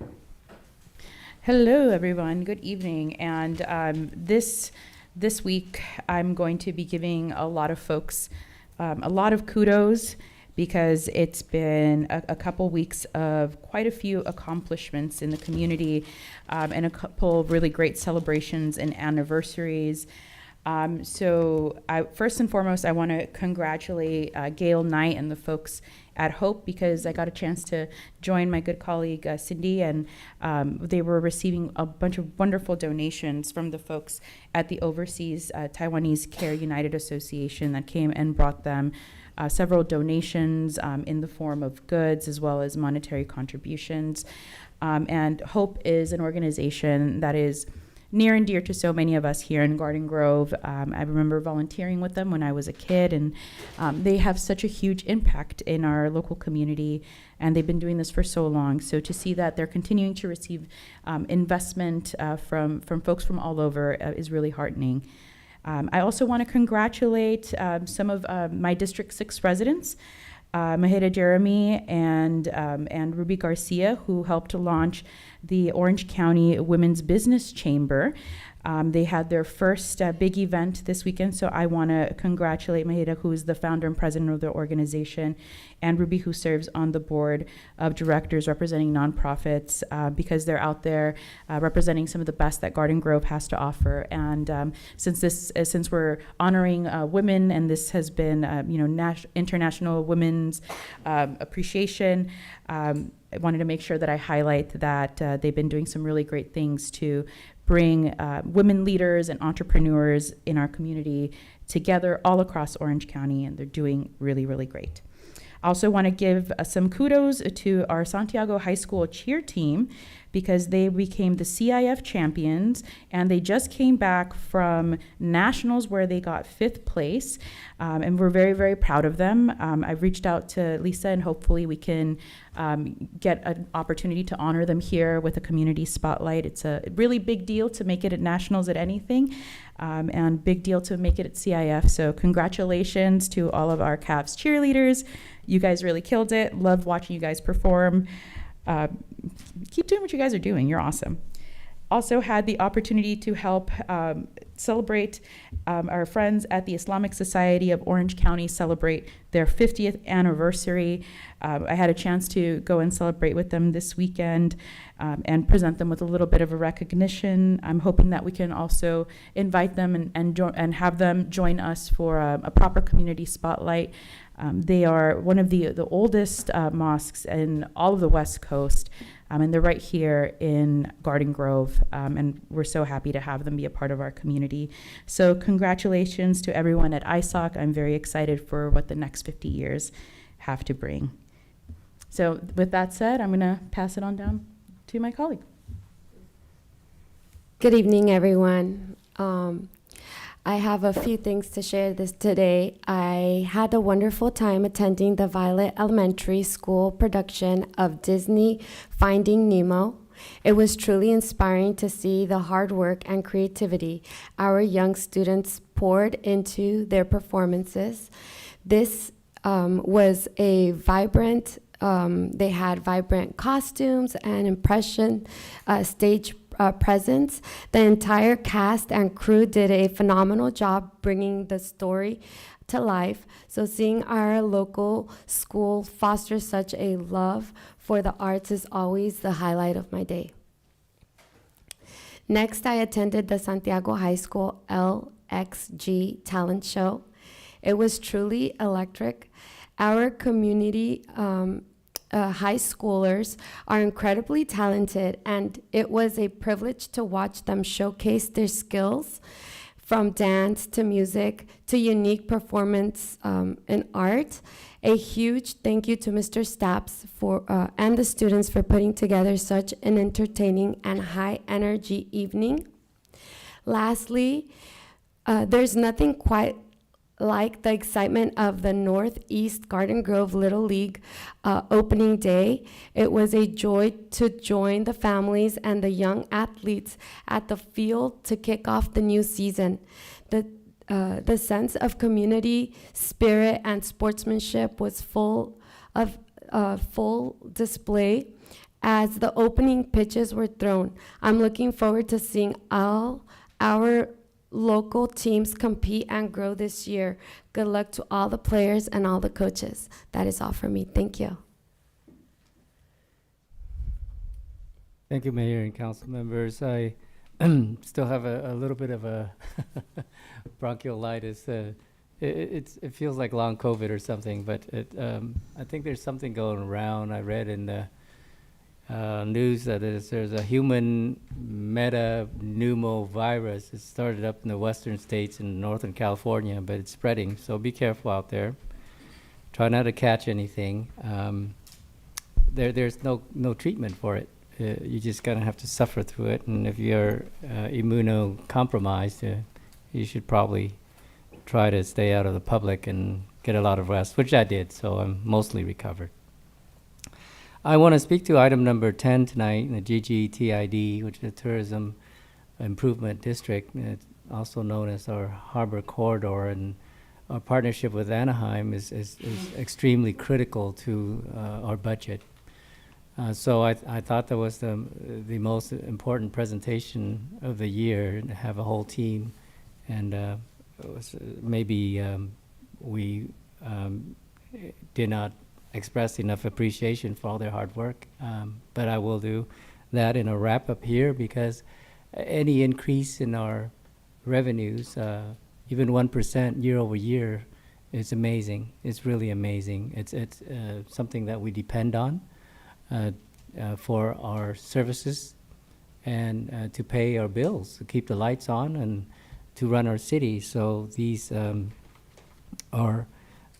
W: Hello, everyone. Good evening. And this week, I'm going to be giving a lot of folks a lot of kudos because it's been a couple weeks of quite a few accomplishments in the community and a couple of really great celebrations and anniversaries. So first and foremost, I want to congratulate Gail Knight and the folks at Hope because I got a chance to join my good colleague Cindy, and they were receiving a bunch of wonderful donations from the folks at the Overseas Taiwanese Care United Association that came and brought them several donations in the form of goods as well as monetary contributions. And Hope is an organization that is near and dear to so many of us here in Garden Grove. I remember volunteering with them when I was a kid, and they have such a huge impact in our local community, and they've been doing this for so long. So to see that they're continuing to receive investment from folks from all over is really heartening. I also want to congratulate some of my District 6 residents, Maheda Jeremy and Ruby Garcia, who helped to launch the Orange County Women's Business Chamber. They had their first big event this weekend, so I want to congratulate Maheda, who is the founder and president of the organization, and Ruby, who serves on the board of directors representing nonprofits, because they're out there representing some of the best that Garden Grove has to offer. And since we're honoring women, and this has been International Women's Appreciation, I wanted to make sure that I highlight that they've been doing some really great things to bring women leaders and entrepreneurs in our community together all across Orange County, and they're doing really, really great. I also want to give some kudos to our Santiago High School cheer team because they became the CIF champions, and they just came back from nationals where they got 5th place, and we're very, very proud of them. I've reached out to Lisa, and hopefully we can get an opportunity to honor them here with a community spotlight. It's a really big deal to make it at nationals at anything, and big deal to make it at CIF. So congratulations to all of our Cavs cheerleaders. You guys really killed it. Loved watching you guys perform. Keep doing what you guys are doing. You're awesome. Also had the opportunity to help celebrate our friends at the Islamic Society of Orange County celebrate their 50th anniversary. I had a chance to go and celebrate with them this weekend and present them with a little bit of a recognition. I'm hoping that we can also invite them and have them join us for a proper community spotlight. They are one of the oldest mosques in all of the West Coast, and they're right here in Garden Grove, and we're so happy to have them be a part of our community. So congratulations to everyone at ISOC. I'm very excited for what the next 50 years have to bring. So with that said, I'm going to pass it on down to my colleague.
T: Good evening, everyone. I have a few things to share today. I had a wonderful time attending the Violet Elementary School production of Disney Finding Nemo. It was truly inspiring to see the hard work and creativity our young students poured into their performances. This was a vibrant, they had vibrant costumes and impression stage presence. The entire cast and crew did a phenomenal job bringing the story to life. So seeing our local school foster such a love for the arts is always the highlight of my day. Next, I attended the Santiago High School LXG talent show. It was truly electric. Our community high schoolers are incredibly talented, and it was a privilege to watch them showcase their skills. from dance to music to unique performance in art. A huge thank you to Mr. Stapps and the students for putting together such an entertaining and high energy evening. Lastly, there's nothing quite like the excitement of the Northeast Garden Grove Little League opening day. It was a joy to join the families and the young athletes at the field to kick off the new season. The sense of community spirit and sportsmanship was full display as the opening pitches were thrown. I'm looking forward to seeing all our local teams compete and grow this year. Good luck to all the players and all the coaches. That is all for me. Thank you.
K: Thank you, Mayor and council members. I still have a little bit of a bronchiolitis. It feels like long COVID or something, but I think there's something going around. I read in the news that there's a human metapneumovirus. It started up in the western states in Northern California, but it's spreading, so be careful out there. Try not to catch anything. There's no treatment for it. You just gonna have to suffer through it, and if you're immunocompromised, you should probably try to stay out of the public and get a lot of rest, which I did, so I'm mostly recovered. I want to speak to item number 10 tonight, the GGTID, which is the Tourism Improvement District, also known as our Harbor Corridor, and our partnership with Anaheim is extremely critical to our budget. So I thought that was the most important presentation of the year, to have a whole team, and maybe we did not express enough appreciation for all their hard work, but I will do that in a wrap up here, because any increase in our revenues, even 1% year over year, is amazing. It's really amazing. It's something that we depend on for our services and to pay our bills, to keep the lights on and to run our city. So these are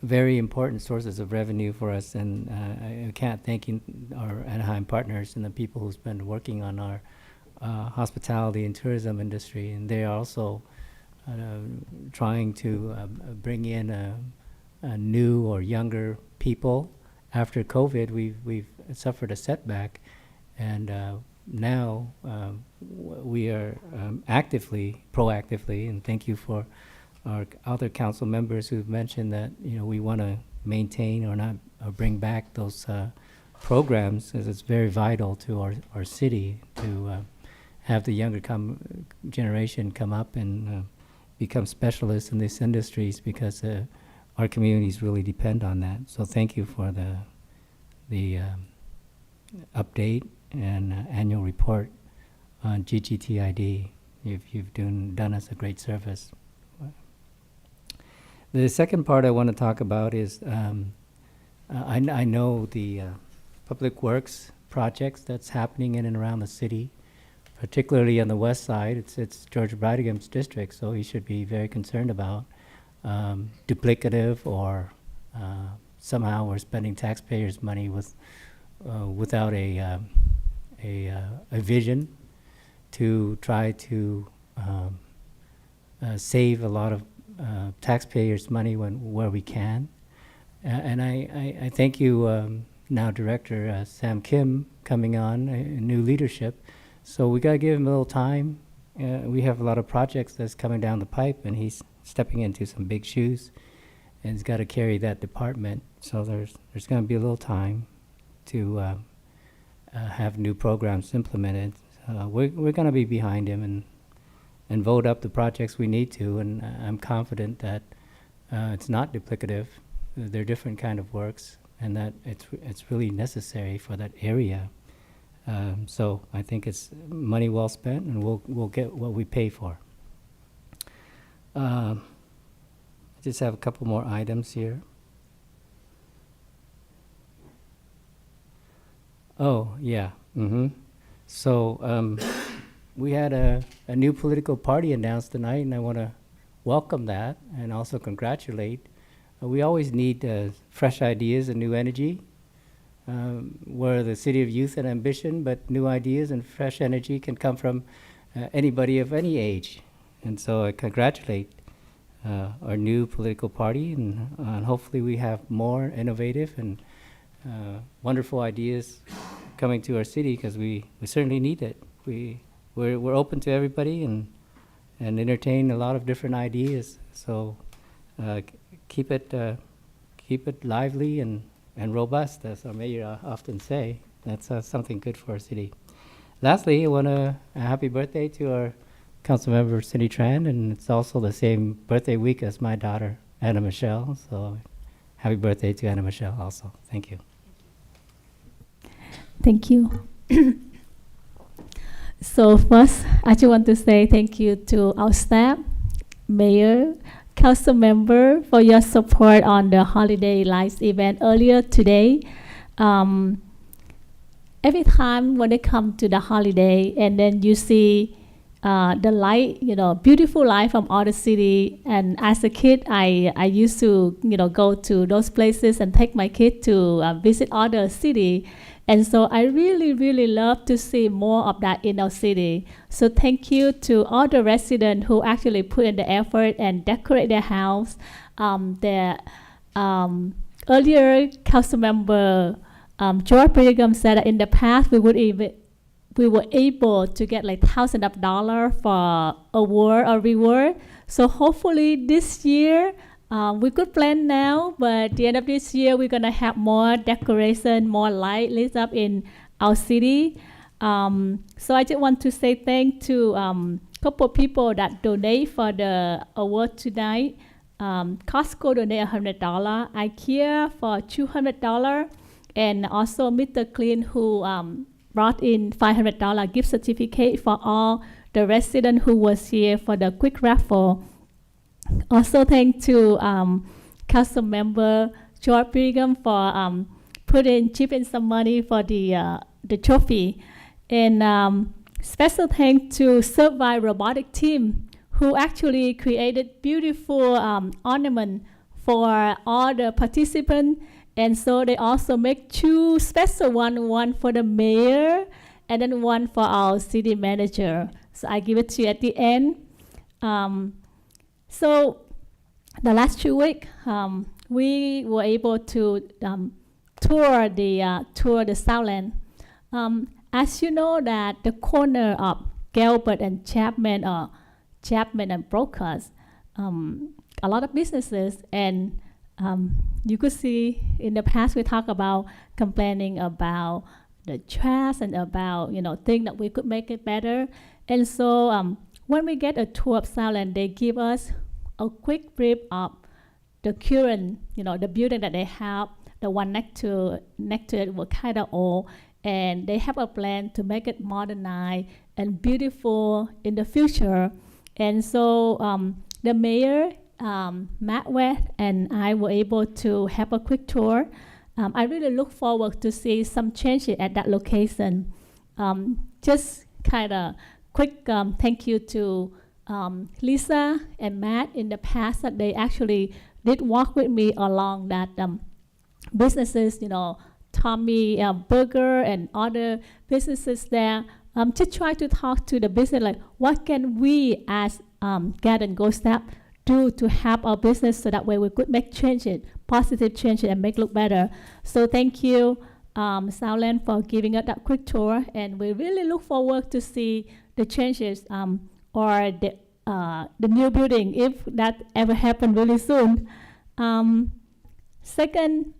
K: very important sources of revenue for us, and I can't thank our Anaheim partners and the people who's been working on our hospitality and tourism industry, and they are also trying to bring in a new or younger people. After COVID, we've suffered a setback, and now we are proactively, and thank you for our other council members who've mentioned that, we want to maintain or bring back those programs, as it's very vital to our city to have the younger generation come up and become specialists in these industries, because our communities really depend on that. So thank you for the update and annual report on GGTID. You've done us a great service. The second part I want to talk about is I know the public works projects that's happening in and around the city, particularly on the west side. It's George Brightingham's district, so he should be very concerned about duplicative or somehow we're spending taxpayers' money without a vision to try to save a lot of taxpayers' money where we can. And I thank you now, Director Sam Kim, coming on, new leadership. So we got to give him a little time. We have a lot of projects that's coming down the pipe, and he's stepping into some big shoes, and he's got to carry that department. So there's going to be a little time to have new programs implemented. We're going to be behind him and vote up the projects we need to, and I'm confident that it's not duplicative. They're different kind of works, and that it's really necessary for that area. So I think it's money well spent, and we'll get what we pay for. I just have a couple more items here. Oh, yeah. So we had a new political party announced tonight, and I want to welcome that and also congratulate. We always need fresh ideas and new energy. We're the city of youth and ambition, but new ideas and fresh energy can come from anybody of any age. And so I congratulate our new political party, and hopefully we have more innovative and wonderful ideas coming to our city, because we certainly need it. We're open to everybody and entertain a lot of different ideas. So keep it lively and robust, as our mayor often say. That's something good for our city. Lastly, I want to happy birthday to our Councilmember Cindy Tran, and it's also the same birthday week as my daughter, Anna Michelle. So happy birthday to Anna Michelle also. Thank you.
C: Thank you. So first, I just want to say thank you to our staff, mayor, council member, for your support on the Holiday Lights event earlier today. Every time when they come to the holiday and then you see the light, beautiful light from all the city. And as a kid, I used to, go to those places and take my kid to visit other city. And so I really, really love to see more of that in our city. So thank you to all the residents who actually put in the effort and decorate their house. Earlier, council member George Brigham said that in the past we were able to get like thousands of dollars for award or reward. So hopefully this year, we could plan now, but at the end of this year, we're gonna have more decoration, more light lit up in our city. So I just want to say thank to a couple of people that donate for the award tonight. Costco donate $100, IKEA for $200, and also Mr. Clean who brought in $500 gift certificate for all the residents who was here for the quick raffle. Also thank to council member George Brigham for chipping some money for the trophy. And special thanks to Survey Robotic team who actually created beautiful ornament for all the participants. And so they also make two special one for the mayor and then one for our city manager. So I give it to you at the end. So the last 2 weeks, we were able to tour the Southland. As you know that the corner of Gilbert and Chapman and Brokers, a lot of businesses, and you could see in the past we talked about complaining about the trash and about things that we could make it better. And so when we get a tour of Southland, they give us a quick brief of the current, the building that they have. The one next to it was kind of old, and they have a plan to make it modernized and beautiful in the future. And so the mayor, Matt West, and I were able to have a quick tour. I really look forward to see some changes at that location. Just kind of quick thank you to Lisa and Matt in the past that they actually did walk with me along that businesses, Tommy Burger and other businesses there, to try to talk to the business, like what can we as Garden Grove staff do to help our business so that way we could make changes, positive changes, and make look better. So thank you, Southland, for giving us that quick tour, and we really look forward to see the changes or the new building if that ever happen really soon. Second,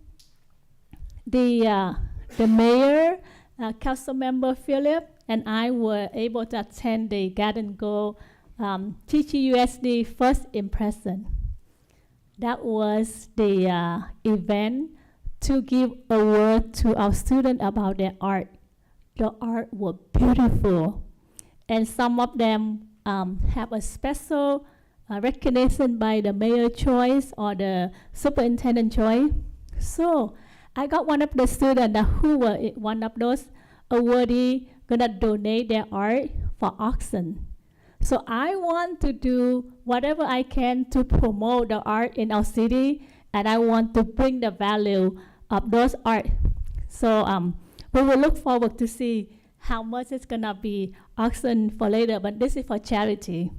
C: the mayor, council member Philip, and I were able to attend the Garden Grove TTUSD First Impression. That was the event to give a word to our students about their art. The art was beautiful, and some of them have a special recognition by the mayor choice or the superintendent choice. So I got one of the students who were one of those awardees gonna donate their art for auction. So I want to do whatever I can to promote the art in our city, and I want to bring the value of those art. So we will look forward to see how much it's gonna be auctioned for later, but this is for charity.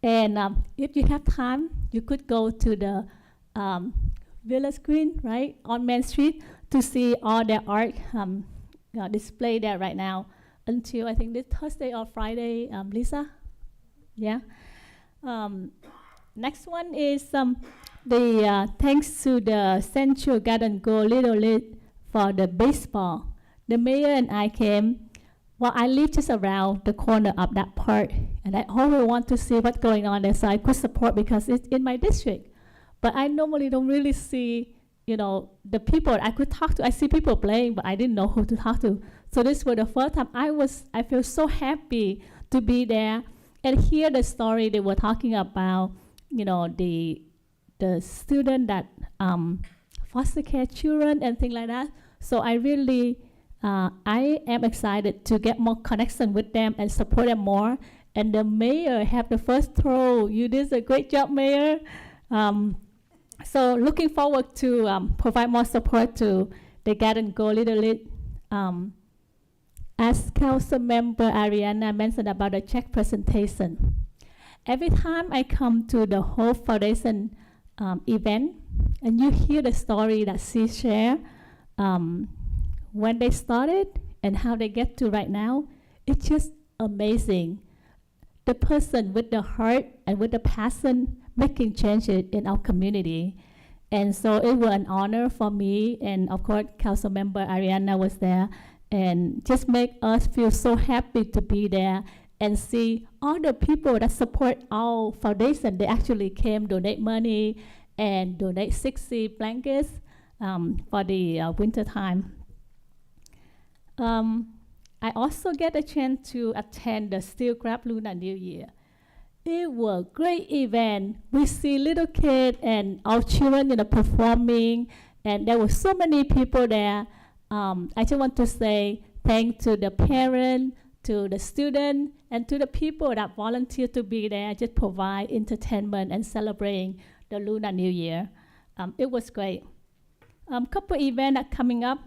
C: And if you have time, you could go to the Village Green, right, on Main Street, to see all their art displayed there right now until I think this Thursday or Friday, Lisa? Yeah. Next one is the thanks to the Central Garden Go Little League for the baseball. The mayor and I came. Well, I live just around the corner of that park, and I always want to see what's going on there, so I could support because it's in my district. But I normally don't really see, you know, the people I could talk to. I see people playing, but I didn't know who to talk to. So this was the first time I feel so happy to be there and hear the story they were talking about, you know, the student that foster care children and things like that. So I really, I am excited to get more connection with them and support them more. And the mayor have the first throw. You did a great job, mayor. So looking forward to provide more support to the Garden Go Little League. As Council Member Ariana mentioned about the check presentation, every time I come to the Hope Foundation event, and you hear the story that she shared, when they started and how they get to right now, it's just amazing. The person with the heart and with the passion making changes in our community. And so it was an honor for me, and of course, Council Member Ariana was there, and just make us feel so happy to be there and see all the people that support our foundation. They actually came, donate money, and donate 60 blankets for the winter time. I also get a chance to attend the Steel Crab Lunar New Year. It was a great event. We see little kids and our children, you know, performing, and there were so many people there. I just want to say thanks to the parents, to the students, and to the people that volunteer to be there, just provide entertainment and celebrating the Lunar New Year. It was great. Couple events are coming up.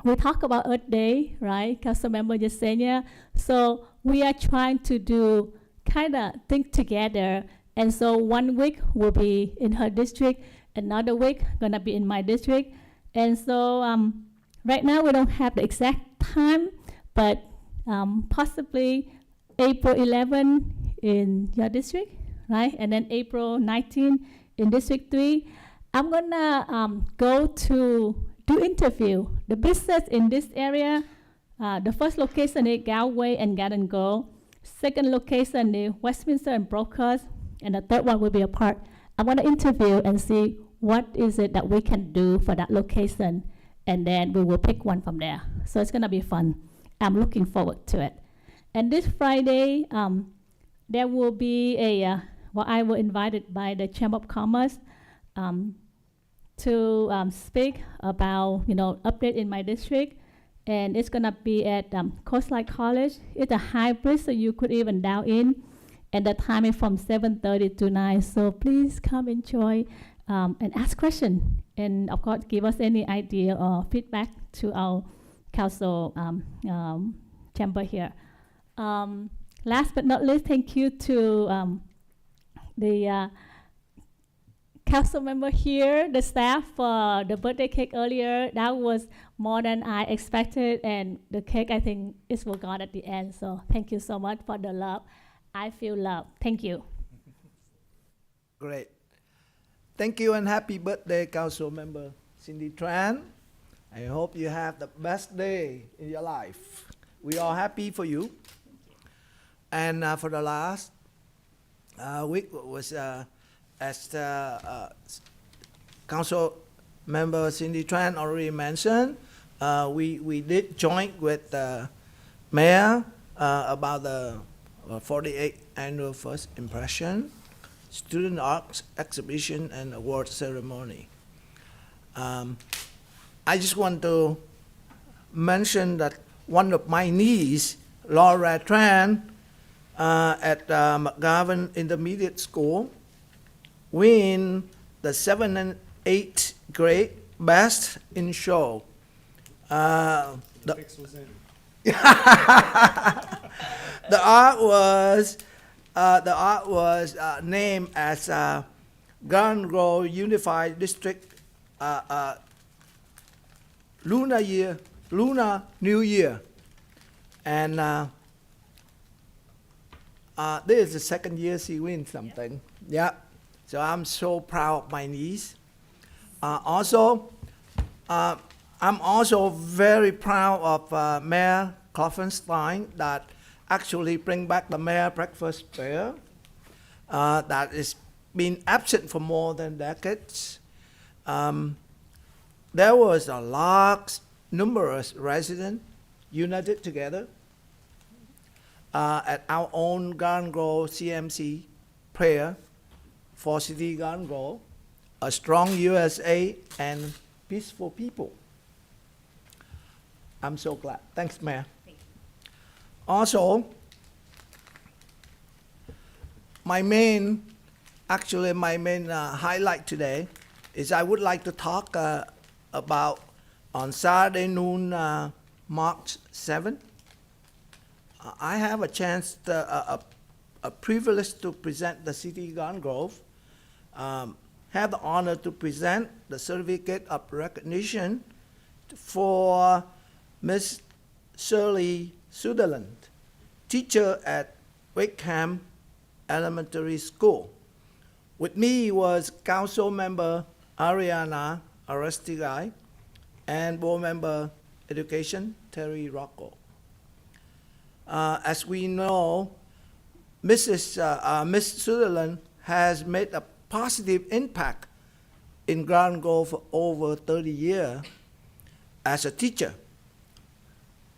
C: We talk about Earth Day, right? Councilmember Yesenia. So we are trying to do kind of think together. And so 1 week will be in her district, another week gonna be in my district. And so right now we don't have the exact time, but possibly April 11 in your district, right? And then April 19 in District 3. I'm gonna go to do interview the business in this area. The first location is Galway and Garden Go. Second location is Westminster and Brokers. And the third one will be a park. I want to interview and see what is it that we can do for that location. And then we will pick one from there. So it's going to be fun. I'm looking forward to it. And this Friday, there will be a, I was invited by the Chamber of Commerce to speak about, you know, update in my district. And it's gonna be at Coastline College. It's a hybrid, so you could even dial in. And the time is from 7:30 to 9. So please come enjoy and ask questions. And of course, give us any idea or feedback to our council chamber here. Last but not least, thank you to the council member here, the staff for the birthday cake earlier. That was more than I expected, and the cake, I think, is forgot at the end. So thank you so much for the love. I feel love. Thank you.
V: Great. Thank you and happy birthday, Council Member Cindy Tran. I hope you have the best day in your life. We are happy for you. And for the last week was as Council Member Cindy Tran already mentioned, we did join with the Mayor about the 48th Annual First Impression Student Art Exhibition and Award Ceremony. I just want to mention that one of my niece Laura Tran at McGovern Intermediate School win the 7th and 8th grade Best in Show. The art was named as Garden Grove Unified District Lunar New Year, and this is the second year she wins something. Yeah, so I'm so proud of my niece. Also, I'm also very proud of Mayor Klopfenstein that actually bring back the Mayor Breakfast Fair that has been absent for more than decades. There was a large, numerous residents united together at our own Garden Grove CMC prayer for City Garden Grove, a strong USA and peaceful people. I'm so glad. Thanks, Mayor. Also, my main highlight today is I would like to talk about on Saturday noon, March 7th. I have a chance, a privilege to present the City Garden Grove. Have the honor to present the certificate of recognition for Miss Shirley Sutherland, teacher at Wakeham Elementary School. With me was Council Member Ariana Aristigai and Board Member Education Terry Rocco. As we know, Miss Sutherland has made a positive impact in Garden Grove for over 30 years as a teacher.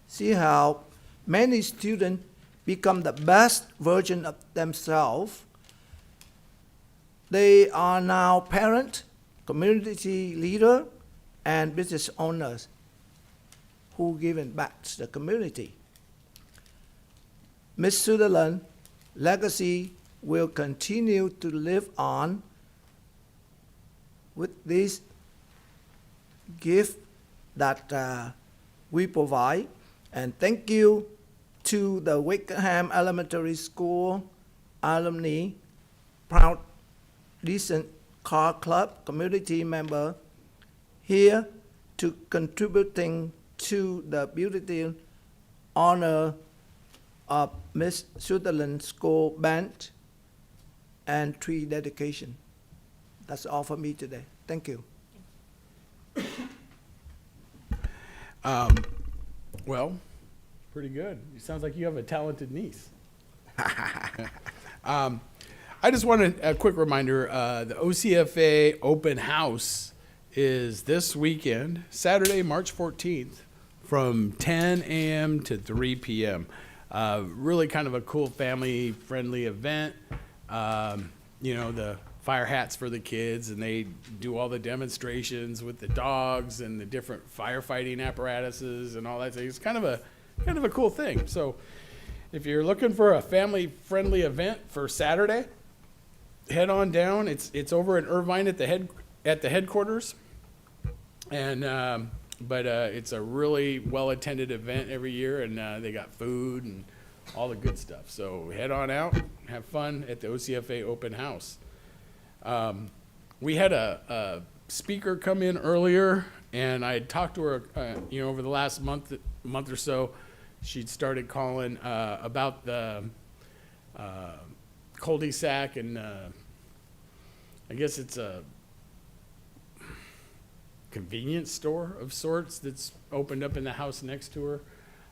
V: See how many students become the best version of themselves. They are now parents, community leader, and business owners who given back to the community. Ms. Sutherland's legacy will continue to live on with this gift that we provide. And thank you to the Wakeham Elementary School alumni, proud decent car club community member here to contributing to the beautiful honor of Miss Sutherland School Band and tree dedication. That's all for me today. Thank you.
J: Well, pretty good. It sounds like you have a talented niece. I just wanted a quick reminder, the OCFA open house is this weekend, Saturday, March 14th, from 10 a.m. to 3 p.m. Really kind of a cool family-friendly event. You know, the fire hats for the kids, and they do all the demonstrations with the dogs and the different firefighting apparatuses and all that. It's kind of a cool thing. So if you're looking for a family-friendly event for Saturday, head on down. It's over in Irvine at the headquarters, and but it's a really well-attended event every year, and they got food and all the good stuff. So head on out, have fun at the OCFA open house. We had a speaker come in earlier, and I had talked to her, over the last month or so. She'd started calling about the cul-de-sac, and I guess it's a convenience store of sorts that's opened up in the house next to her.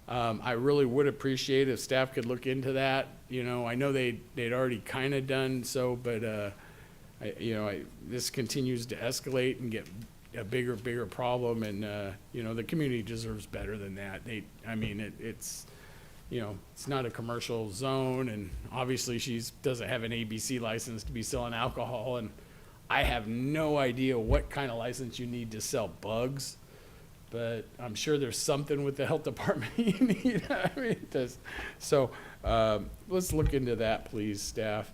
J: I really would appreciate if staff could look into that. I know they'd already kind of done so, but this continues to escalate and get a bigger problem, and the community deserves better than that. It's not a commercial zone, and obviously she doesn't have an ABC license to be selling alcohol, and I have no idea what kind of license you need to sell bugs. but I'm sure there's something with the health department you need. I mean, it does. So let's look into that, please, staff.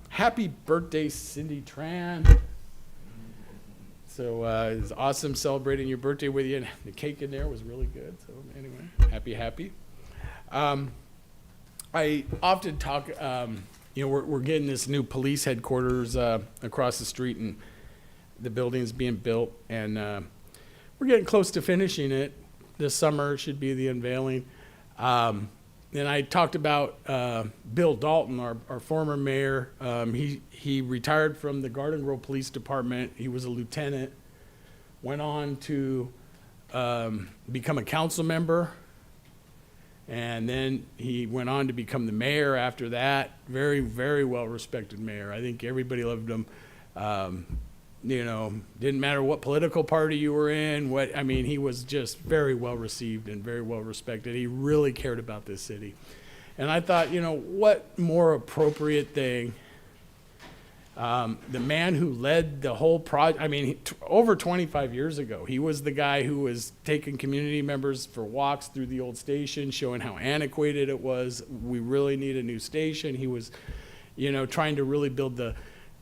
J: Happy birthday, Cindy Tran. So it's awesome celebrating your birthday with you, and the cake in there was really good. So anyway, happy. I often talk, you know, we're getting this new police headquarters across the street, and the building's being built, and we're getting close to finishing it. This summer should be the unveiling. And I talked about Bill Dalton, our former mayor. He retired from the Garden Grove Police Department. He was a lieutenant, went on to become a council member, and then he went on to become the mayor after that. Very, very well-respected mayor. I think everybody loved him. You know, didn't matter what political party you were in, I mean, he was just very well received and very well respected. He really cared about this city. And I thought, you know, what more appropriate thing, the man who led the whole project, I mean, over 25 years ago, he was the guy who was taking community members for walks through the old station, showing how antiquated it was. We really need a new station. He was, you know, trying to really build the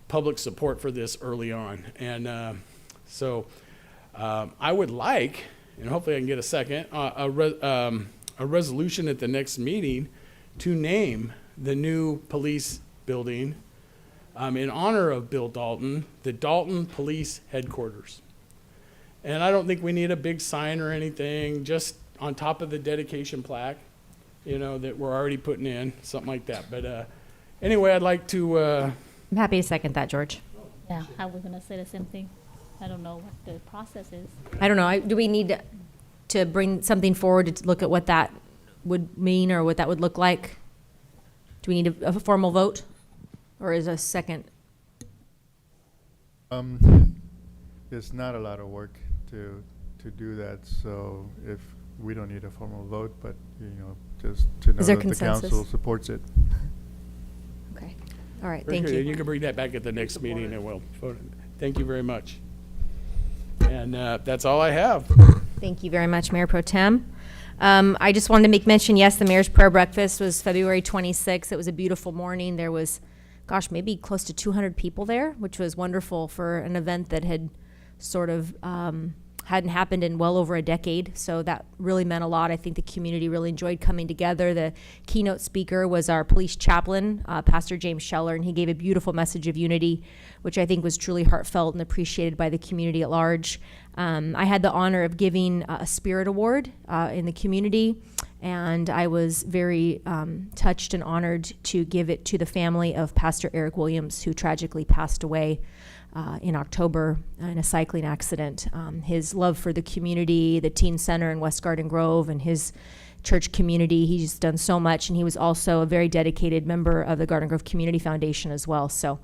J: public support for this early on. And so I would like, and hopefully I can get a second, a resolution at the next meeting to name the new police building in honor of Bill Dalton, the Dalton Police Headquarters. And I don't think we need a big sign or anything, just on top of the dedication plaque, you know, that we're already putting in, something like that. But anyway, I'd like to
A: I'm happy to second that, George.
C: Yeah, I was gonna say the same thing. I don't know what the process is.
A: I don't know. Do we need to bring something forward to look at what that would mean or what that would look like? Do we need a formal vote, or is a second?
G: It's not a lot of work to do that, so if we don't need a formal vote, but you know, just to know
A: Is there
G: that the
A: consensus?
G: council supports it.
A: Okay. All right.
J: Very
A: Thank
J: good.
A: you.
J: And you can bring that back at the next meeting and we'll vote. Thank you very much. And that's all I have.
A: Thank you very much, Mayor Pro Tem. I just wanted to make mention, yes, the mayor's prayer breakfast was February 26th. It was a beautiful morning. There was, gosh, maybe close to 200 people there, which was wonderful for an event that had sort of hadn't happened in well over a decade. So that really meant a lot. I think the community really enjoyed coming together. The keynote speaker was our police chaplain, Pastor James Scheller, and he gave a beautiful message of unity, which I think was truly heartfelt and appreciated by the community at large. I had the honor of giving a Spirit Award in the community, and I was very touched and honored to give it to the family of Pastor Eric Williams, who tragically passed away in October in a cycling accident. His love for the community, the teen center in West Garden Grove, and his church community, he's done so much, and he was also a very dedicated member of the Garden Grove Community Foundation as well. So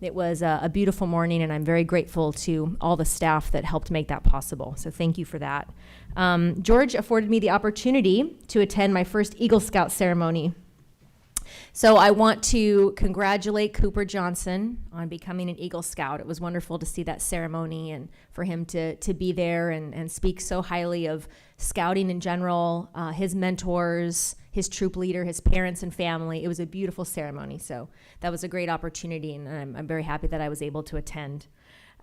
A: it was a beautiful morning, and I'm very grateful to all the staff that helped make that possible. So thank you for that. George afforded me the opportunity to attend my first Eagle Scout ceremony. So I want to congratulate Cooper Johnson on becoming an Eagle Scout. It was wonderful to see that ceremony and for him to be there and speak so highly of scouting in general, his mentors, his troop leader, his parents and family. It was a beautiful ceremony. So that was a great opportunity, and I'm very happy that I was able to attend.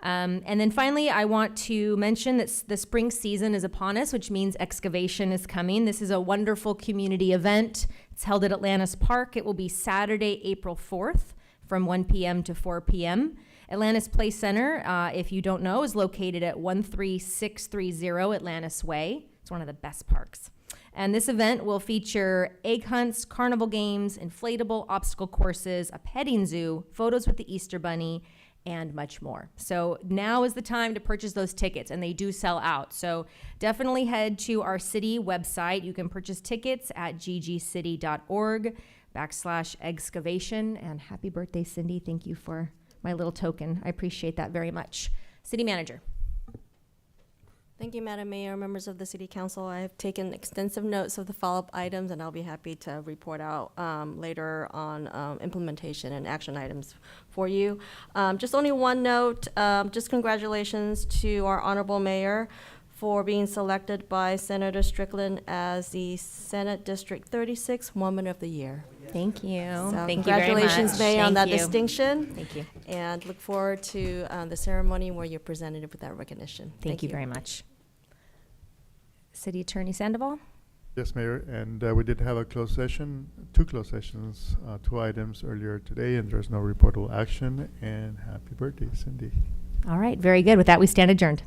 A: And then finally, I want to mention that the spring season is upon us, which means excavation is coming. This is a wonderful community event. It's held at Atlantis Park. It will be Saturday, April 4th from 1 p.m. to 4 p.m. Atlantis Play Center, if you don't know, is located at 13630 Atlantis Way. It's one of the best parks. And this event will feature egg hunts, carnival games, inflatable obstacle courses, a petting zoo, photos with the Easter Bunny, and much more. So now is the time to purchase those tickets, and they do sell out. So definitely head to our city website. You can purchase tickets at ggcity.org/excavation. And happy birthday, Cindy. Thank you for my little token. I appreciate that very much. City Manager.
H: Thank you, Madam Mayor, members of the City Council. I have taken extensive notes of the follow-up items, and I'll be happy to report out later on implementation and action items for you. Just only one note, just congratulations to our Honorable Mayor for being selected by Senator Strickland as the Senate District 36 Woman of the Year.
A: Thank you.
H: So
A: Thank you very
H: congratulations,
A: much.
H: Mayor, on that
A: Thank you.
H: distinction.
A: Thank you.
H: And look forward to the ceremony where you're presented with that recognition.
A: Thank you very much. City Attorney Sandoval?
G: Yes, Mayor, and we did have a closed session, two closed sessions, 2 items earlier today, and there's no reportable action. And happy birthday, Cindy.
A: All right, very good. With that, we stand adjourned.